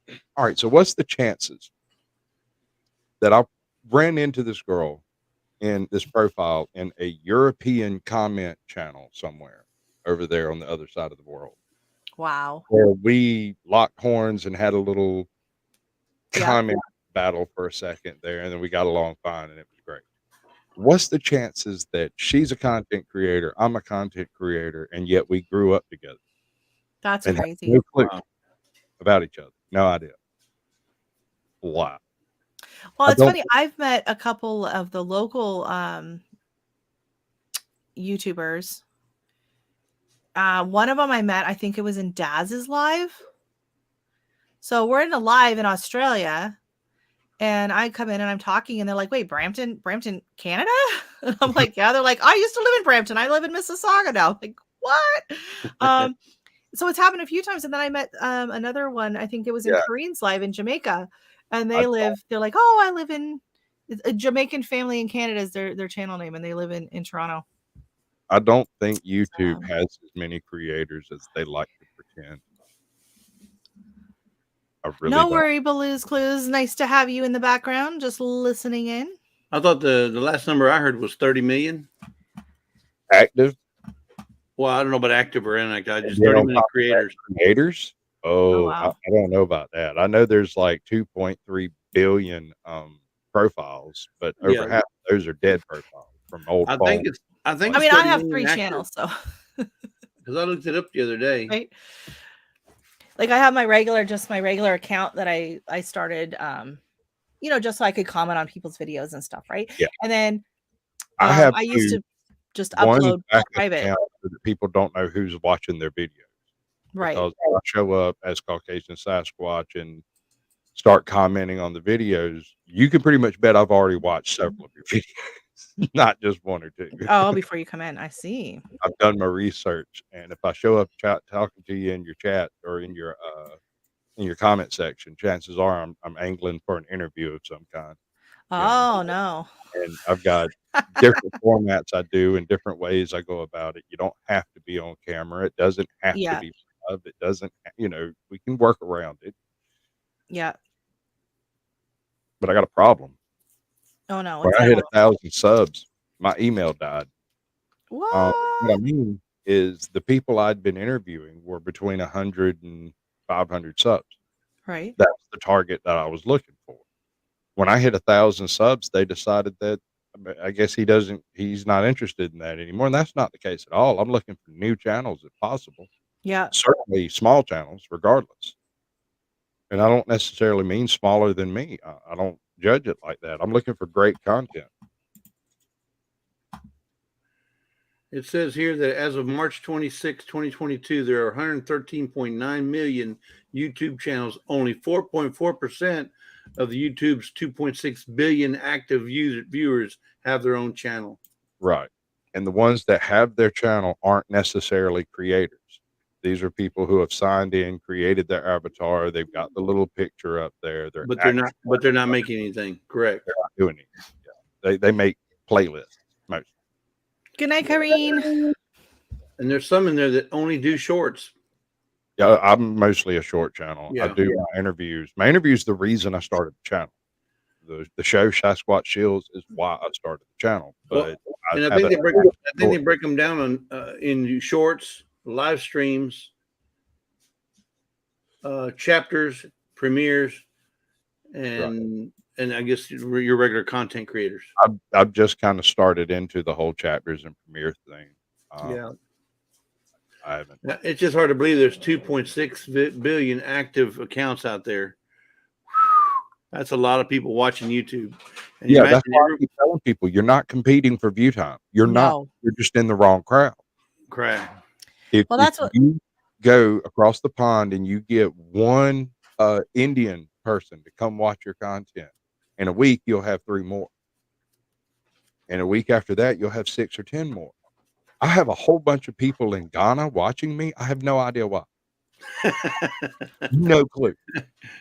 went, "All right, so what's the chances that I ran into this girl in this profile in a European comment channel somewhere over there on the other side of the world, Wow. where we locked horns and had a little Yeah. comment battle for a second there, and then we got along fine, and it was great. What's the chances that she's a content creator, I'm a content creator, and yet we grew up together That's and have crazy. no clue Wow. about each other? No idea. Wow. Well, I it's don't funny. I've met a couple of the local YouTubers. One of them I met, I think it was in Daz's live. So we're in a live in Australia, and I come in and I'm talking, and they're like, "Wait, Brampton, Canada?" And I'm like, "Yeah." They're like, "I used to live in Brampton. I live in Mississauga now." I'm like, what? Um, so it's happened a few times, and then I met another one. I think it was in yeah, Korean's live in Jamaica, and I they live. They're like, "Oh, I live in a Jamaican family in Canada." Is their channel name, and they live in Toronto. I don't think YouTube So, has as many creators as they like to pretend. I really no don't. worry, Blues Clues. Nice to have you in the background, just listening in. I thought the last number I heard was 30 million. Active. Well, I don't know about active or inactive. Just Then 30 on million top of that, creators. creators? Oh Oh, wow. I don't know about that. I know there's like 2.3 billion profiles, but over Yeah, half of those are dead profiles from old I phones. think it's I think I it's mean, I 30 have million 3 active channels, so because I looked it up the other day. right. Like I have my regular account that I started just so I could comment on people's videos and stuff, right? Yeah, And then I have I used two. to just One upload backup private, account so that people don't know who's watching their videos right? because if I show up as Caucasian Sasquatch and start commenting on the videos, you can pretty much bet I've already watched several of your videos, not just one or two. Oh, before you come in, I see. I've done my research, and if I show up talking to you in your chat or in your comment section, chances are I'm angling for an interview of some kind, you know. Oh no. And I've got different formats I do and different ways I go about it. You don't have to be on camera. It doesn't have to Yeah, be live. It doesn't, we can work around it. yeah. But I got a problem. Oh no, When what's I that hit problem? 1,000 subs, my email died. What I What? mean is the people I'd been interviewing were between 100 and 500 subs. Right. That's the target that I was looking for. When I hit 1,000 subs, they decided that I guess he's not interested in that anymore. And that's not the case at all. I'm looking for new channels if possible, Yeah. certainly small channels, regardless. And I don't necessarily mean smaller than me. I don't judge it like that. I'm looking for great content. It says here that as of March 26, 2022, there are 113.9 million YouTube channels. Only 4.4% of the YouTube's 2.6 billion active viewers have their own channel. Right. And the ones that have their channel aren't necessarily creators. These are people who have signed in, created their avatar. They've got the little picture up there. But they're not making anything. Correct. They're not doing anything. Yeah. They make playlists most. Good night, Kareen. And there's some in there that only do shorts. Yeah, I'm mostly a short channel. I Yeah. do my interviews. My interviews the reason I started the channel. The show Sasquatch Shields is why I started the channel. But And I have think it they break them down on in shorts, live streams, chapters, premieres, and I guess your regular content creators. I've just kind of started into the whole chapters and premiere thing. Yeah. I haven't. It's just hard to believe there's 2.6 billion active accounts out there. That's a lot of people watching YouTube. And Yeah, that's why I keep telling people you're not competing for view time. You're not. No. You're just in the wrong crowd. crap. If That's what you go across the pond and you get one Indian person to come watch your content, in a week you'll have 3 more. And a week after that, you'll have 6 or 10 more. I have a whole bunch of people in Ghana watching me. I have no idea why. No clue.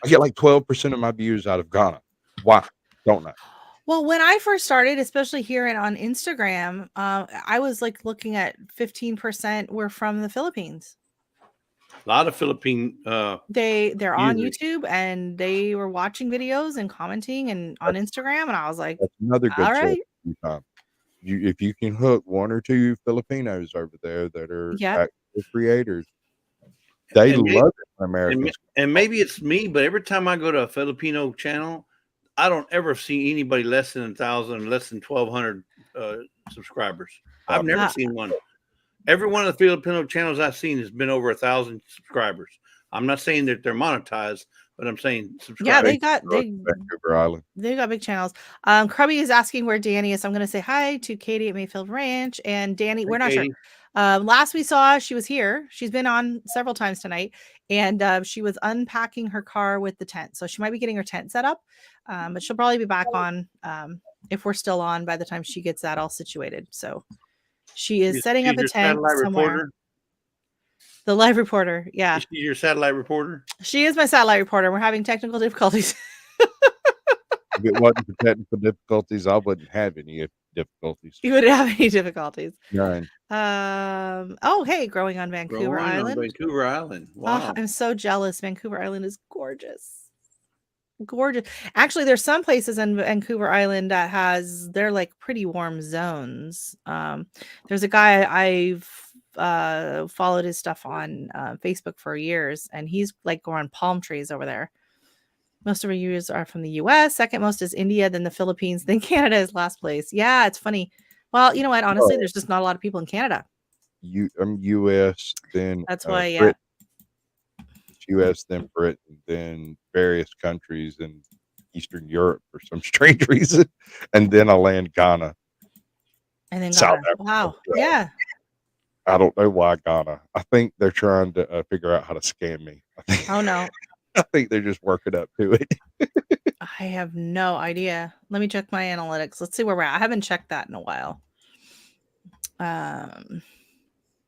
I get like 12% of my views out of Ghana. Why? Don't know. Well, when I first started, especially here on Instagram, I was like looking at 15% were from the Philippines. A lot of Philippine they're on YouTube and they were watching videos and commenting and on Instagram, and I was like, that's another good all right. If you can hook 1 or 2 Filipinos over there that are actual creators, they love it when Americans. And maybe it's me, but every time I go to a Filipino channel, I don't ever see anybody less than 1,000, less than 1,200 subscribers. I've never seen one. Every one of the Filipino channels I've seen has been over 1,000 subscribers. I'm not saying that they're monetized, but I'm saying subscribers. Yeah, they got Vancouver Island. They got big channels. Krubby is asking where Dani is. So I'm going to say hi to Katie at Mayfield Ranch and Dani. We're not sure. Last we saw, she was here. She's been on several times tonight, and she was unpacking her car with the tent. So she might be getting her tent set up, but she'll probably be back on if we're still on by the time she gets that all situated. So she is setting up a tent somewhere. Reporter? The live reporter, yeah. Is she your satellite reporter? She is my satellite reporter. We're having technical difficulties. If it wasn't for technical difficulties, I wouldn't have any difficulties. You wouldn't have any difficulties. None. Oh, hey, growing on Vancouver Island. Vancouver Island. Wow. Oh, I'm so jealous. Vancouver Island is gorgeous. Gorgeous. Actually, there's some places in Vancouver Island that they're like pretty warm zones. There's a guy I've followed his stuff on Facebook for years, and he's like growing palm trees over there. Most of our viewers are from the US. Second most is India, then the Philippines, then Canada is last place. Yeah, it's funny. Well, you know what? Honestly, there's just not a lot of people in Canada. US, then that's why, Britain, US, then Britain, then various countries in Eastern Europe for some strange reason, and then I land Ghana. And then Ghana. Wow. Yeah. I don't know why Ghana. I think they're trying to figure out how to scam me. Oh no. I think they're just working up to it. I have no idea. Let me check my analytics. Let's see where we're at. I haven't checked that in a while.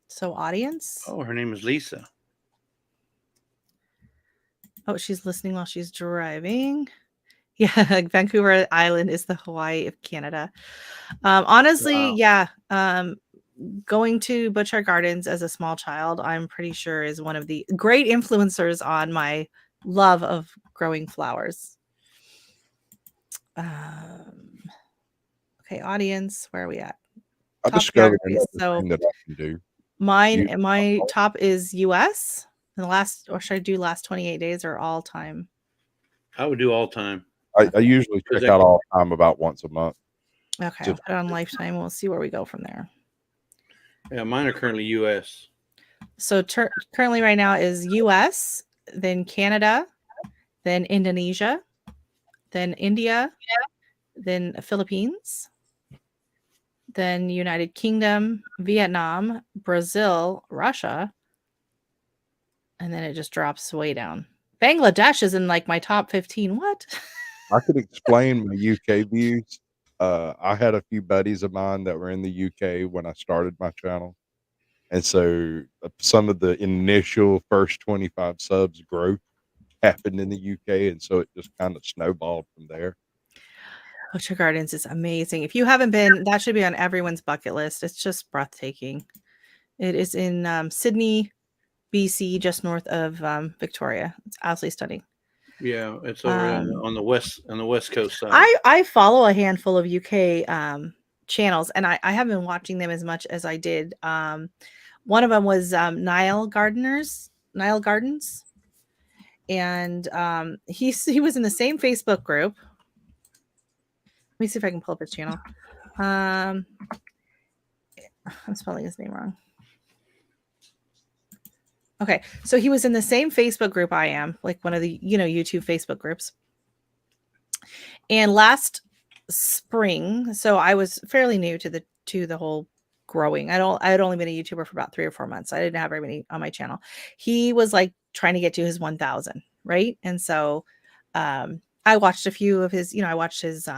So audience. Oh, her name is Lisa. Oh, she's listening while she's driving. Yeah, Vancouver Island is the Hawaii of Canada. Honestly, wow. Yeah. Going to Butchart Gardens as a small child, I'm pretty sure is one of the great influencers on my love of growing flowers. Okay, audience, where are we at? I discovered so that I can do. My top is US. And or should I do last 28 days or all time? I would do all time. I usually check out all time about once a month. Okay, I'll put it on lifetime. We'll see where we go from there. Yeah, mine are currently US. So currently right now is US, then Canada, then Indonesia, then India, then Philippines, then United Kingdom, Vietnam, Brazil, Russia, and then it just drops way down. Bangladesh is in like my top 15. What? I could explain my UK views. I had a few buddies of mine that were in the UK when I started my channel. And so some of the initial first 25 subs growth happened in the UK. And so it just kind of snowballed from there. Butchart Gardens is amazing. If you haven't been, that should be on everyone's bucket list. It's just breathtaking. It is in Sydney, BC, just north of Victoria. It's absolutely stunning. Yeah, it's over on the west coast side. I follow a handful of UK channels, and I haven't been watching them as much as I did. One of them was Nile Gardens, and he was in the same Facebook group. Let me see if I can pull up his channel. I'm spelling his name wrong. Okay, so he was in the same Facebook group I am, like one of the YouTube Facebook groups. And last spring, so I was fairly new to the whole growing. I had only been a YouTuber for about 3 or 4 months. I didn't have very many on my channel. He was like trying to get to his 1,000, right? And so I watched a few of his, I watched his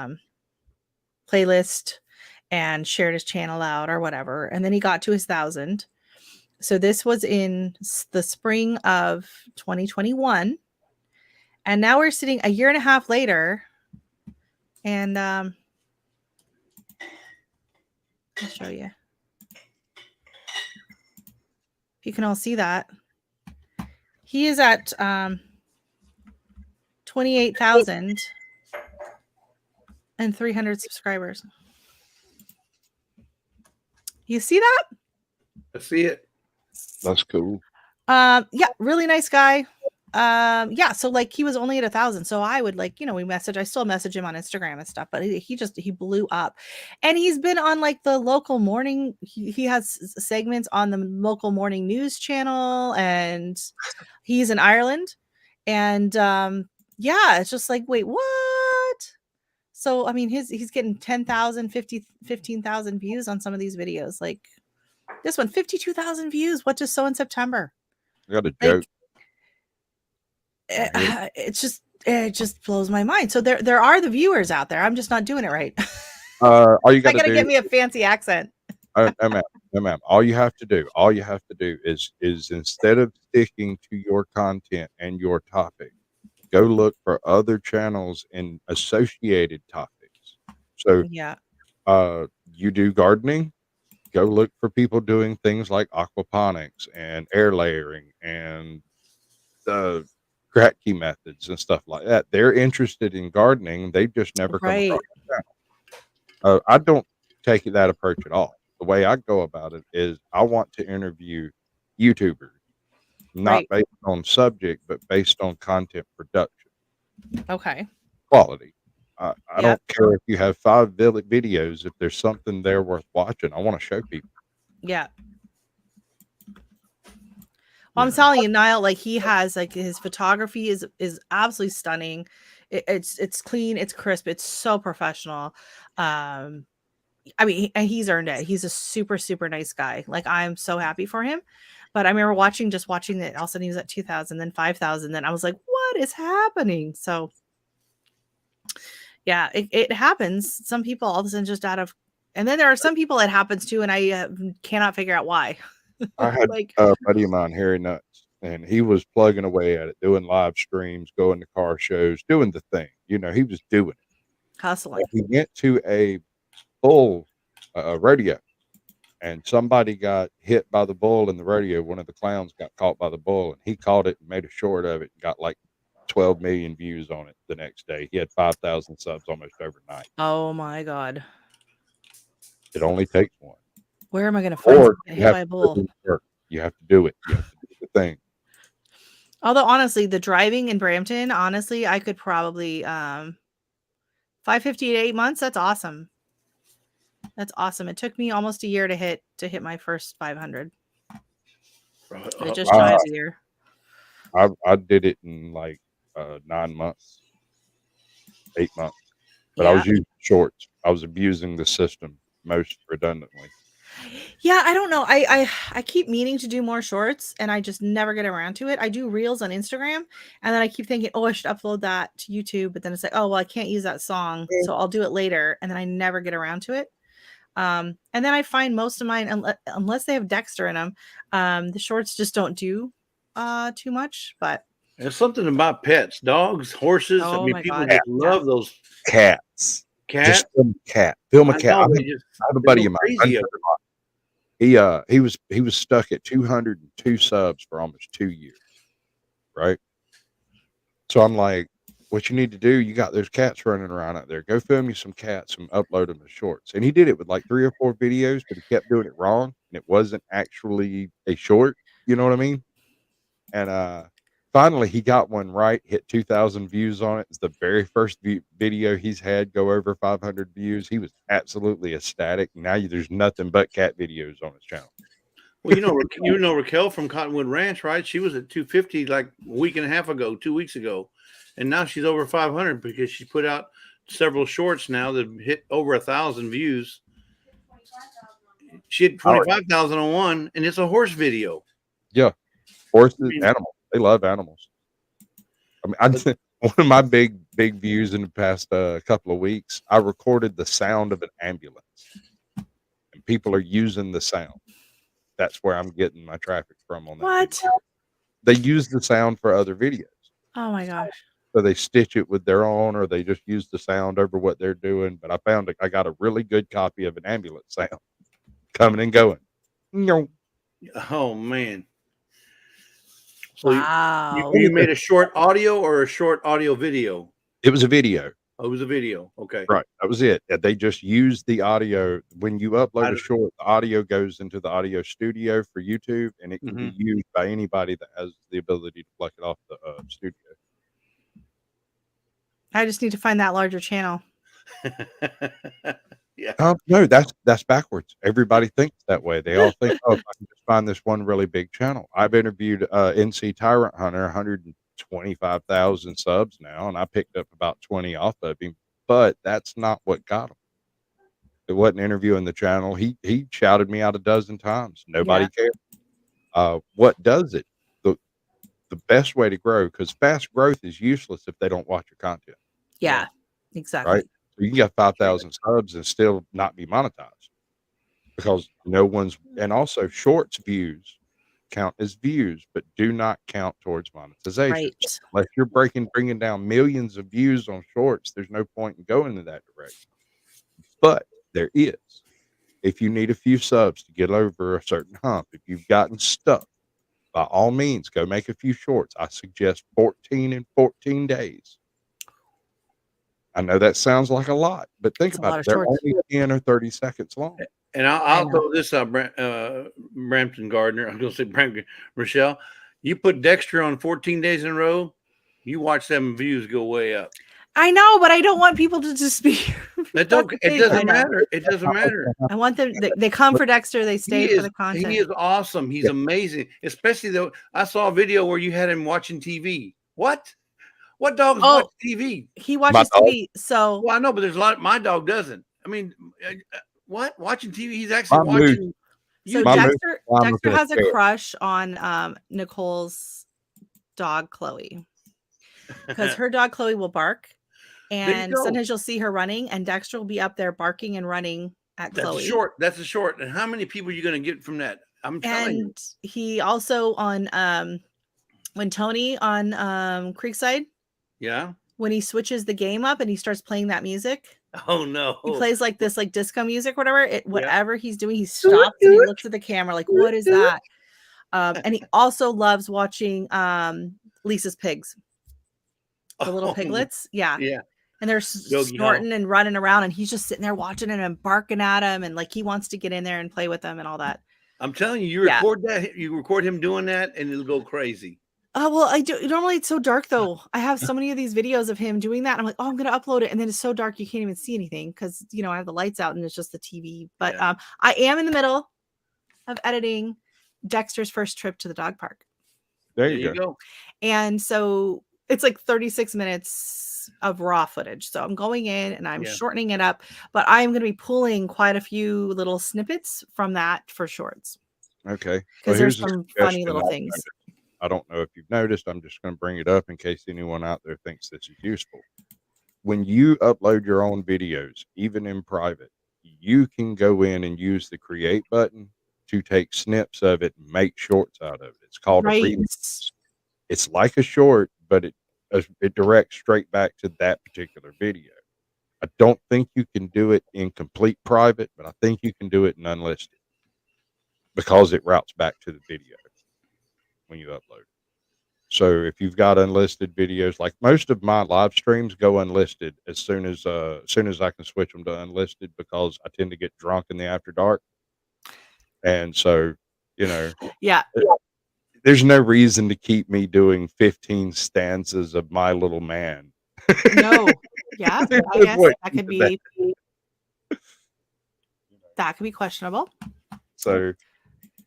playlist and shared his channel out or whatever. And then he got to his 1,000. So this was in the spring of 2021. And now we're sitting a year and a half later. And I'll show you. You can all see that. He is at 28,300 subscribers. You see that? I see it. That's cool. Yeah, really nice guy. Yeah, so like he was only at 1,000. So I would I still message him on Instagram and stuff, but he blew up. And he's been on like the local morning, he has segments on the local morning news channel, and he's in Ireland. And yeah, it's just like, wait, what? So I mean he's getting 10,000, 15,000 views on some of these videos. Like this one, 52,000 views. What just so in September? I got a joke. It just blows my mind. So there are the viewers out there. I'm just not doing it right. All you got I gotta get me a fancy accent. No, ma'am. All you have to do is instead of sticking to your content and your topic, go look for other channels in associated topics. So Yeah. You do gardening, go look for people doing things like aquaponics and air layering and the crack key methods and stuff like that. They're interested in gardening. They've just never come across the channel. I don't take that approach at all. The way I go about it is I want to interview YouTubers, not based on subject, but based on content production. Okay. Quality. I don't care if you have 5 videos. If there's something there worth watching, I want to show people. Yeah. Well, I'm telling you, Niall, like he has like his photography is absolutely stunning. It's clean, it's crisp, it's so professional. I mean, he's earned it. He's a super, super nice guy. Like I'm so happy for him. But I remember watching it. All of a sudden he was at 2,000, then 5,000. Then I was like, what is happening? So yeah, it happens. Some people all of a sudden just and then there are some people it happens to, and I cannot figure out why. I had a buddy of mine, Harry Nuts, and he was plugging away at it, doing live streams, going to car shows, doing the thing. He was doing it. Hustling. He went to a bull rodeo, and somebody got hit by the bull in the rodeo. One of the clowns got caught by the bull, and he caught it and made a short of it and got like 12 million views on it the next day. He had 5,000 subs almost overnight. Oh my God. It only takes one. Where am I going to find hit by a bull? You have to do it. You have to do the thing. Although honestly, the driving in Brampton, honestly, I could probably 550 to 8 months. That's awesome. That's awesome. It took me almost a year to hit my first 500. It just drives a year. I did it in like 9 months, 8 months. But I was using shorts. I was abusing the system most redundantly. Yeah, I don't know. I keep meaning to do more shorts, and I just never get around to it. I do reels on Instagram, and then I keep thinking, oh, I should upload that to YouTube. But then it's like, oh, well, I can't use that song, so I'll do it later. And then I never get around to it. And then I find most of mine, unless they have Dexter in them, the shorts just don't do too much. But there's something about pets, dogs, horses. Oh, I mean, my people God. just love those Cats. cats. Just film a cat. Film a cat. I have a buddy of mine. He was stuck at 202 subs for almost 2 years. Right. So I'm like, what you need to do, you got those cats running around out there. Go film you some cats and upload them as shorts. And he did it with like 3 or 4 videos, but he kept doing it wrong. And it wasn't actually a short. You know what I mean? And finally he got one right, hit 2,000 views on it. It's the very first video he's had go over 500 views. He was absolutely ecstatic. Now there's nothing but cat videos on his channel. Well, you know Raquel from Cottonwood Ranch, right? She was at 250 like a week and a half ago, 2 weeks ago. and now she's over 500 because she put out several shorts now that hit over 1,000 views. She had 25,000 on one, and it's a horse video. Yeah, horses, animals. They love animals. I mean, one of my big views in the past couple of weeks, I recorded the sound of an ambulance, and people are using the sound. That's where I'm getting my traffic from on that. What? Video. They use the sound for other videos. Oh my gosh. So they stitch it with their own, or they just use the sound over what they're doing. But I got a really good copy of an ambulance sound coming and going. No. Oh man. So wow. You made a short audio or a short audio video? It was a video. Oh, it was a video. Okay. Right. That was it. They just used the audio. When you upload a short, the audio goes into the audio studio for YouTube, and it can be used by anybody that has the ability to pluck it off the studio. I just need to find that larger channel. Yeah. No, that's backwards. Everybody thinks that way. They all think, oh, if I can just find this one really big channel. I've interviewed NC Tyrant Hunter, 125,000 subs now, and I picked up about 20 off of him. But that's not what got him. It wasn't interviewing the channel. He shouted me out a dozen times. Nobody cared. What does it? The best way to grow, because fast growth is useless if they don't watch your content. Yeah, exactly. Right. So you can get 5,000 subs and still not be monetized because no one's, and also shorts views count as views, but do not count towards monetization. Right. Unless you're bringing down millions of views on shorts, there's no point in going in that direction. But there is. If you need a few subs to get over a certain hump, if you've gotten stuck, by all means, go make a few shorts. I suggest 14 in 14 days. I know that sounds like a lot, but think about it. They're only 10 or 30 seconds long. And I'll throw this out, Brampton Gardner. I'm going to say Brampton, Rochelle. You put Dexter on 14 days in a row, you watch them views go way up. I know, but I don't want people to just be. It doesn't matter. It doesn't matter. I want them. They come for Dexter. They stay for the content. He is awesome. He's amazing. Especially though, I saw a video where you had him watching TV. What? What dogs watch TV? He watches TV. So well, I know, but there's a lot. My dog doesn't. I mean, what? Watching TV? He's actually watching. So Dexter has a crush on Nicole's dog Chloe, because her dog Chloe will bark. And sometimes you'll see her running, and Dexter will be up there barking and running at Chloe. That's a short. And how many people are you going to get from that? I'm telling you. And he also on when Tony on Creekside. Yeah. When he switches the game up and he starts playing that music. Oh no. He plays like this like disco music, whatever. Whatever he's doing, he stops and he looks at the camera like, what is that? And he also loves watching Lisa's pigs. The little piglets. Yeah. Yeah. And they're snorting and running around, and he's just sitting there watching it and barking at him, and like he wants to get in there and play with them and all that. I'm telling you, you record him doing that, and it'll go crazy. Oh well, I do. Normally it's so dark though. I have so many of these videos of him doing that. And I'm like, oh, I'm gonna upload it, and then it's so dark you can't even see anything because I have the lights out and it's just the TV. But I am in the middle of editing Dexter's first trip to the dog park. There you go. And so it's like 36 minutes of raw footage. So I'm going in and I'm shortening it up, but I'm going to be pulling quite a few little snippets from that for shorts. Okay. Because there's some funny little things. I don't know if you've noticed. I'm just going to bring it up in case anyone out there thinks this is useful. When you upload your own videos, even in private, you can go in and use the create button to take snips of it and make shorts out of it. It's called a remix. It's like a short, but it directs straight back to that particular video. I don't think you can do it in complete private, but I think you can do it in unlisted because it routes back to the video when you upload it. So if you've got unlisted videos, like most of my live streams go unlisted as soon as I can switch them to unlisted, because I tend to get drunk in the after dark. And so, there's no reason to keep me doing 15 stanzas of My Little Man. No. Yeah. I guess that could be questionable. So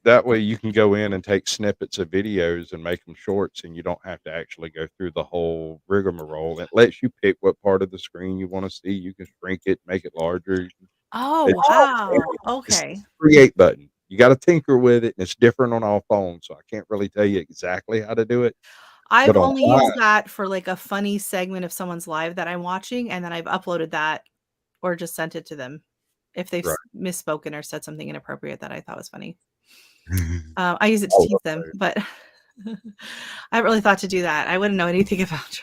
that way you can go in and take snippets of videos and make them shorts, and you don't have to actually go through the whole rigmarole. It lets you pick what part of the screen you want to see. You can shrink it, make it larger. Oh, It's wow. It's Okay. the create button. You got to tinker with it, and it's different on all phones, so I can't really tell you exactly how to do it. I've But on only mine, used that for like a funny segment of someone's live that I'm watching, and then I've uploaded that or just sent it to them if they've right. misspoken or said something inappropriate that I thought was funny. I use it to Oh, tease them, but I haven't really thought to do that. I wouldn't know anything about.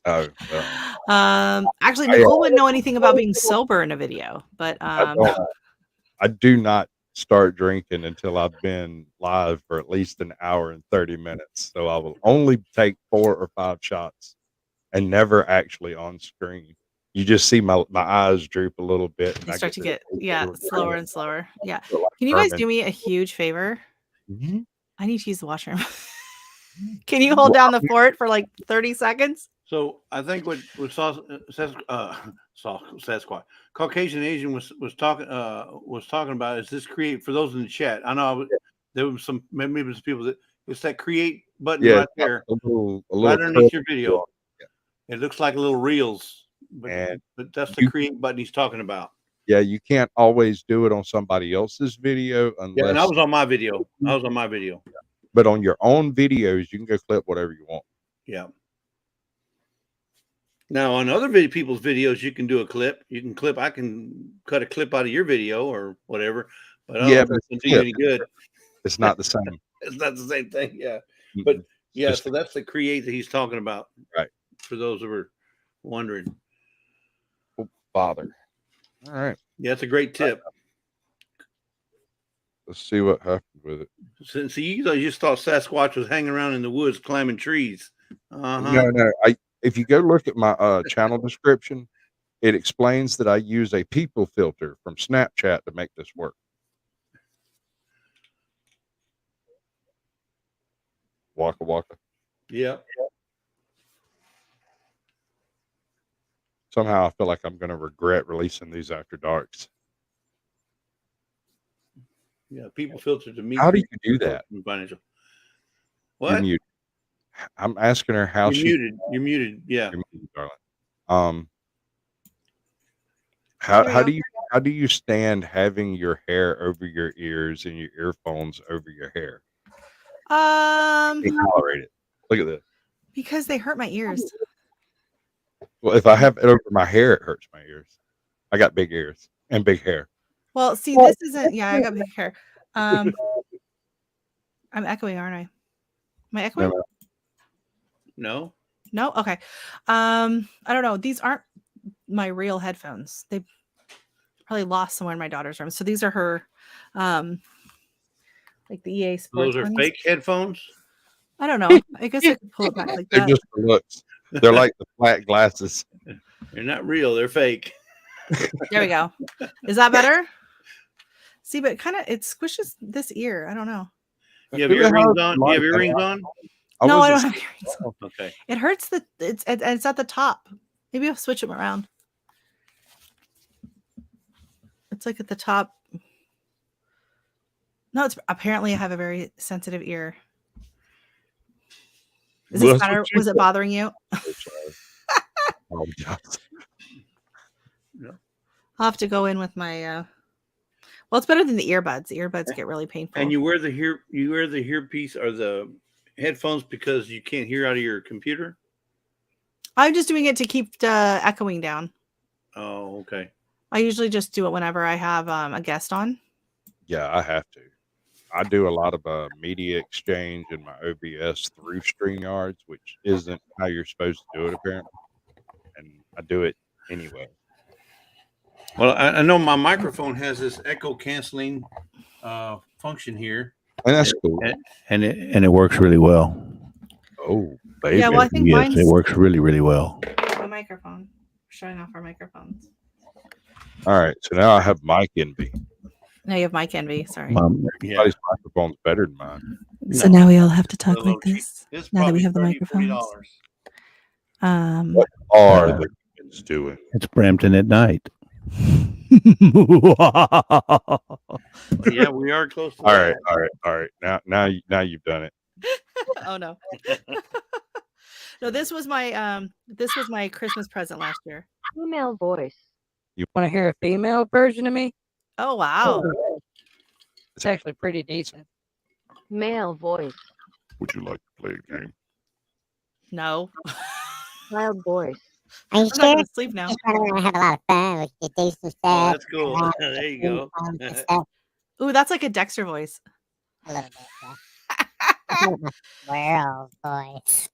oh, Actually, Nicole wouldn't know anything about being sober in a video, but I do not start drinking until I've been live for at least an hour and 30 minutes. So I will only take 4 or 5 shots and never actually on screen. You just see my eyes droop a little bit. And you I start to get little slower and slower. Yeah. feel like Can you guys Herman. do me a huge favor? Mhm. I need to use the washroom. Can you hold down the fort for like 30 seconds? So I think what Sasquatch, Caucasian Asian was talking about is this create for those in the chat. I know there was some maybe some people that it's that create button right there, a little right underneath your video. Yeah. It looks like little reels, but that's the create button he's talking about. Yeah, you can't always do it on somebody else's video unless. Yeah, and I was on my video. But on your own videos, you can go clip whatever you want. Yeah. Now on other people's videos, you can do a clip. You can clip. I can cut a clip out of your video or whatever. But I don't think it's do any good. It's not the same. It's not the same thing. Yeah. But yeah, so that's the create that he's talking about. Right. For those who were wondering. Oh, bother. All right. Yeah, that's a great tip. Let's see what happened with it. So you just thought Sasquatch was hanging around in the woods climbing trees. No. If you go look at my channel description, it explains that I use a people filter from Snapchat to make this work. Waka waka. Yeah. Somehow I feel like I'm going to regret releasing these after darks. Yeah, people filter to me. How do you do that? Financial. What? You're muted. I'm asking her how You're muted. Yeah. You're muted, darling. How do you stand having your hair over your ears and your earphones over your hair? I can't tolerate it. Look at this. Because they hurt my ears. Well, if I have it over my hair, it hurts my ears. I got big ears and big hair. Well, see, this isn't. Yeah, I got big hair. I'm echoing, aren't I? Am I echoing? No. No. Okay. I don't know. These aren't my real headphones. They probably lost somewhere in my daughter's room. So these are her, like the EA Sports. Those are fake headphones. I don't know. I guess I could pull it back like They're that. just for looks. They're like the flat glasses. They're not real. They're fake. There we go. Is that better? See, but it squishes this ear. I don't know. You have earrings on? You have earrings on? No, I don't have earrings on. Okay. It hurts it's at the top. Maybe I'll switch them around. It's like at the top. No, it's apparently I have a very sensitive ear. Is this better? Was it bothering you? Oh, God. I'll have to go in with my well, it's better than the earbuds. The earbuds get really painful. And you wear the earpiece or the headphones because you can't hear out of your computer? I'm just doing it to keep the echoing down. Oh, okay. I usually just do it whenever I have a guest on. Yeah, I have to. I do a lot of media exchange in my OBS through StreamYards, which isn't how you're supposed to do it, apparently. And I do it anyway. Well, I know my microphone has this echo canceling function here. And that's cool. And it works really well. Oh, baby. Yeah, well, I think Yes, it works really, really well. My microphone. Showing off our microphones. All right. So now I have mic envy. Now you have mic envy. Sorry. Everybody's microphone's better than mine. So now we all have to talk like this. It's Now that we probably have the $30, microphones. What are the kids doing? It's Brampton at night. Yeah, we are close to All that. right. Now you've done it. Oh no. No, this was my Christmas present last year. Female voice. You want to hear a female version of me? Oh wow. It's actually pretty decent. Male voice. Would you like to play a game? No. Loud voice. Are you I'm not sure? gonna sleep now. Just want to have a lot of fun. We could do some Oh, stuff. that's cool. There you go. and stuff. Ooh, that's like a Dexter voice. A little bit, yeah. Squirrel voice.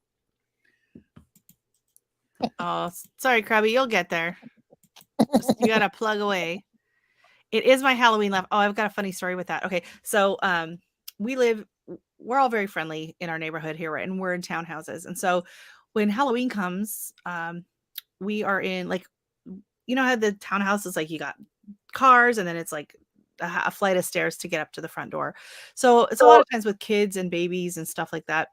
Oh, sorry, Krabby, you'll get there. You gotta plug away. It is my Halloween laugh. Oh, I've got a funny story with that. Okay, so we're all very friendly in our neighborhood here, right? And we're in townhouses. And so when Halloween comes, we are in like, you know how the townhouses, like you got cars and then it's like a flight of stairs to get up to the front door. So it's a lot of times with kids and babies and stuff like that.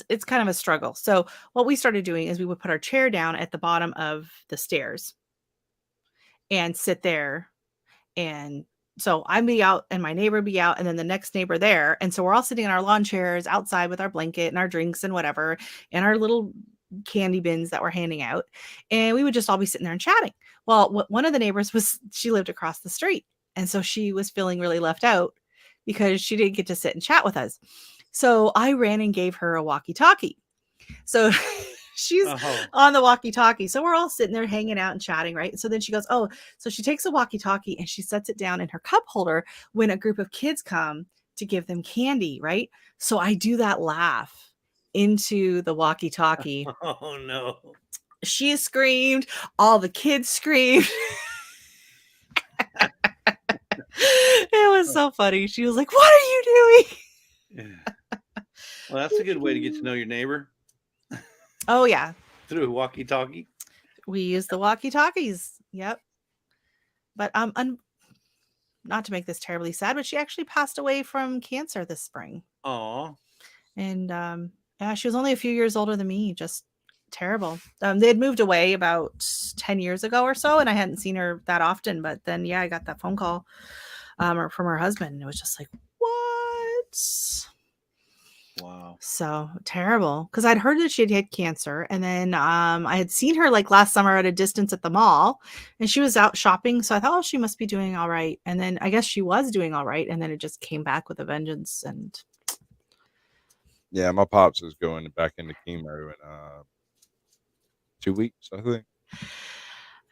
It's kind of a struggle. So what we started doing is we would put our chair down at the bottom of the stairs and sit there. And so I'd be out and my neighbor would be out and then the next neighbor there. And so we're all sitting in our lawn chairs outside with our blanket and our drinks and whatever, and our little candy bins that we're handing out. And we would just all be sitting there and chatting. Well, one of the neighbors she lived across the street. And so she was feeling really left out because she didn't get to sit and chat with us. So I ran and gave her a walkie-talkie. So she's on the walkie-talkie. So we're all sitting there hanging out and chatting, right? So then she goes, oh, so she takes the walkie-talkie and she sets it down in her cup holder when a group of kids come to give them candy, right? So I do that laugh into the walkie-talkie. Oh no. She screamed, all the kids screamed. It was so funny. She was like, what are you doing? Yeah. Well, that's a good way to get to know your neighbor. Oh yeah. Through a walkie-talkie. We use the walkie-talkies. Yep. But not to make this terribly sad, but she actually passed away from cancer this spring. Oh. And yeah, she was only a few years older than me. Just terrible. They had moved away about 10 years ago or so, and I hadn't seen her that often. But then, yeah, I got that phone call from her husband. And it was just like, what? Wow. So terrible. Because I'd heard that she had had cancer, and then I had seen her like last summer at a distance at the mall, and she was out shopping. So I thought, oh, she must be doing all right. And then I guess she was doing all right, and then it just came back with a vengeance. And yeah, my pops is going back into chemo in 2 weeks, I think.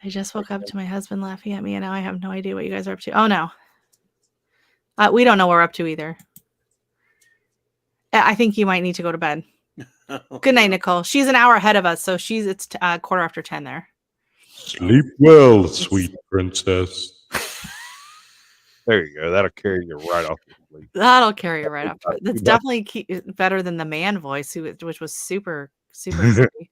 I just woke up to my husband laughing at me, and now I have no idea what you guys are up to. Oh no, we don't know what we're up to either. I think you might need to go to bed. Good night, Nicole. She's an hour ahead of us, so it's 10:15 there. Sleep well, sweet princess. There you go. That'll carry you right off to sleep. That'll carry you right up. That's definitely better than the man voice, which was super, super creepy.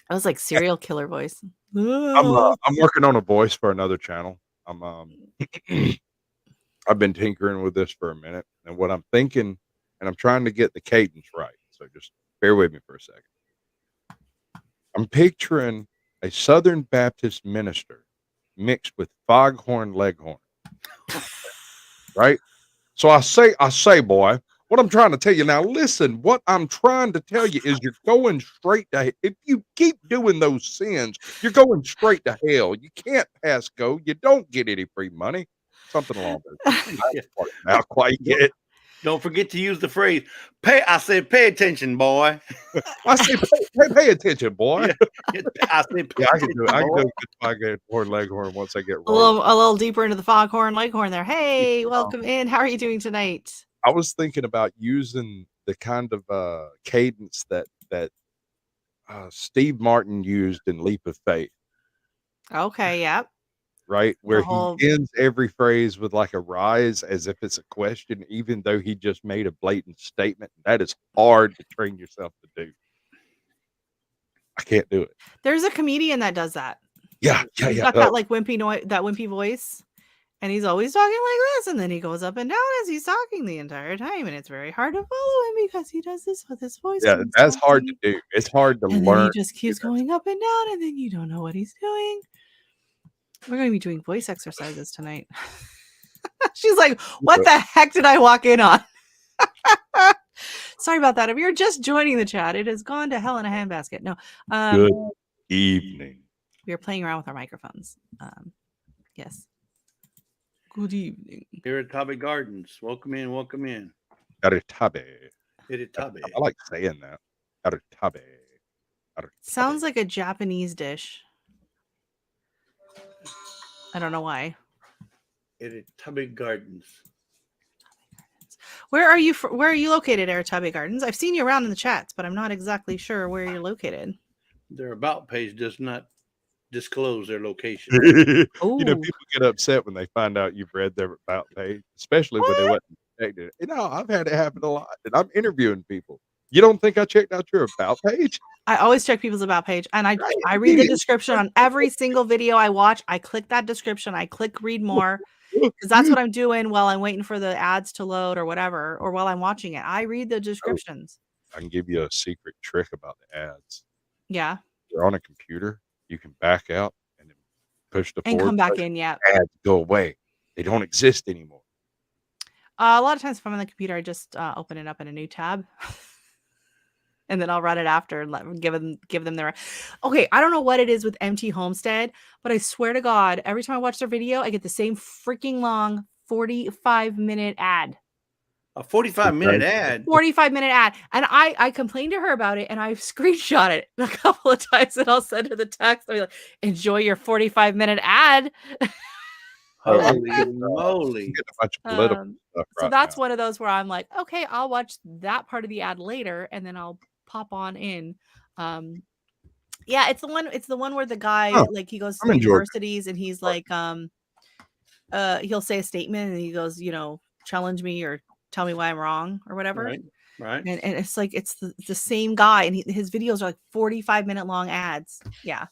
I was like serial killer voice. I'm working on a voice for another channel. I've been tinkering with this for a minute, and what I'm thinking, and I'm trying to get the cadence right. So just bear with me for a second. I'm picturing a Southern Baptist minister mixed with foghorn leghorn. Right? So I say, boy, what I'm trying to tell you now, listen, what I'm trying to tell you is you're going straight to, if you keep doing those sins, you're going straight to hell. You can't pass go. You don't get any free money. Something along those lines. Not quite yet. Don't forget to use the phrase, pay attention, boy. I say, pay attention, boy. Yeah. I say, pay I can do it. I can do it with foghorn leghorn once I get a little deeper into the foghorn leghorn there. Hey, welcome in. How are you doing tonight? I was thinking about using the kind of cadence that Steve Martin used in Leap of Faith. Okay, yep. Right? Where he ends every phrase with like a rise as if it's a question, even though he just made a blatant statement. That is hard to train yourself to do. I can't do it. There's a comedian that does that. Yeah. He's got that like wimpy voice. And he's always talking like this, and then he goes up and down as he's talking the entire time, and it's very hard to follow him because he does this with his voice. Yeah, that's hard to do. It's hard to learn. He just keeps going up and down, and then you don't know what he's doing. We're going to be doing voice exercises tonight. She's like, what the heck did I walk in on? Sorry about that. If you're just joining the chat, it has gone to hell in a handbasket. No. Good evening. We are playing around with our microphones. Yes. Good evening. Here at Tabe Gardens. Welcome in. Welcome in. Aritabe. Iritabe. I like saying that. Aritabe. Sounds like a Japanese dish. I don't know why. Iritabe Gardens. Where are you? Where are you located, Aritabe Gardens? I've seen you around in the chats, but I'm not exactly sure where you're located. Their about page does not disclose their location. You know, people get upset when they find out you've read their about page, especially when they wasn't expected. You know, I've had it happen a lot, and I'm interviewing people. You don't think I checked out your about page? I always check people's about page, and I read the description on every single video I watch. I click that description. I click read more because that's what I'm doing while I'm waiting for the ads to load or whatever, or while I'm watching it. I read the descriptions. I can give you a secret trick about the ads. Yeah. If you're on a computer, you can back out and then push the and forward come back button. in. Yeah. Ads go away. They don't exist anymore. A lot of times if I'm on the computer, I just open it up in a new tab. And then I'll run it after and give them their. Okay, I don't know what it is with MT Homestead, but I swear to God, every time I watch their video, I get the same freaking long 45-minute ad. A 45-minute ad. 45-minute ad, and I complained to her about it, and I've screenshot it a couple of times, and I'll send her the text. I'll be like, "Enjoy your 45-minute ad." Holy moly! A bunch of political stuff So right that's now. one of those where I'm like, okay, I'll watch that part of the ad later, and then I'll pop on in. Yeah, it's the one where the guy like he goes to I'm in Georgia. universities and he's like he'll say a statement and he goes, you know, challenge me or tell me why I'm wrong or whatever. Right. And it's like it's the same guy, and his videos are like 45-minute long ads. Yeah.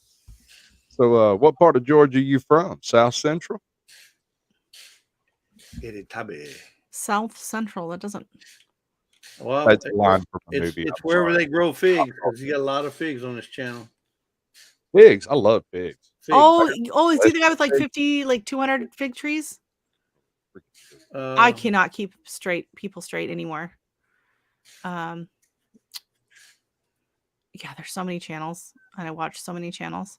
So what part of Georgia are you from? South Central? Iritabe. South Central. That doesn't. Well, That's a line from a it's movie. it's wherever they grow figs, because you got a lot of figs on this channel. Figs. I love figs. Figs. Oh, is he the guy with like 50, like 200 fig trees? I cannot keep people straight anymore. Yeah, there's so many channels, and I watch so many channels.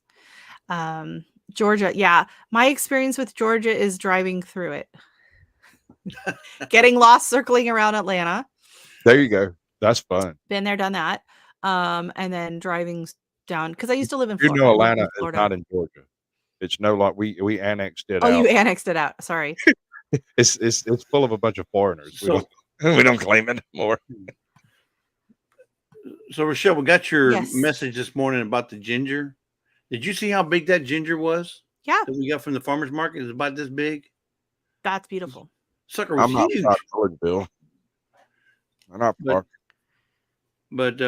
Georgia, yeah. My experience with Georgia is driving through it. Getting lost circling around Atlanta. There you go. That's fun. Been there, done that. And then driving down because I used to live in You Florida. know, Atlanta is not in Georgia. It's no like we annexed it out. Oh, you annexed it out. Sorry. It's full of a bunch of foreigners. So, we don't claim it anymore. So Rochelle, we got your Yes. message this morning about the ginger. Did you see how big that ginger was? Yeah. That we got from the farmer's market? It's about this big. That's beautiful. Sucker was I'm not huge. Georgeville. I'm not far. But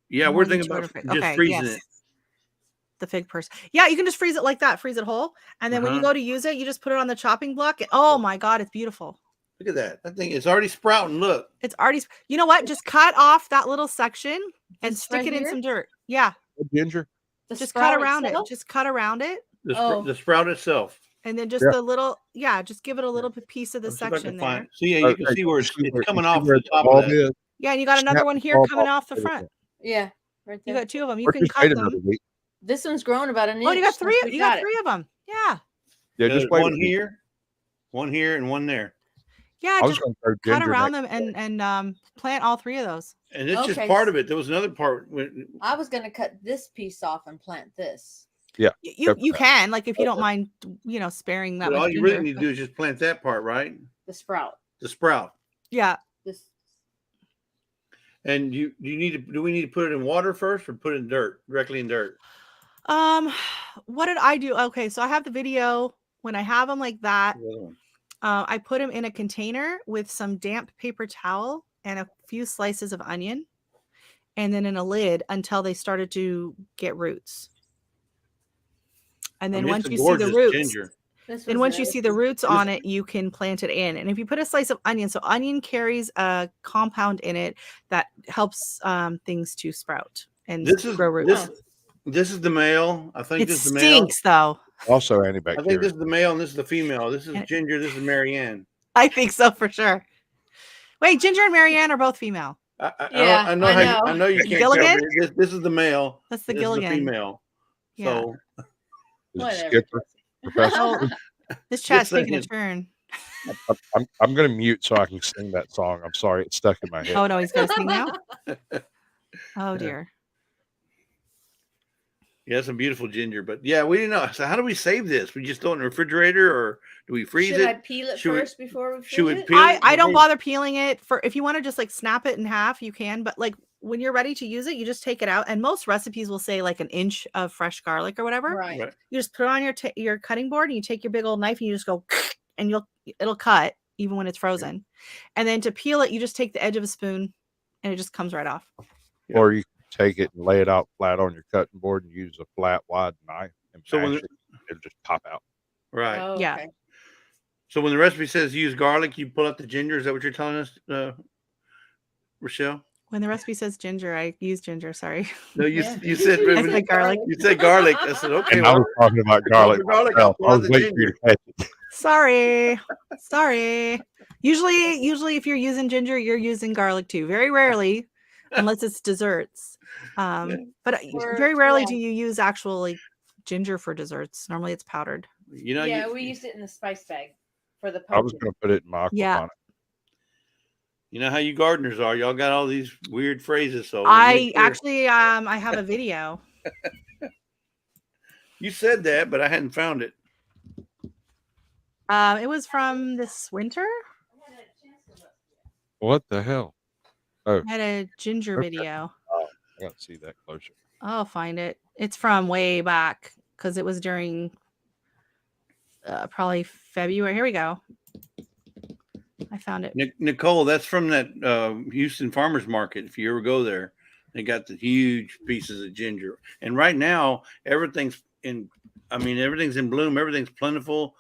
yeah, More we're than thinking about 200 just okay, freezing yes. it. The fig purse. Yeah, you can just freeze it like that, freeze it whole. And then when you go to use it, you just put it on the chopping block. And, oh my God, it's beautiful. Look at that. That thing is already sprouting. Look. It's already, you know what? Just cut off that little section and stick it in some dirt. Yeah. Ginger. Just cut around it. Just cut around it. The sprout itself. And then just the little, just give it a little piece of the Let's see if I can section find there. it. See, yeah, you can see where it's coming off the top ball of that. is. Yeah, and you got another one here ball coming off off the front. Yeah, right You there. got two of them. You Or can just cut wait them. another week. This one's grown about an inch. Oh, you got since three. we You got it. three of them. Yeah. Yeah, There's just wait. one here, and one there. Yeah. I was Just going to throw cut ginger around next them and plant all three of those. And it's just Okay. part of it. There was another part. I was gonna cut this piece off and plant this. Yeah. You can, like, if you don't mind, sparing that But much all you really ginger. need to do is just plant that part, right? The sprout. The sprout. Yeah. This. And do we need to put it in water first or put it in dirt, directly in dirt? What did I do? Okay, so I have the video when I have them like that. I put them in a container with some damp paper towel and a few slices of onion, and then in a lid until they started to get roots. And then once you see the roots, ginger. then once you see the roots on it, you can plant it in. And if you put a slice of onion, so onion carries a compound in it that helps things to sprout and grow roots. This is the male. I think It this is the male. stinks though. Also I think antibacterial. this is the male and this is the female. This is And- Ginger. This is Marianne. I think so for sure. Wait, Ginger and Marianne are both female. Yeah, I know I how know. I know you can't Gilligan? tell. But this is the male. That's the This is the Gilligan. female. Yeah. So Is it Whatever. Skipper? Professor? Oh, this chat's Just taking a saying. turn. I'm going to mute so I can sing that song. I'm sorry. It's stuck in my head. Oh no, he's gonna sing now. Oh dear. yeah, some beautiful ginger. But yeah, we didn't know. So how do we save this? We just throw it in the refrigerator, or do we freeze Should I it? peel it Should we- first before we should we freeze it? peel it I don't before- bother peeling it. For if you want to just like snap it in half, you can. But like when you're ready to use it, you just take it out. And most recipes will say like an inch of fresh garlic or whatever. Right. Right. You just put it on your cutting board and you take your big old knife and you just go and it'll cut even when it's frozen. And then to peel it, you just take the edge of a spoon and it just comes right off. Or you take it and lay it out flat on your cutting board and use a flat, wide knife and So when mash it. It'll just pop out. Right. Oh, Yeah. okay. So when the recipe says use garlic, you pull out the ginger. Is that what you're telling us, Rochelle? When the recipe says ginger, I use ginger. Sorry. No, you Yeah. you said I said garlic. You said garlic. I said okay. And I Well, was talking about garlic. garlic, myself. I'll pull I out was the waiting for you to catch it. Sorry. Usually if you're using ginger, you're using garlic too. Very rarely, unless it's desserts. But Or- very rarely yeah. do you use actual like ginger for desserts. Normally it's powdered. you know, Yeah, we used it in the spice bag for the I was pumpkin. going to put it in my Yeah. aquaponics. you know how you gardeners are. Y'all got all these weird phrases. So I make sure- actually I have a video. you said that, but I hadn't found it. It was from this winter. What the hell? I had a ginger Okay. video. I got to see that closer. I'll find it. It's from way back because it was during probably February. Here we go. I found it. Nicole, that's from that Houston Farmers Market. If you ever go there, they got the huge pieces of ginger. And right now, everything's in bloom. Everything's plentiful.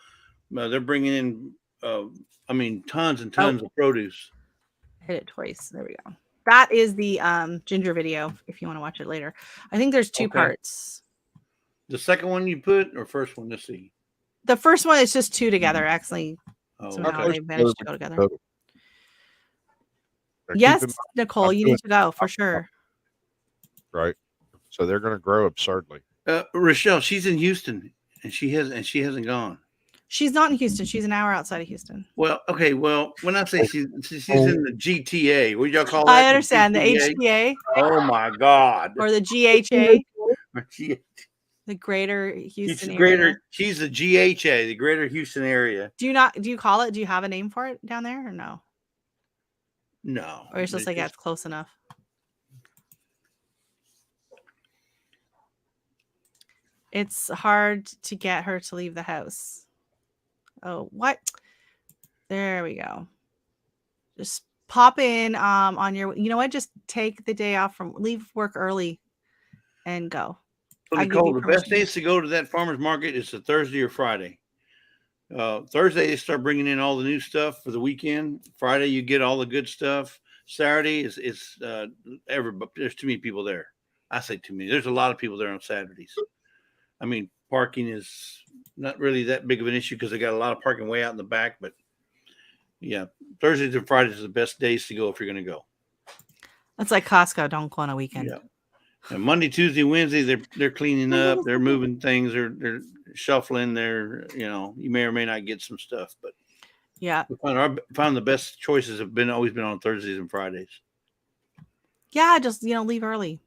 They're bringing in, tons and tons of produce. Hit it twice. There we go. That is the ginger video. If you want to watch it later, I think there's two Okay. parts. The second one you put, or first one? Let's see. The first one is just two together. Actually, Oh, somehow okay. they managed to go together. Total. Now, keep Yes, in Nicole, I'm you doing- need to go for sure. mind, right? So they're going to grow absurdly. Rochelle, she's in Houston, and she hasn't gone. She's not in Houston. She's an hour outside of Houston. Well, okay. Well, when I say she's in the GTA, what y'all call that? I understand the GTA? HTA Oh my God. or the GHA, She- the Greater She's Houston the area. greater. She's the GHA, the Greater Houston area. Do you call it? Do you have a name for it down there or no? No, Or it's just like that's close enough. It's hard to get her to leave the house. Oh, what? There we go. Just pop in on your, you know what? Just take the day off leave work early and go. So I give Nicole, you the best permission. days to go to that farmer's market is a Thursday or Friday. Thursday they start bringing in all the new stuff for the weekend. Friday you get all the good stuff. Saturday is everybody. There's too many people there. I say too many. There's a lot of people there on Saturdays. I mean, parking is not really that big of an issue because they got a lot of parking way out in the back. But yeah, Thursdays and Fridays are the best days to go if you're going to go. That's like Costco. Don't go on a weekend. Yeah. And Monday, Tuesday, Wednesday, they're cleaning up, they're moving things, they're shuffling. You may or may not get some stuff, but Yeah. we found the best choices have always been on Thursdays and Fridays. Yeah, just leave early.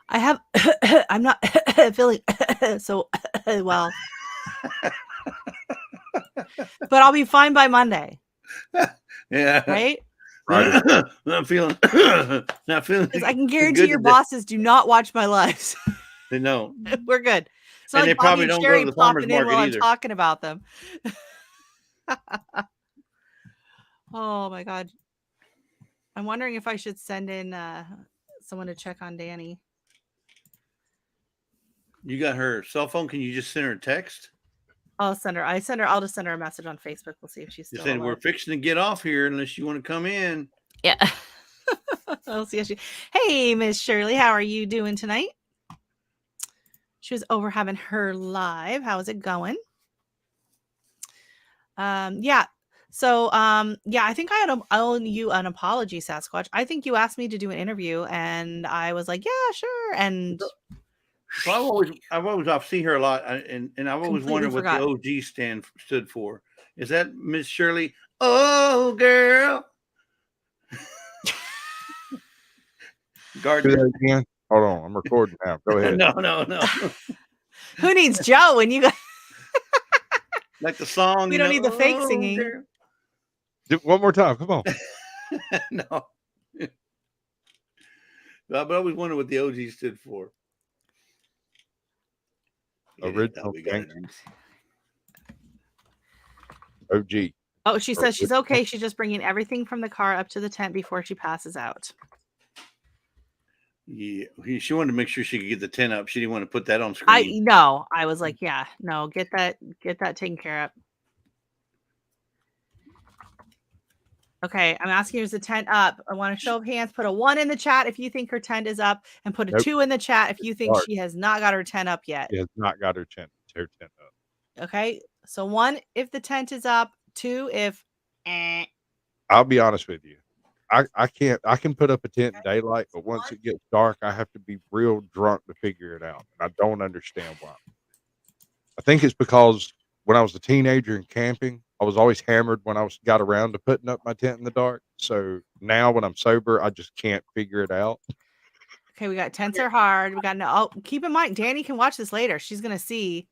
I'm not feeling so well. But I'll be fine by Monday, Yeah, right? Right. not feeling. Because I can guarantee good your today. bosses do not watch my lives. They know. We're good. It's And not they like Bobby probably and don't go Sherry to the farmer's popping in while market I'm either. talking about them. Oh my God. I'm wondering if I should send in someone to check on Dani. You got her cell phone. Can you just send her a text? I'll just send her a message on Facebook. We'll see if she's Just still saying we're alive. fixing to get off here unless you want to come in. Yeah. I'll see if Hey, Miss Shirley, how are you doing tonight? She was over having her live. How is it going? Yeah. So, yeah, I think I owe you an apology, Sasquatch. I think you asked me to do an interview, and I was like, yeah, sure. And well, I've seen her a lot, and I've always Completely wondered what forgot. the OG stood for. Is that Miss Shirley? Oh, girl. Do Gardner. that again. Hold on, I'm recording now. Go ahead. No. who needs Joe when you got? Like the song. We don't need the fake "Oh, singing. girl." Do one more time. Come on. No. But I always wondered what the OG stood for. Original we got it. OG. Oh, she says she's okay. She's just bringing everything from the car up to the tent before she passes out. Yeah, she wanted to make sure she could get the 10 up. She didn't want to put that on screen. I was like, yeah, no, get that taken care of. Okay, I'm asking you, is the tent up? I want a show of hands. Put a 1 in the chat if you think her tent is up, and put a 2 in the chat if you think she has not got her tent up yet. She has not got her tent up. Okay, so 1 if the tent is up, 2 if. I'll be honest with you. I can put up a tent in daylight, but once it gets dark, I have to be real drunk to figure it out. And I don't understand why. I think it's because when I was a teenager and camping, I was always hammered when I got around to putting up my tent in the dark. So now when I'm sober, I just can't figure it out. Okay, we got tents are hard. We got no. Oh, keep in mind, Dani can watch this later. She's gonna see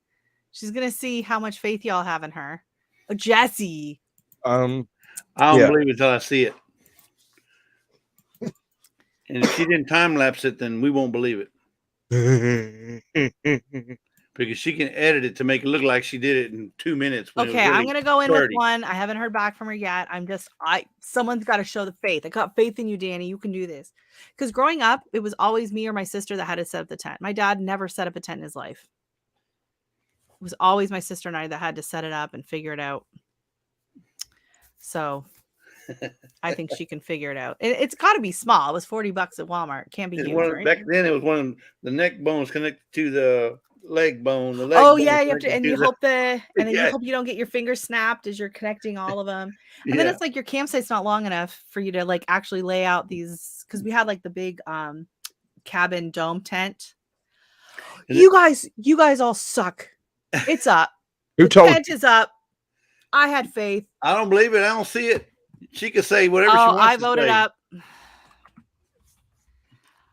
how much faith y'all have in her. Oh, Jesse. I don't believe it until I see it. And if she didn't time lapse it, then we won't believe it. Because she can edit it to make it look like she did it in 2 minutes. Okay, I'm gonna go in with 1. I haven't heard back from her yet. Someone's got to show the faith. I got faith in you, Dani. You can do this. Because growing up, it was always me or my sister that had to set up the tent. My dad never set up a tent in his life. It was always my sister and I that had to set it up and figure it out. So I think she can figure it out. It's got to be small. It was $40 at Walmart. Can't be huge, right? Back then, it was one of the neck bones connected to the leg bone. The leg oh bone yeah, you have to, and you hope you don't get your fingers snapped as you're connecting all of them. And then it's like your campsite's not long enough for you to like actually lay out these, because we had like the big cabin dome tent. You guys all suck. It's up. Who told you? The tent is up. I had faith. I don't believe it. I don't see it. She can say whatever she wants. I voted up.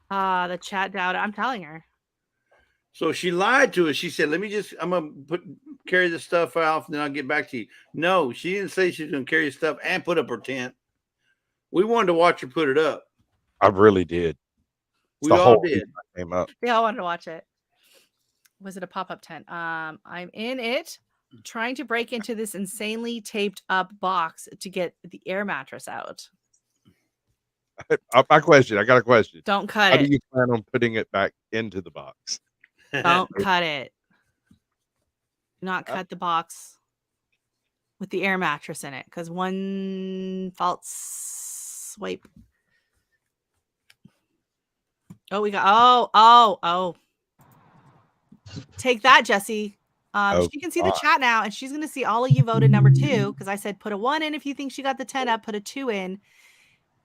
The chat doubted. I'm telling her. So she lied to us. She said, I'm going to carry the stuff off and then I'll get back to you. No, she didn't say she was going to carry the stuff and put up her tent. We wanted to watch her put it up. I really did. We all did. Came up. They all wanted to watch it. Was it a pop-up tent? I'm in it trying to break into this insanely taped up box to get the air mattress out. I got a question. Don't cut it. How do you plan on putting it back into the box? Don't cut it. Not cut the box with the air mattress in it, because one false swipe. Oh, we got oh. Take that, Jesse. She can see the chat now, and she's gonna see all of you voted number 2, because I said put a 1 in if you think she got the 10 up, put a 2 in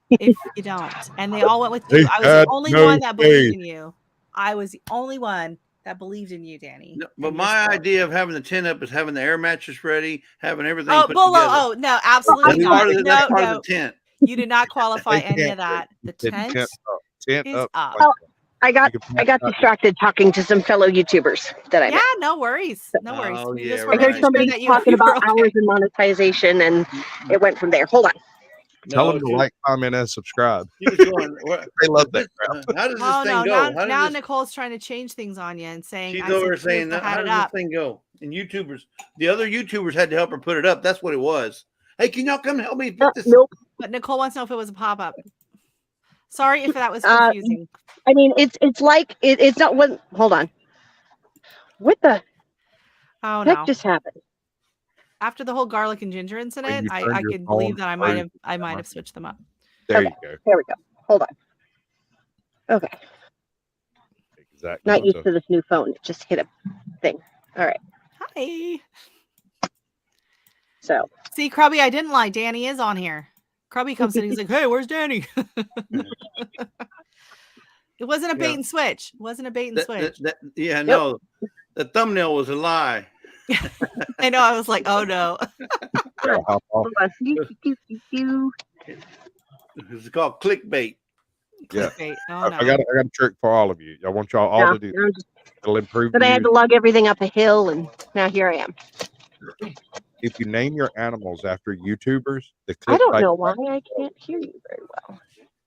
if you don't. And they all went with 2. I was the only one that believed in you. I was the only one that believed in you, Dani. No, but my idea of having the 10 up is having the air mattress ready, having everything put together. Oh, no, absolutely not. That's part of the tent. You did not qualify any of that. The tent is up. I got distracted talking to some fellow YouTubers that I met. No worries. No worries. Oh, yeah, I heard somebody talking about hours and monetization, and it went from there. Hold on. Tell them to like, comment, and subscribe. They love that crap. How does this thing go? Now Nicole's trying to change things on you and saying, she's over saying, how does this thing go? And the other YouTubers had to help her put it up. That's what it was. Hey, can y'all come help me put this? Nope. But Nicole wants to know if it was a pop-up. Sorry if that was confusing. I mean, it's like it's not one. Hold on. What the heck just happened? After the whole garlic and ginger incident, I can believe that I might have switched them up. There you go. There we go. Hold on. Okay. Exactly. Not used to this new phone. It just hit a thing. All right. Hi. So See, Krubby, I didn't lie. Danny is on here. Krubby comes in. He's like, "Hey, where's Danny?" It wasn't a bait and switch. It wasn't a bait and switch. No, the thumbnail was a lie. I know. I was like, "Oh no." It's called clickbait. Clickbait. Oh no. I got a trick for all of you. I want y'all all to do. It'll improve. But I had to lug everything up a hill, and now here I am. If you name your animals after YouTubers, the I don't clickbait- know why I can't hear you very well.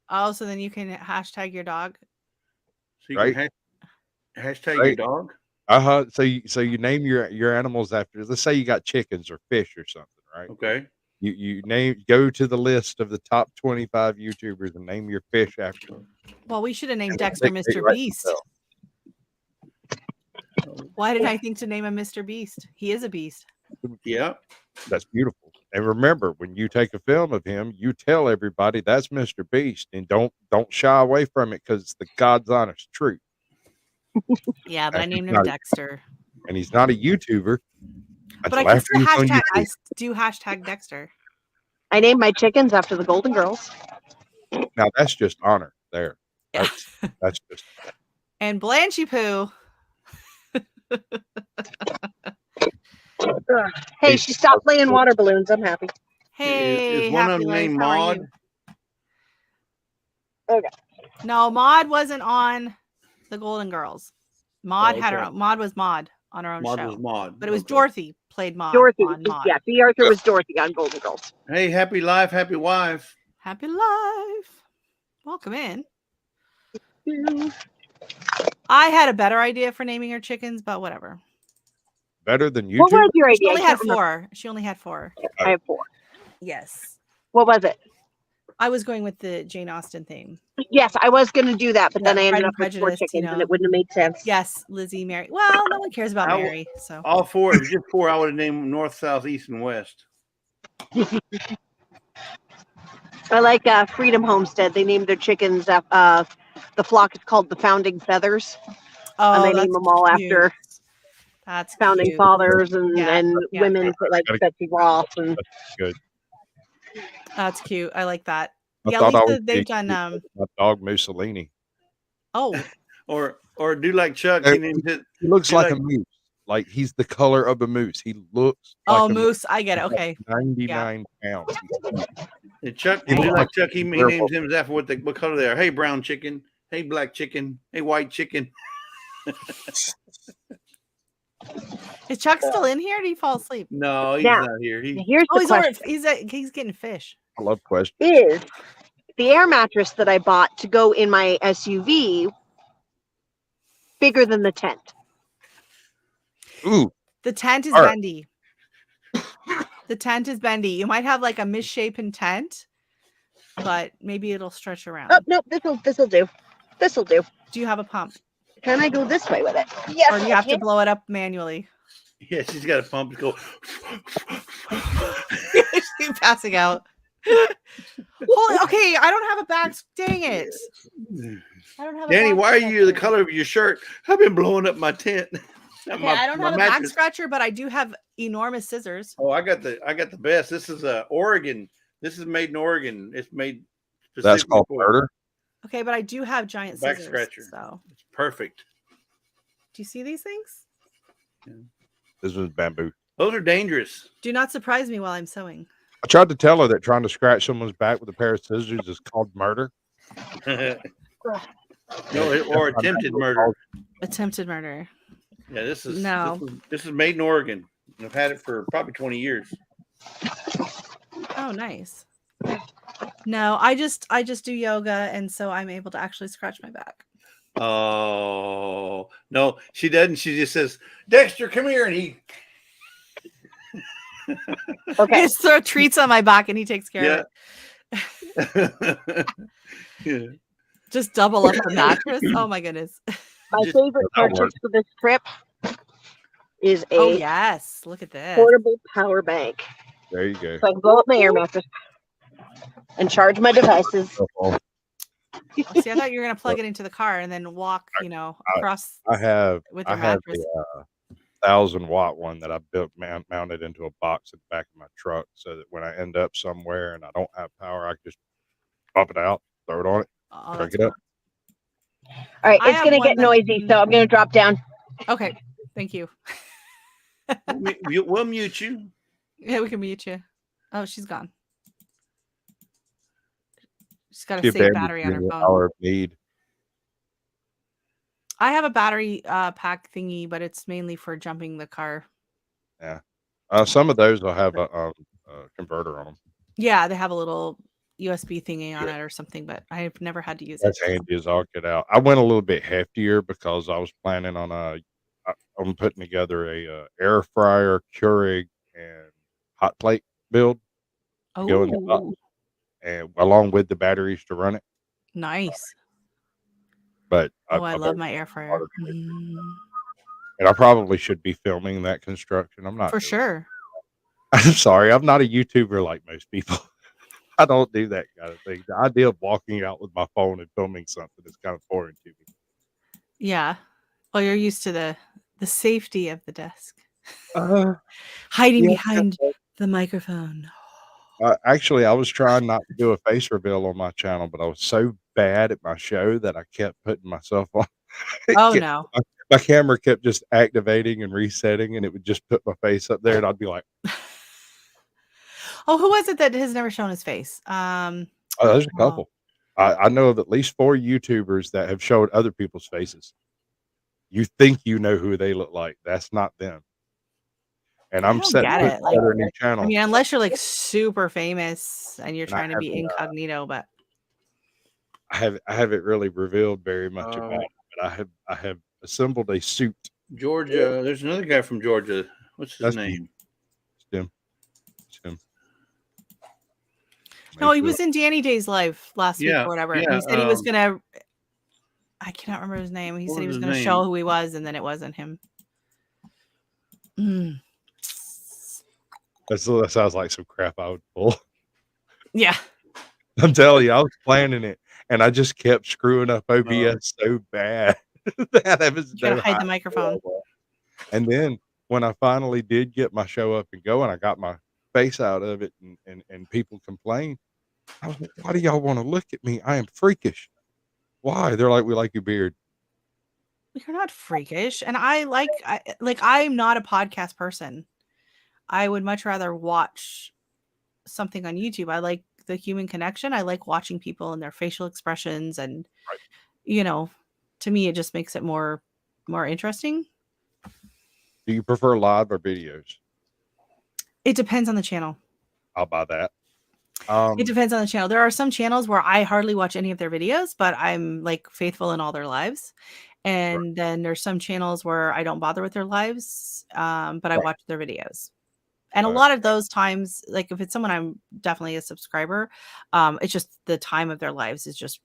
Oh, so then you can hashtag your dog. So you Right. can hashtag Right. your dog. So you name your animals after. Let's say you got chickens or fish or something, right? Okay. You go to the list of the top 25 YouTubers and name your fish after them. Well, we should have named And Dexter they Mr. write Beast. themselves. Why did I think to name him Mr. Beast? He is a beast. Yeah. That's beautiful. And remember, when you take a film of him, you tell everybody that's Mr. Beast, and don't shy away from it because it's the God's honest truth. Yeah, but I And named he's him not a- Dexter. And he's not a YouTuber. But I until can after still he's on hashtag. I YouTube. do hashtag Dexter. I named my chickens after the Golden Girls. Now that's just honor there. Yeah. That's just And Blanchy Poo. Hey, she stopped playing water balloons. I'm happy. Hey, Is one of happy them life. named How are Maud? you? Okay. No, Maud wasn't on the Golden Girls. Maud had her okay. own. Maud was Maud on her own Maud show. was Maud. But it was Okay. Dorothy played Maud Dorothy. on Maud. Yeah, B. Arthur was Dorothy on Golden Girls. Hey, happy life, happy wife. Happy life. Welcome in. I had a better idea for naming her chickens, but whatever. better than YouTube. What was your She idea? only I had can't remember. 4. She only had 4. I have 4. Yes. What was it? I was going with the Jane Austen theme. Yes, I was going to do that, but then I Pride ended and up with 4 Prejudice, chickens, you and know. it wouldn't have made sense. Yes, Lizzie, Mary. Well, no one cares about Mary, so. All 4. If it was just 4, I would have named them north, south, east, and west. I like Freedom Homestead. They named their chickens. The flock is called the Founding Feathers, Oh, and they that's name them all cute. after That's founding cute. fathers and, Yeah, and yeah. women like Betsy Ross and Good. That's cute. I like that. I Yeah, thought I Lisa, would they've be done my dog Mussolini. oh, Or do like Chuck. Hey, He named it. He looks He like a like- moose. Like he's the color of a moose. He looks like oh, a Moose. I get it. He's like Okay. 99 pounds. And Chuck, He do looks like like Chuck. He werewolf. names him after what color they are. Hey, brown chicken. Hey, black chicken. Hey, white chicken. Is Chuck still in here? Or did he fall asleep? No, he's Now, not here. here's Oh, the he's over. question: He's getting fish. I love questions. is the air mattress that I bought to go in my SUV bigger than the tent? Ooh, The tent is All right. bendy. The tent is bendy. You might have like a misshapen tent, but maybe it'll stretch around. Oh no, this'll do. This'll do. Do you have a pump? Can I go this way with it? Yes. Or do you have to blow it up manually? Yeah, she's got a pump to go. She's passing out. Holy, okay, I don't have a back. Dang it. I don't have a Danny, back why are you the scratcher. color of your shirt? I've been blowing up my tent. Okay, I don't have a back scratcher, but I do have enormous scissors. Oh, I got the best. This is Oregon. This is made in Oregon. It's made. that's specifically called for murder. Okay, but I do have giant Back scissors. scratcher. So, It's perfect. do you see these things? This was bamboo. Those are dangerous. Do not surprise me while I'm sewing. I tried to tell her that trying to scratch someone's back with a pair of scissors is called murder. No, or attempted murder. Attempted murder. Yeah, this is No. This is made in Oregon. I've had it for probably 20 years. Oh, nice. No, I just do yoga, and so I'm able to actually scratch my back. Oh no, she doesn't. She just says, "Dexter, come here," and he. Okay. Just throw treats on my back, and he takes care of it. Yeah. Just double up the mattress. Oh my goodness. My Just- favorite That'll purchase work. for this trip is a Oh yes, look at this. portable power bank, There you go. so I can blow up my air mattress and charge my devices. Oh, see, I thought you were gonna plug it into the car and then walk, across I have with I your have mattress. a 1,000-watt one that I built mounted into a box in the back of my truck, so that when I end up somewhere and I don't have power, I can just pop it out, throw it on it, Oh, crank that's it up. fun. All right, I it's have gonna one get that noisy, so I'm gonna drop down. Okay, thank you. We'll mute you. Yeah, we can mute you. Oh, she's gone. She's got She a safe abandoned battery you on in her your phone. hour of need. I have a battery pack thingy, but it's mainly for jumping the car. Yeah. Some of those will have a converter on them. Yeah, they have a little USB thingy on Yeah. it or something, but I've never had to use That's it. So. handy as all get out. I went a little bit heftier because I was planning on I'm putting together a air fryer, Keurig, and hot plate build to go in the box, Oh, and along with the batteries to run it. nice. But Oh, I I love better my get air it fryer. started quick. And I probably should be filming that construction. I'm not For doing sure. I'm sorry, I'm not a YouTuber like most people. I don't do that kind of thing. The idea of walking out with my phone and filming something is kind of foreign to me. Yeah. Well, you're used to the safety of the desk. Uh, Hiding yeah. behind the microphone. Actually, I was trying not to do a face reveal on my channel, but I was so bad at my show that I kept putting myself on. Oh no. My camera kept just activating and resetting, and it would just put my face up there, and I'd be like, Oh, who was it that has never shown his face? "Oh, there's a Oh, couple." I know of at least 4 YouTubers that have showed other people's faces. You think you know who they look like. That's not them. And I I'm don't set to get put it. Like, together a new I channel, mean, unless you're like super famous and you're and I trying to be haven't, incognito, but I haven't really revealed very much Uh, about it, but I have assembled a suit. Georgia. There's another guy from Georgia. What's his That's name? It's him. It's him. no, he Mayfield. was in Danny Day's live last week Yeah, or whatever. yeah. He said he was gonna I cannot remember his name. He What said he was was his gonna name? show who he was, and then it wasn't him. Mm. That sounds like some crap I would pull. Yeah. I'm telling you, I was planning it, and I just kept screwing up OBS so bad that I was You gotta no hide the idea microphone. what. And then when I finally did get my show up and going, I got my face out of it, and people complained. I was like, "Why do y'all want to look at me? I am freakish." Why? They're like, "We like your beard." You're not freakish. And I'm not a podcast person. I would much rather watch something on YouTube. I like the human connection. I like watching people and their facial expressions and Right. To me it just makes it more interesting. Do you prefer live or videos? It depends on the channel. I'll buy that. It depends on the channel. There are some channels where I hardly watch any of their videos, but I'm like faithful in all their lives. And then there's some channels where I don't bother with their lives, but I Right. watch their videos. And a Right. lot of those times, like if it's someone I'm definitely a subscriber, it's just the time of their lives is just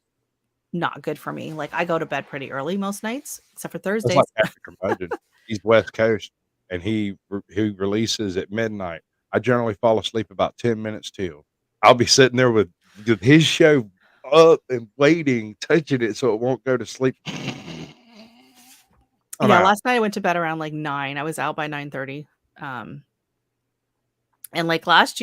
not good for me. Like I go to bed pretty early most nights, except for It's Thursdays. like Patrick Curmudgeon. He's West Coast, and he releases at midnight. I generally fall asleep about 10 minutes till. I'll be sitting there with his show up and waiting, touching it so it won't go to sleep. I'm Yeah, out. last night I went to bed around like 9. I was out by 9:30. And like last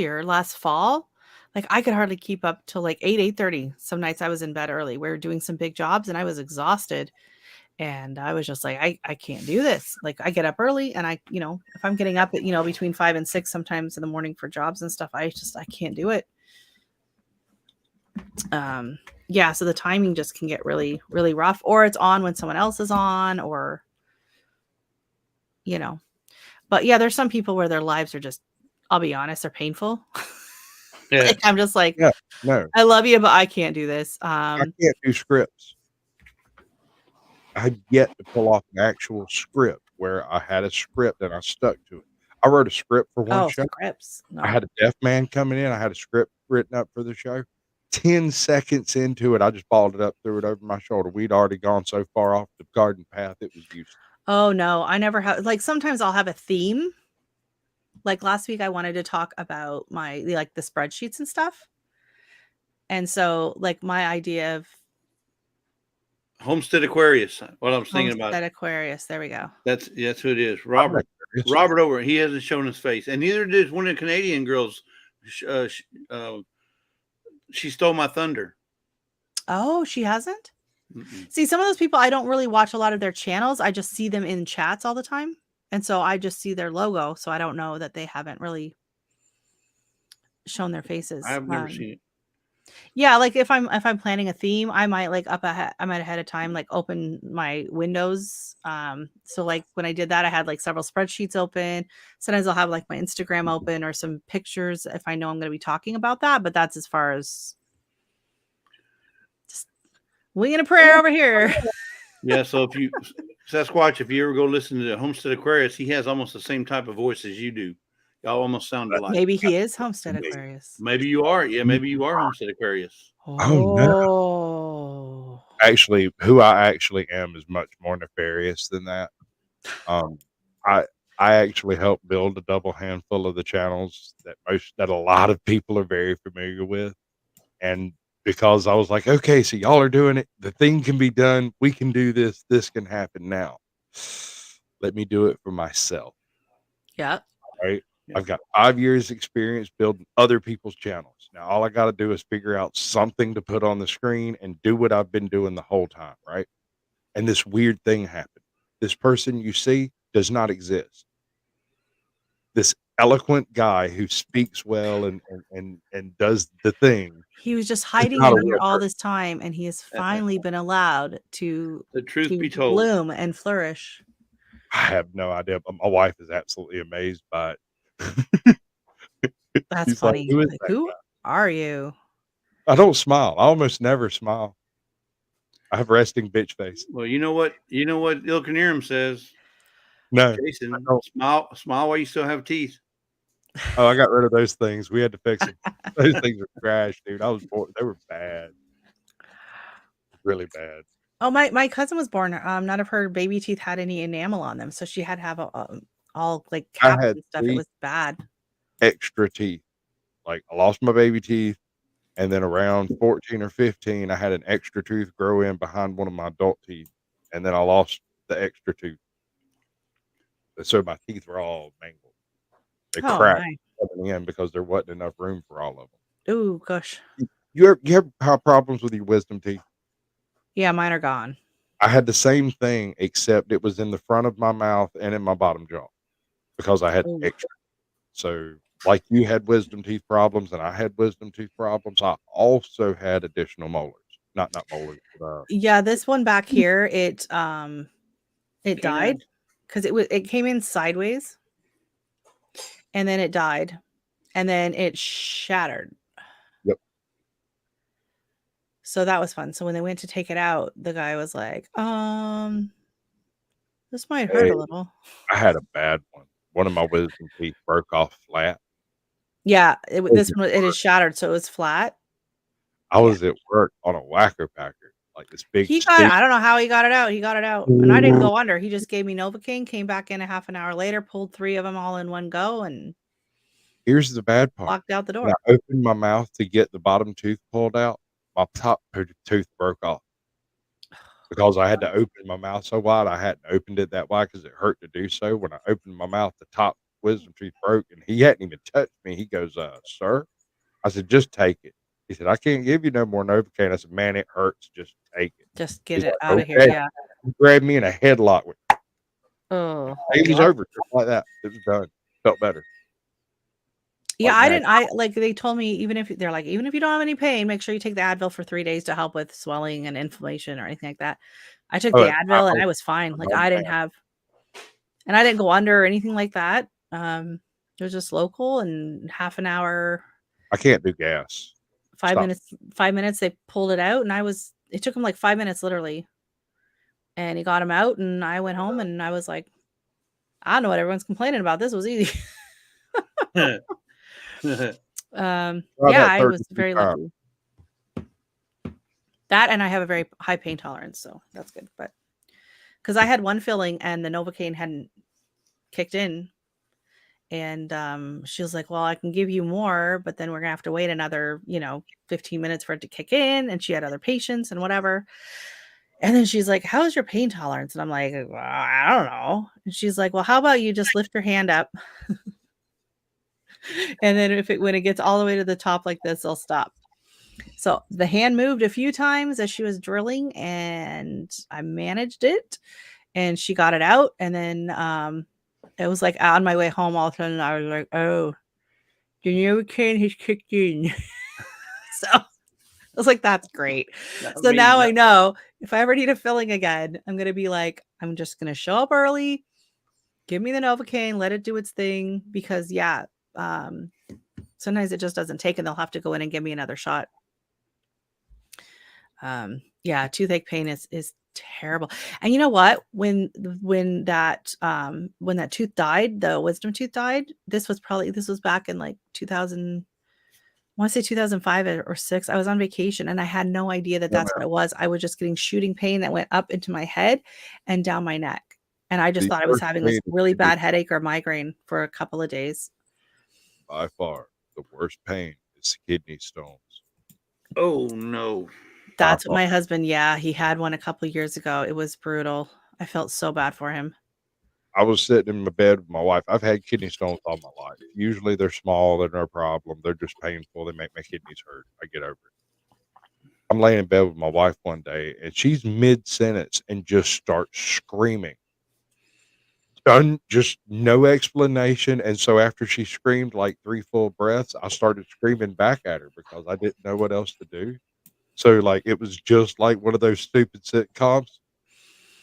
fall, like I could hardly keep up till like 8:30. Some nights I was in bed early. We were doing some big jobs and I was exhausted. And I was just like, I can't do this. Like I get up early and if I'm getting up at, between 5 and 6 sometimes in the morning for jobs and stuff, I can't do it. Yeah, so the timing just can get really, really rough, or it's on when someone else is on, or but yeah, there's some people where their lives are just, I'll be honest, they're painful. Yeah. Like, I'm just like, Yeah, no, I love you, but I can't do this. I can't do scripts. I've yet to pull off an actual script where I had a script and I stuck to it. I wrote a script for one show. Scripts. No. I had a deaf man coming in. I had a script written up for the show. 10 seconds into it, I just balled it up, threw it over my shoulder. We'd already gone so far off the garden path, it was useless. Oh no, I never have. Like sometimes I'll have a theme. Like last week, I wanted to talk about the spreadsheets and stuff. And so like my idea of Homestead Aquarius. What I was thinking about. Homestead Aquarius. There we go. That's who it is. Robert over. He hasn't shown his face, and neither did one of the Canadian girls. She stole my thunder. Oh, she hasn't? Mm-mm. See, some of those people, I don't really watch a lot of their channels. I just see them in chats all the time. And so I just see their logo. So I don't know that they haven't really shown their faces. I've never seen it. Yeah, like if I'm planning a theme, I might ahead of time like open my windows. So like when I did that, I had like several spreadsheets open. Sometimes I'll have like my Instagram open or some pictures if I know I'm going to be talking about that. But that's as far as just winging a prayer over here. Yeah, so if you Sasquatch, if you ever go listen to Homestead Aquarius, he has almost the same type of voice as you do. Y'all almost sound alike. Maybe he is Homestead Aquarius. Maybe you are. Yeah, maybe you are Homestead Aquarius. Oh no. Actually, who I actually am is much more nefarious than that. I actually helped build a double handful of the channels that a lot of people are very familiar with. And because I was like, okay, so y'all are doing it, the thing can be done, we can do this, this can happen now. Let me do it for myself. Yeah. Right. I've got 5 years experience building other people's channels. Now, all I got to do is figure out something to put on the screen and do what I've been doing the whole time. Right. And this weird thing happened. This person you see does not exist. This eloquent guy who speaks well and does the thing. He was just hiding in here all this time, and he has finally been allowed to the truth be told, bloom and flourish. I have no idea, but my wife is absolutely amazed by it. That's funny. Like, who are you? I don't smile. I almost never smile. I have resting bitch face. Well, you know what Ilkanirum says. No, Jason, smile while you still have teeth. Oh, I got rid of those things. We had to fix them. Those things are trash, dude. They were bad, really bad. Oh, my cousin was born. None of her baby teeth had any enamel on them, so she had to have all like caps and stuff. It was bad. Extra teeth. Like I lost my baby teeth, and then around 14 or 15, I had an extra tooth grow in behind one of my adult teeth, and then I lost the extra tooth. So my teeth were all mangled. They cracked coming in because there wasn't enough room for all of them. Oh gosh. You ever have problems with your wisdom teeth? Yeah, mine are gone. I had the same thing, except it was in the front of my mouth and in my bottom jaw because I had extra. So, like you had wisdom teeth problems and I had wisdom teeth problems, I also had additional molars. Not molars. But, yeah, this one back here, it died because it came in sideways, and then it died, and then it shattered. Yep. So that was fun. So when they went to take it out, the guy was like, this might hurt a little. I had a bad one. One of my wisdom teeth broke off flat. Yeah, this one it is shattered, so it was flat. I was at work on a whacker packer, like this big. I don't know how he got it out. He got it out, and I didn't go under. He just gave me Novocaine, came back in a half an hour later, pulled 3 of them all in one go, and here's the bad part. Walked out the door. When I opened my mouth to get the bottom tooth pulled out, my top tooth broke off because I had to open my mouth so wide. I hadn't opened it that wide because it hurt to do so. When I opened my mouth, the top wisdom tooth broke, and he hadn't even touched me. He goes, "Sir," I said, "Just take it." He said, "I can't give you no more Novocaine." I said, "Man, it hurts. Just take it. Just get it out of here." Yeah. He grabbed me in a headlock. Oh, it was over just like that. It was done. Felt better. Yeah, they told me even if you don't have any pain, make sure you take the Advil for 3 days to help with swelling and inflammation or anything like that. I took the Advil and I was fine. Like I didn't go under or anything like that. It was just local and half an hour. I can't do gas. 5 minutes. 5 minutes. They pulled it out, and it took him like 5 minutes literally. And he got him out, and I went home, and I was like, I don't know what everyone's complaining about. This was easy. Yeah, I was very lucky. That, and I have a very high pain tolerance, so that's good. But because I had one filling and the Novocaine hadn't kicked in, and she was like, "Well, I can give you more, but then we're gonna have to wait another, 15 minutes for it to kick in." And she had other patients and whatever. And then she's like, "How is your pain tolerance?" And I'm like, "Well, I don't know." And she's like, "Well, how about you just lift your hand up, and then when it gets all the way to the top like this, I'll stop." So the hand moved a few times as she was drilling, and I managed it, and she got it out. And then it was like on my way home, all of a sudden I was like, "Oh, the Novocaine has kicked in." So I was like, "That's great." So now I know if I ever need a filling again, I'm gonna be like, I'm just gonna show up early, give me the Novocaine, let it do its thing, because sometimes it just doesn't take, and they'll have to go in and give me another shot. Toothache pain is terrible. And you know what? When that tooth died, the wisdom tooth died, this was back in like 2000, I want to say 2005 or 6. I was on vacation and I had no idea that that's what it was. I was just getting shooting pain that went up into my head and down my neck. And I just The thought I was worst having pain this is really kidney bad headache or migraine for a couple of days. by far. The worst pain is kidney stones. Oh no. That's what my husband, he had one a couple of years ago. It was brutal. I felt so bad for him. I was sitting in my bed with my wife. I've had kidney stones all my life. Usually they're small, they're no problem. They're just painful. They make my kidneys hurt. I get over it. I'm laying in bed with my wife one day and she's mid-sentence and just starts screaming. Just no explanation. And so after she screamed like 3 full breaths, I started screaming back at her because I didn't know what else to do. So like it was just like one of those stupid sitcoms.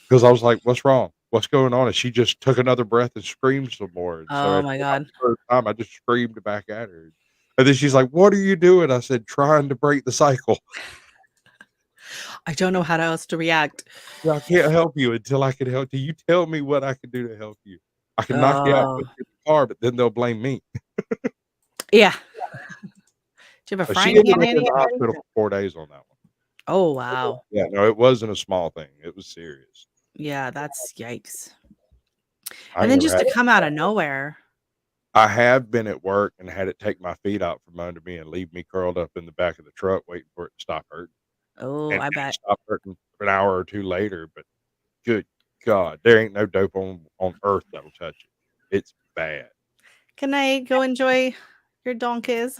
Because I was like, "What's wrong? What's going on?" And she just took another breath and screamed some more, and so Oh after my about God. the 3rd time, I just screamed back at her, and then she's like, "What are you doing?" I said, "Trying to break the cycle. I don't know how else to react. I can't help you until I can help you. You tell me what I can do to help you. I can knock you out, Oh, put you in the car, but then they'll blame me." yeah. Do you have a She frying ended pan up in handy? the hospital for 4 days on that one. Oh, wow. Yeah, no, it wasn't a small thing. It was serious. Yeah, that's yikes. I And ain't then never just had to come out of nowhere. I have been at work and had it take my feet out from under me and leave me curled up in the back of the truck waiting for it to stop hurting. Oh, And I it bet. stopped hurting an hour or 2 later, but good God, there ain't no dope on earth that'll touch it. It's bad. Can I go enjoy your donkeys?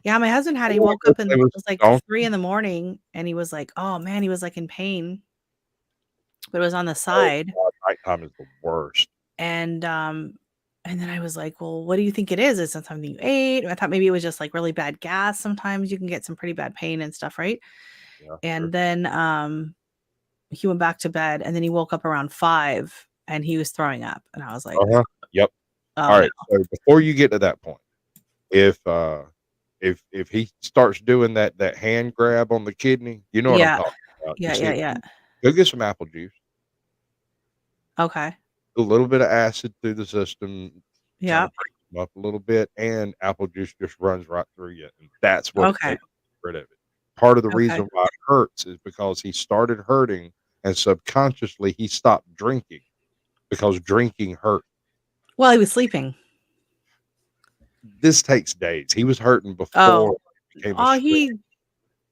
Yeah, my husband he Oh, I woke guess up and they it was was like gone. 3 in the morning and he was like, "Oh man," he was like in pain, but it was on the Oh side. God, nighttime is the worst. And then I was like, "Well, what do you think it is? Is it something you ate?" I thought maybe it was just like really bad gas. Sometimes you can get some pretty bad pain and stuff, right? Yeah, And sure. then he went back to bed and then he woke up around 5 and he was throwing up. And I was like, Uh-huh. Yep. "Oh no." Alright, so before you get to that point, if, if he starts doing that hand grab on the kidney, you know what I'm Yeah. talking about. Yeah, Just yeah, need yeah. go get some apple juice, Okay. a little bit of acid through the system, Yeah. kinda breaks them up a little bit, and apple juice just runs right through you, and that's what it Okay. takes to get rid of it. Part of the Okay. reason why it hurts is because he started hurting, and subconsciously, he stopped drinking because drinking hurt. Well, he was sleeping. This takes days. He was hurting Oh. before it became a Oh, stream.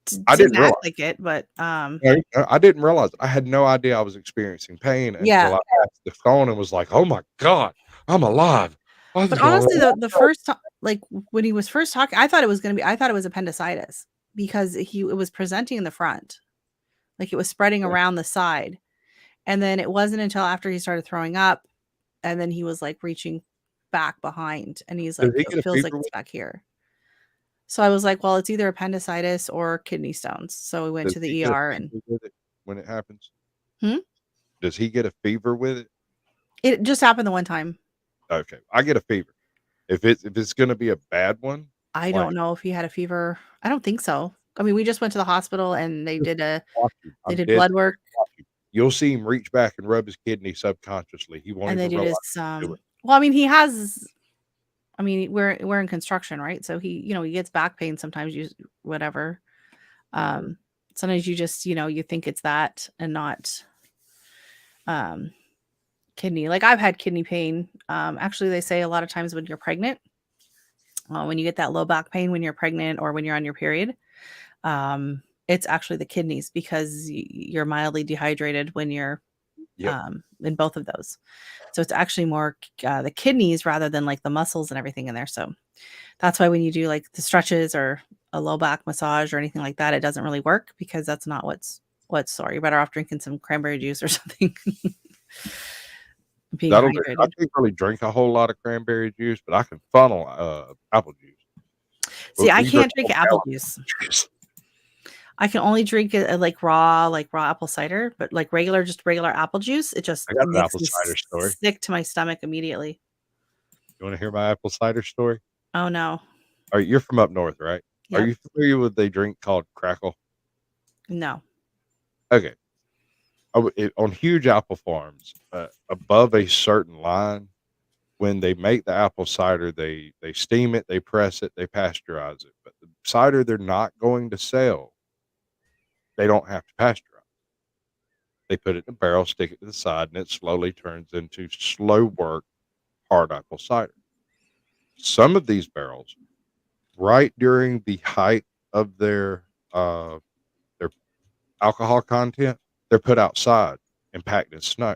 he I didn't didn't act realize. like it, but No, I didn't realize. I had no idea I was experiencing pain until yeah. I passed the phone and was like, "Oh my god, I'm alive." I But was going, honestly, the first time, like when he was first talking, I thought it was appendicitis because it was presenting in the front, like it was spreading around the side. And then it wasn't until after he started throwing up, and then he was like reaching back behind, and he's "Did like, he "It get a feels like fever it's with back here." So I was like, "Well, it's either appendicitis or kidney stones." So we went Does to he the get a ER and fever with it when it happens? hmm? Does he get a fever with it? It just happened the one time. Okay, I get a fever. If it's gonna be a bad one, I don't like, know if he had a fever. I don't think so. I mean, we just went to the hospital and just watch you. they I'm did dead blood serious, work watch you. You'll see him reach back and rub his kidney subconsciously. He won't and they even did realize his he's doing it. well, I mean, we're in construction, right? So he gets back pain sometimes, you whatever. Um Sometimes you just, you think it's that and not um kidney. Like I've had kidney pain. Actually they say a lot of times when you're pregnant, when you get that low back pain when you're pregnant or when you're on your period, um It's actually the kidneys because you're mildly dehydrated when you're in both of those. So it's actually more the kidneys rather than like the muscles and everything in there. So that's why when you do like the stretches or a low back massage or anything like that, it doesn't really work because that's not what's sore. You're better off drinking some cranberry juice or something. Being hydrated. I can't really drink a whole lot of cranberry juice, but I can funnel apple juice. See, I can't drink apple juice. I can only drink it like raw apple cider, but like just regular apple juice, it just I got an makes apple me cider story. sick to my stomach immediately. You want to hear my apple cider story? Oh no. All right, you're from up north, right? Yep. Are you familiar with a drink called Crackle? No. Okay. On huge apple farms, above a certain line, when they make the apple cider, they steam it, they press it, they pasteurize it. But the cider they're not going to sell, they don't have to pasteurize. They put it in a barrel, stick it to the side, and it slowly turns into slow work hard apple cider. Some of these barrels, right during the height of their alcohol content, they're put outside and packed in snow,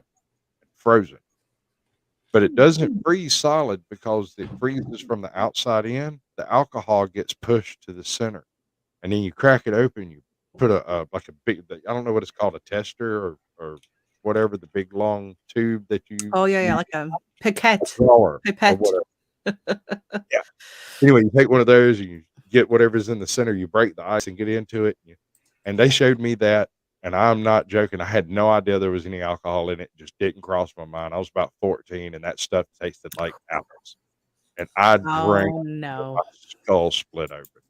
frozen. But it doesn't freeze solid because it freezes from the outside in. The alcohol gets pushed to the center, and then you crack it open. You put like a big, I don't know what it's called, a tester or whatever, the big long tube that you. Oh yeah, like a pipette. Pipette. Yeah. Anyway, you take one of those and you get whatever's in the center. You break the ice and get into it. And they showed me that. And I'm not joking. I had no idea there was any alcohol in it. Just didn't cross my mind. I was about 14, and that stuff tasted like apples. And I drank. Oh no! My skull split open.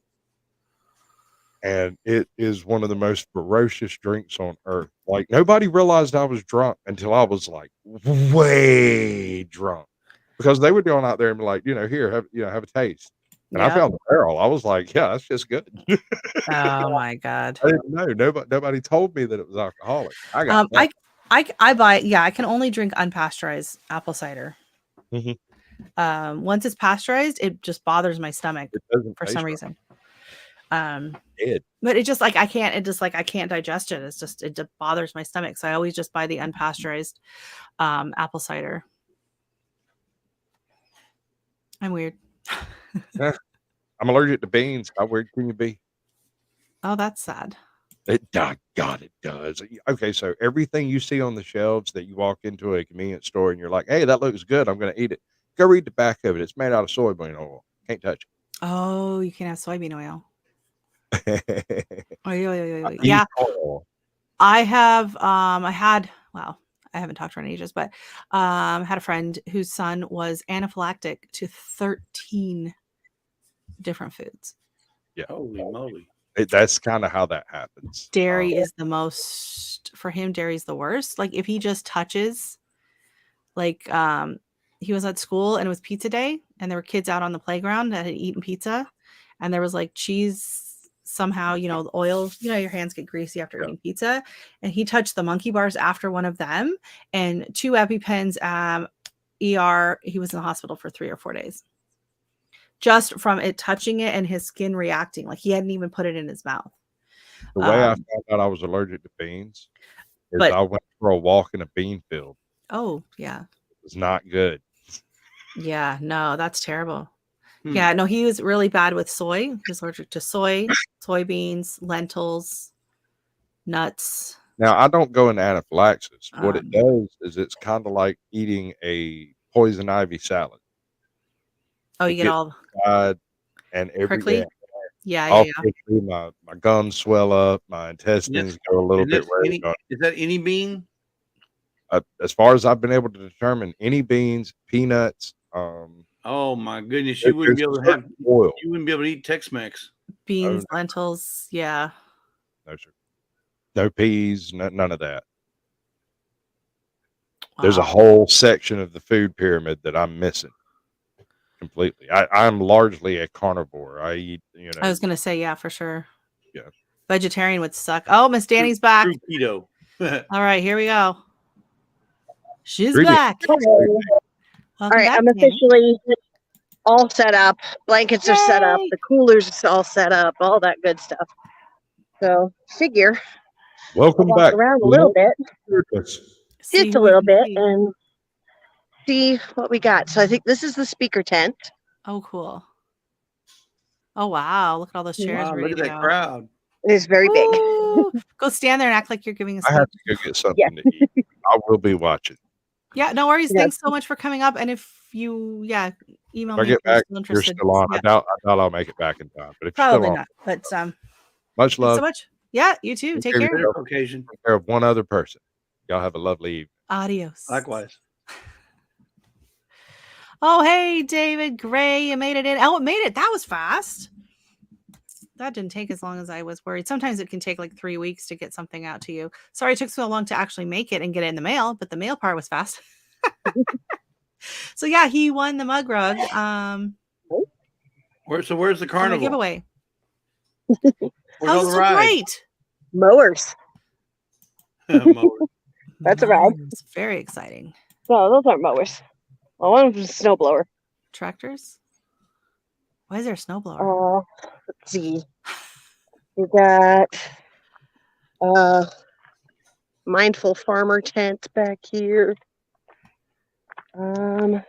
And it is one of the most ferocious drinks on earth. Like nobody realized I was drunk until I was like way drunk, because they would go out there and be like, here, have a taste. And I found the barrel. I was like, yeah, that's just good. Oh my God. I didn't know. Nobody told me that it was alcoholic. I got I buy, I can only drink unpasteurized apple cider. Mm-hmm. Once it's pasteurized, it just bothers my stomach for some reason. But it just like, I can't digest it. It's just, it bothers my stomach. So I always just buy the unpasteurized apple cider. I'm weird. I'm allergic to beans. How weird can you be? Oh, that's sad. God, it does. Okay, so everything you see on the shelves that you walk into a convenience store and you're like, hey, that looks good, I'm going to eat it. Go read the back of it. It's made out of soybean oil. Can't touch it. Oh, you can have soybean oil. Yeah. I haven't talked to her in ages, but had a friend whose son was anaphylactic to 13 different foods. Yeah. Holy moly. That's kind of how that happens. Dairy is the most, for him, dairy's the worst. Like if he just touches, like he was at school and it was pizza day and there were kids out on the playground that had eaten pizza and there was like cheese somehow, the oil, your hands get greasy after eating pizza, and he touched the monkey bars after one of them and 2 EpiPens, ER, he was in the hospital for 3 or 4 days. Just from it touching it and his skin reacting, like he hadn't even put it in his mouth. The way I found out I was allergic to beans is I went for a walk in a bean field. Oh, yeah. It was not good. Yeah, no, that's terrible. Yeah, no, he was really bad with soy. He was allergic to soy, soybeans, lentils, nuts. Now, I don't go into anaphylaxis. What it does is it's kind of like eating a poison ivy salad. Oh, you get all and every prickly? day, Yeah. my gums swell up, my intestines go a little bit red. Is that any bean? As far as I've been able to determine, any beans, peanuts. Oh my goodness, you wouldn't be able to have oil. You wouldn't be able to eat Tex-Mex. Beans, lentils, yeah. No, sir. No peas, none of that. Wow. There's a whole section of the food pyramid that I'm missing completely. I'm largely a carnivore. I eat, I was gonna say, yeah, for sure. Yeah. Vegetarian would suck. Oh, Miss Dani's back. Keto. All right, here we go. She's back. All right, I'm officially all set up. Blankets are set up. The coolers are all set up. All that good stuff. So figure I'll Welcome walk back. around a little bit, See just who a we little can bit, see. and see what we got. So I think this is the speaker tent. Oh, cool. Oh, wow. Look at all those chairs Wow, ready look at to that go. crowd. It is very big. Woo! Go stand there and act like you're giving a I have speech. to go get something to eat. I will be watching. Yeah, no worries. Yeah. Thanks so much for coming up. And if you, email If I me get if you're back, still you're interested. still on. Yeah, I doubt I'll make it back in time. But if you're probably still on, not. But much thanks love. so much. Yeah, you too. Take care of care. yourself. Occasion. Take care of one other person. Y'all have a lovely evening. Adios. Likewise. Oh, hey, David Gray, you made it in. Oh, it made it. That was fast. That didn't take as long as I was worried. Sometimes it can take like 3 weeks to get something out to you. Sorry it took so long to actually make it and get it in the mail, but the mail part was fast. So yeah, he won the mug rug. Where's the from a carnival? giveaway. Where's How's all it the so rides? great? Mowers. Mower. That's a ride. It's very exciting. No, those aren't mowers. Well, one of them's a snowblower. Tractors? Why is there a snowblower? Let's see. We got mindful farmer tent back here. I'm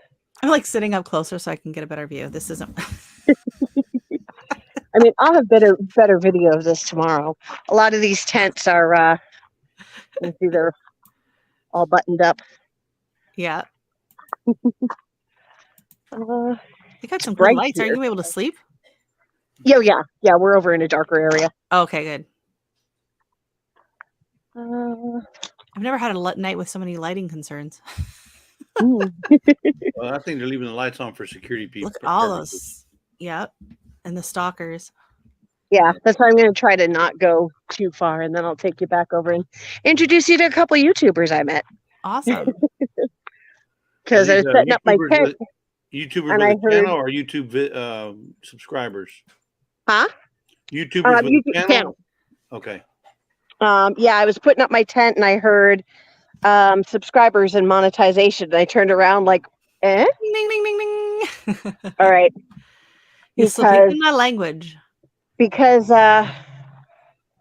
like sitting up closer so I can get a better view. This isn't. I mean, I'll have better video of this tomorrow. A lot of these tents are you see they're all buttoned up. Yeah. They got some good bright lights. Are here. you able to sleep? Yeah. We're over in a darker area. Okay, good. Uh, I've never had a night with so many lighting concerns. ooh. Well, I think they're leaving the lights on for security people. Look at all those. Yep. And the stalkers. Yeah, that's why I'm going to try to not go too far, and then I'll take you back over and introduce you to a couple of YouTubers I met. Awesome. Because I was setting up my tent. YouTubers and with I a channel or YouTube subscribers? Huh? YouTubers with YouTube a channel? Okay. Yeah, I was putting up my tent, and I heard subscribers and monetization. And I turned around like, eh? Ding, ding, ding, ding. All right. You're speaking my language. Because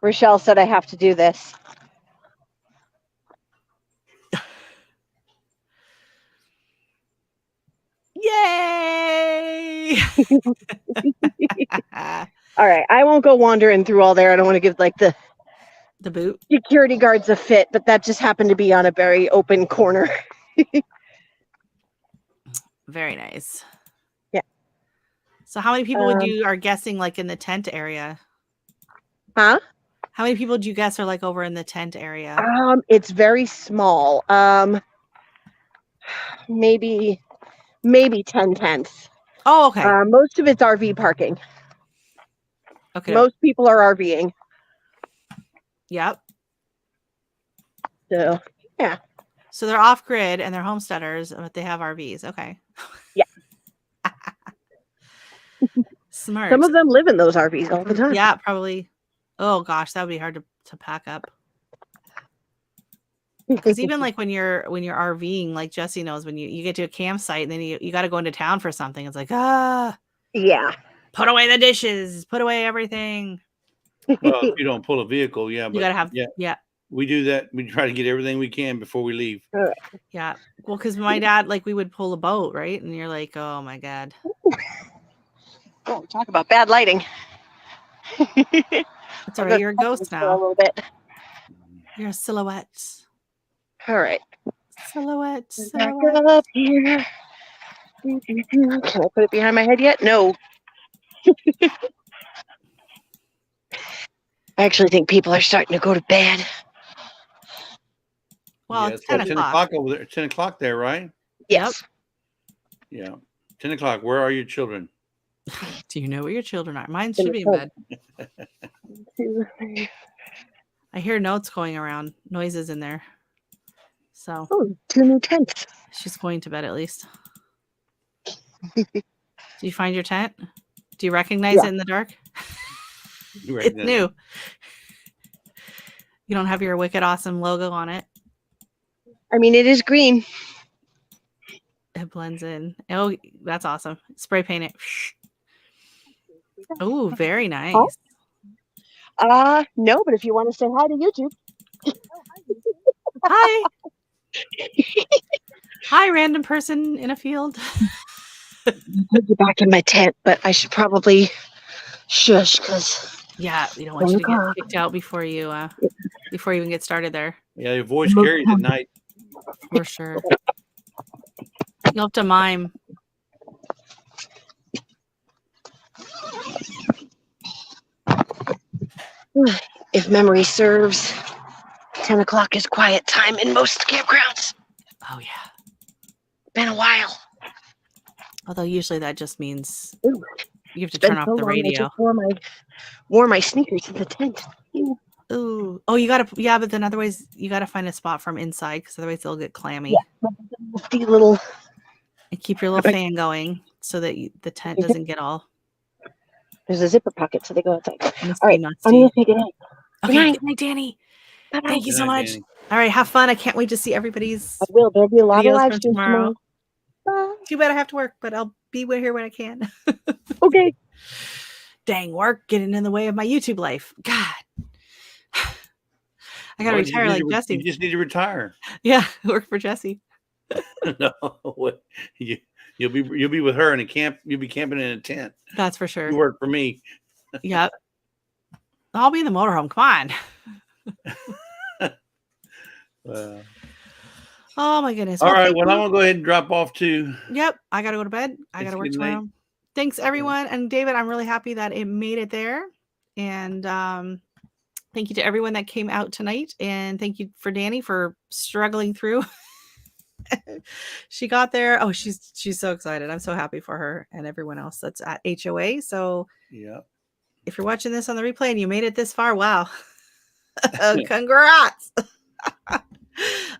Rochelle said I have to do this. Yay! All right, I won't go wandering through all there. I don't want to give like the boot security guards a fit, but that just happened to be on a very open corner. Very nice. Yeah. So how many people would you are guessing like in the tent area? Huh? How many people do you guess are like over in the tent area? It's very small. Maybe 10 tents. Oh, okay. Most of it's RV parking. Okay. Most people are RVing. Yep. So, yeah. So they're off grid and they're homesteaders, but they have RVs. Okay. Yeah. Smart. Some of them live in those RVs all the time. Yeah, probably. Oh gosh, that would be hard to pack up. Because even like when you're RVing, like Jesse knows, when you get to a campsite and then you got to go into town for something, it's like yeah, put away the dishes, put away everything. Well, if you don't pull a vehicle, yeah, but You gotta have we do that. We try to get everything we can before we leave. Yeah. Well, because my dad, like, we would pull a boat, right? And you're like, oh my God. Oh, talk about bad lighting. It's all right. You're a ghost A now. little bit. You're a silhouette. All right. Silhouette. Back up here. Can I put it behind my head yet? No. I actually think people are starting to go to bed. Well, yeah, it's 10 o'clock. over there. 10 o'clock there, right? Yes. Yeah. 10 o'clock. Where are your children? Do you know where your children are? Mine should be in bed. 2, 3. I hear notes going around, noises in there. So, 2 new tents. she's going to bed at least. Do you find your tent? Do you recognize it in the dark? It's new. You don't have your Wicked Awesome logo on it. I mean, it is green. It blends in. Oh, that's awesome. Spray paint it. Oh, very nice. No, but if you want to say hi to YouTube. Hi. Hi, random person in a field. I'll get back in my tent, but I should probably shush because Yeah, we don't want you to get kicked out before you even get started there. Yeah, your voice carries at night. For sure. You'll have to mime. if memory serves, 10 o'clock is quiet time in most campgrounds. Oh yeah. Been a while. Although usually that just means Ooh, you have to been turn off so the long, I radio. just wore my sneakers in the tent. Ooh. Oh, you gotta, yeah, but then otherwise you gotta find a spot from inside because otherwise they'll get clammy. Yeah. The little. And keep your little fan going so that the tent doesn't get all There's a zipper pocket, so they go outside. musty, All right, musty. I'm gonna say good night. Okay, good night, Danny. Bye-bye. Thank you so Good night, much. Danny. All right, have fun. I can't wait to see everybody's I will. There'll be a lot of videos live from streams tomorrow. Bye. Too bad I have to work, but I'll be here when I can. Okay. Dang, work getting in the way of my YouTube life. God. I gotta Well, retire like You Jesse. just need to retire. Yeah, work for Jesse. No, you'll be with her in a camp. You'll be camping in a tent. That's for You sure. work for me. Yep. I'll be in the motorhome. Come on. Oh my goodness. All right. thank Well, you. I'm gonna go ahead and drop off too. Yep. I gotta go to bed. I gotta work Good night. tomorrow. Thanks everyone. And David, I'm really happy that it made it there. And thank you to everyone that came out tonight. And thank you for Dani for struggling through. She got there. Oh, she's so excited. I'm so happy for her and everyone else that's at HOA. So Yeah. if you're watching this on the replay and you made it this far, wow. Congrats.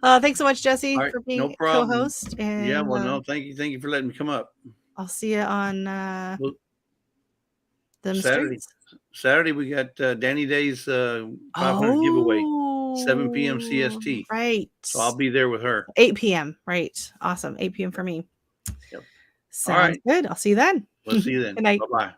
Thanks so much, Jesse, Right, for being no problem. co-host. And Yeah. Well, no, thank you for letting me come up. I'll see you on Well, the Saturday. streets. Saturday we got Danny Day's 500 giveaway, 7 p.m. CST. Right. So I'll be there with her. 8 p.m. Right. Awesome. 8 p.m. for me. Yep. Sounds good. I'll see you then. We'll see you then. Good night. Bye-bye.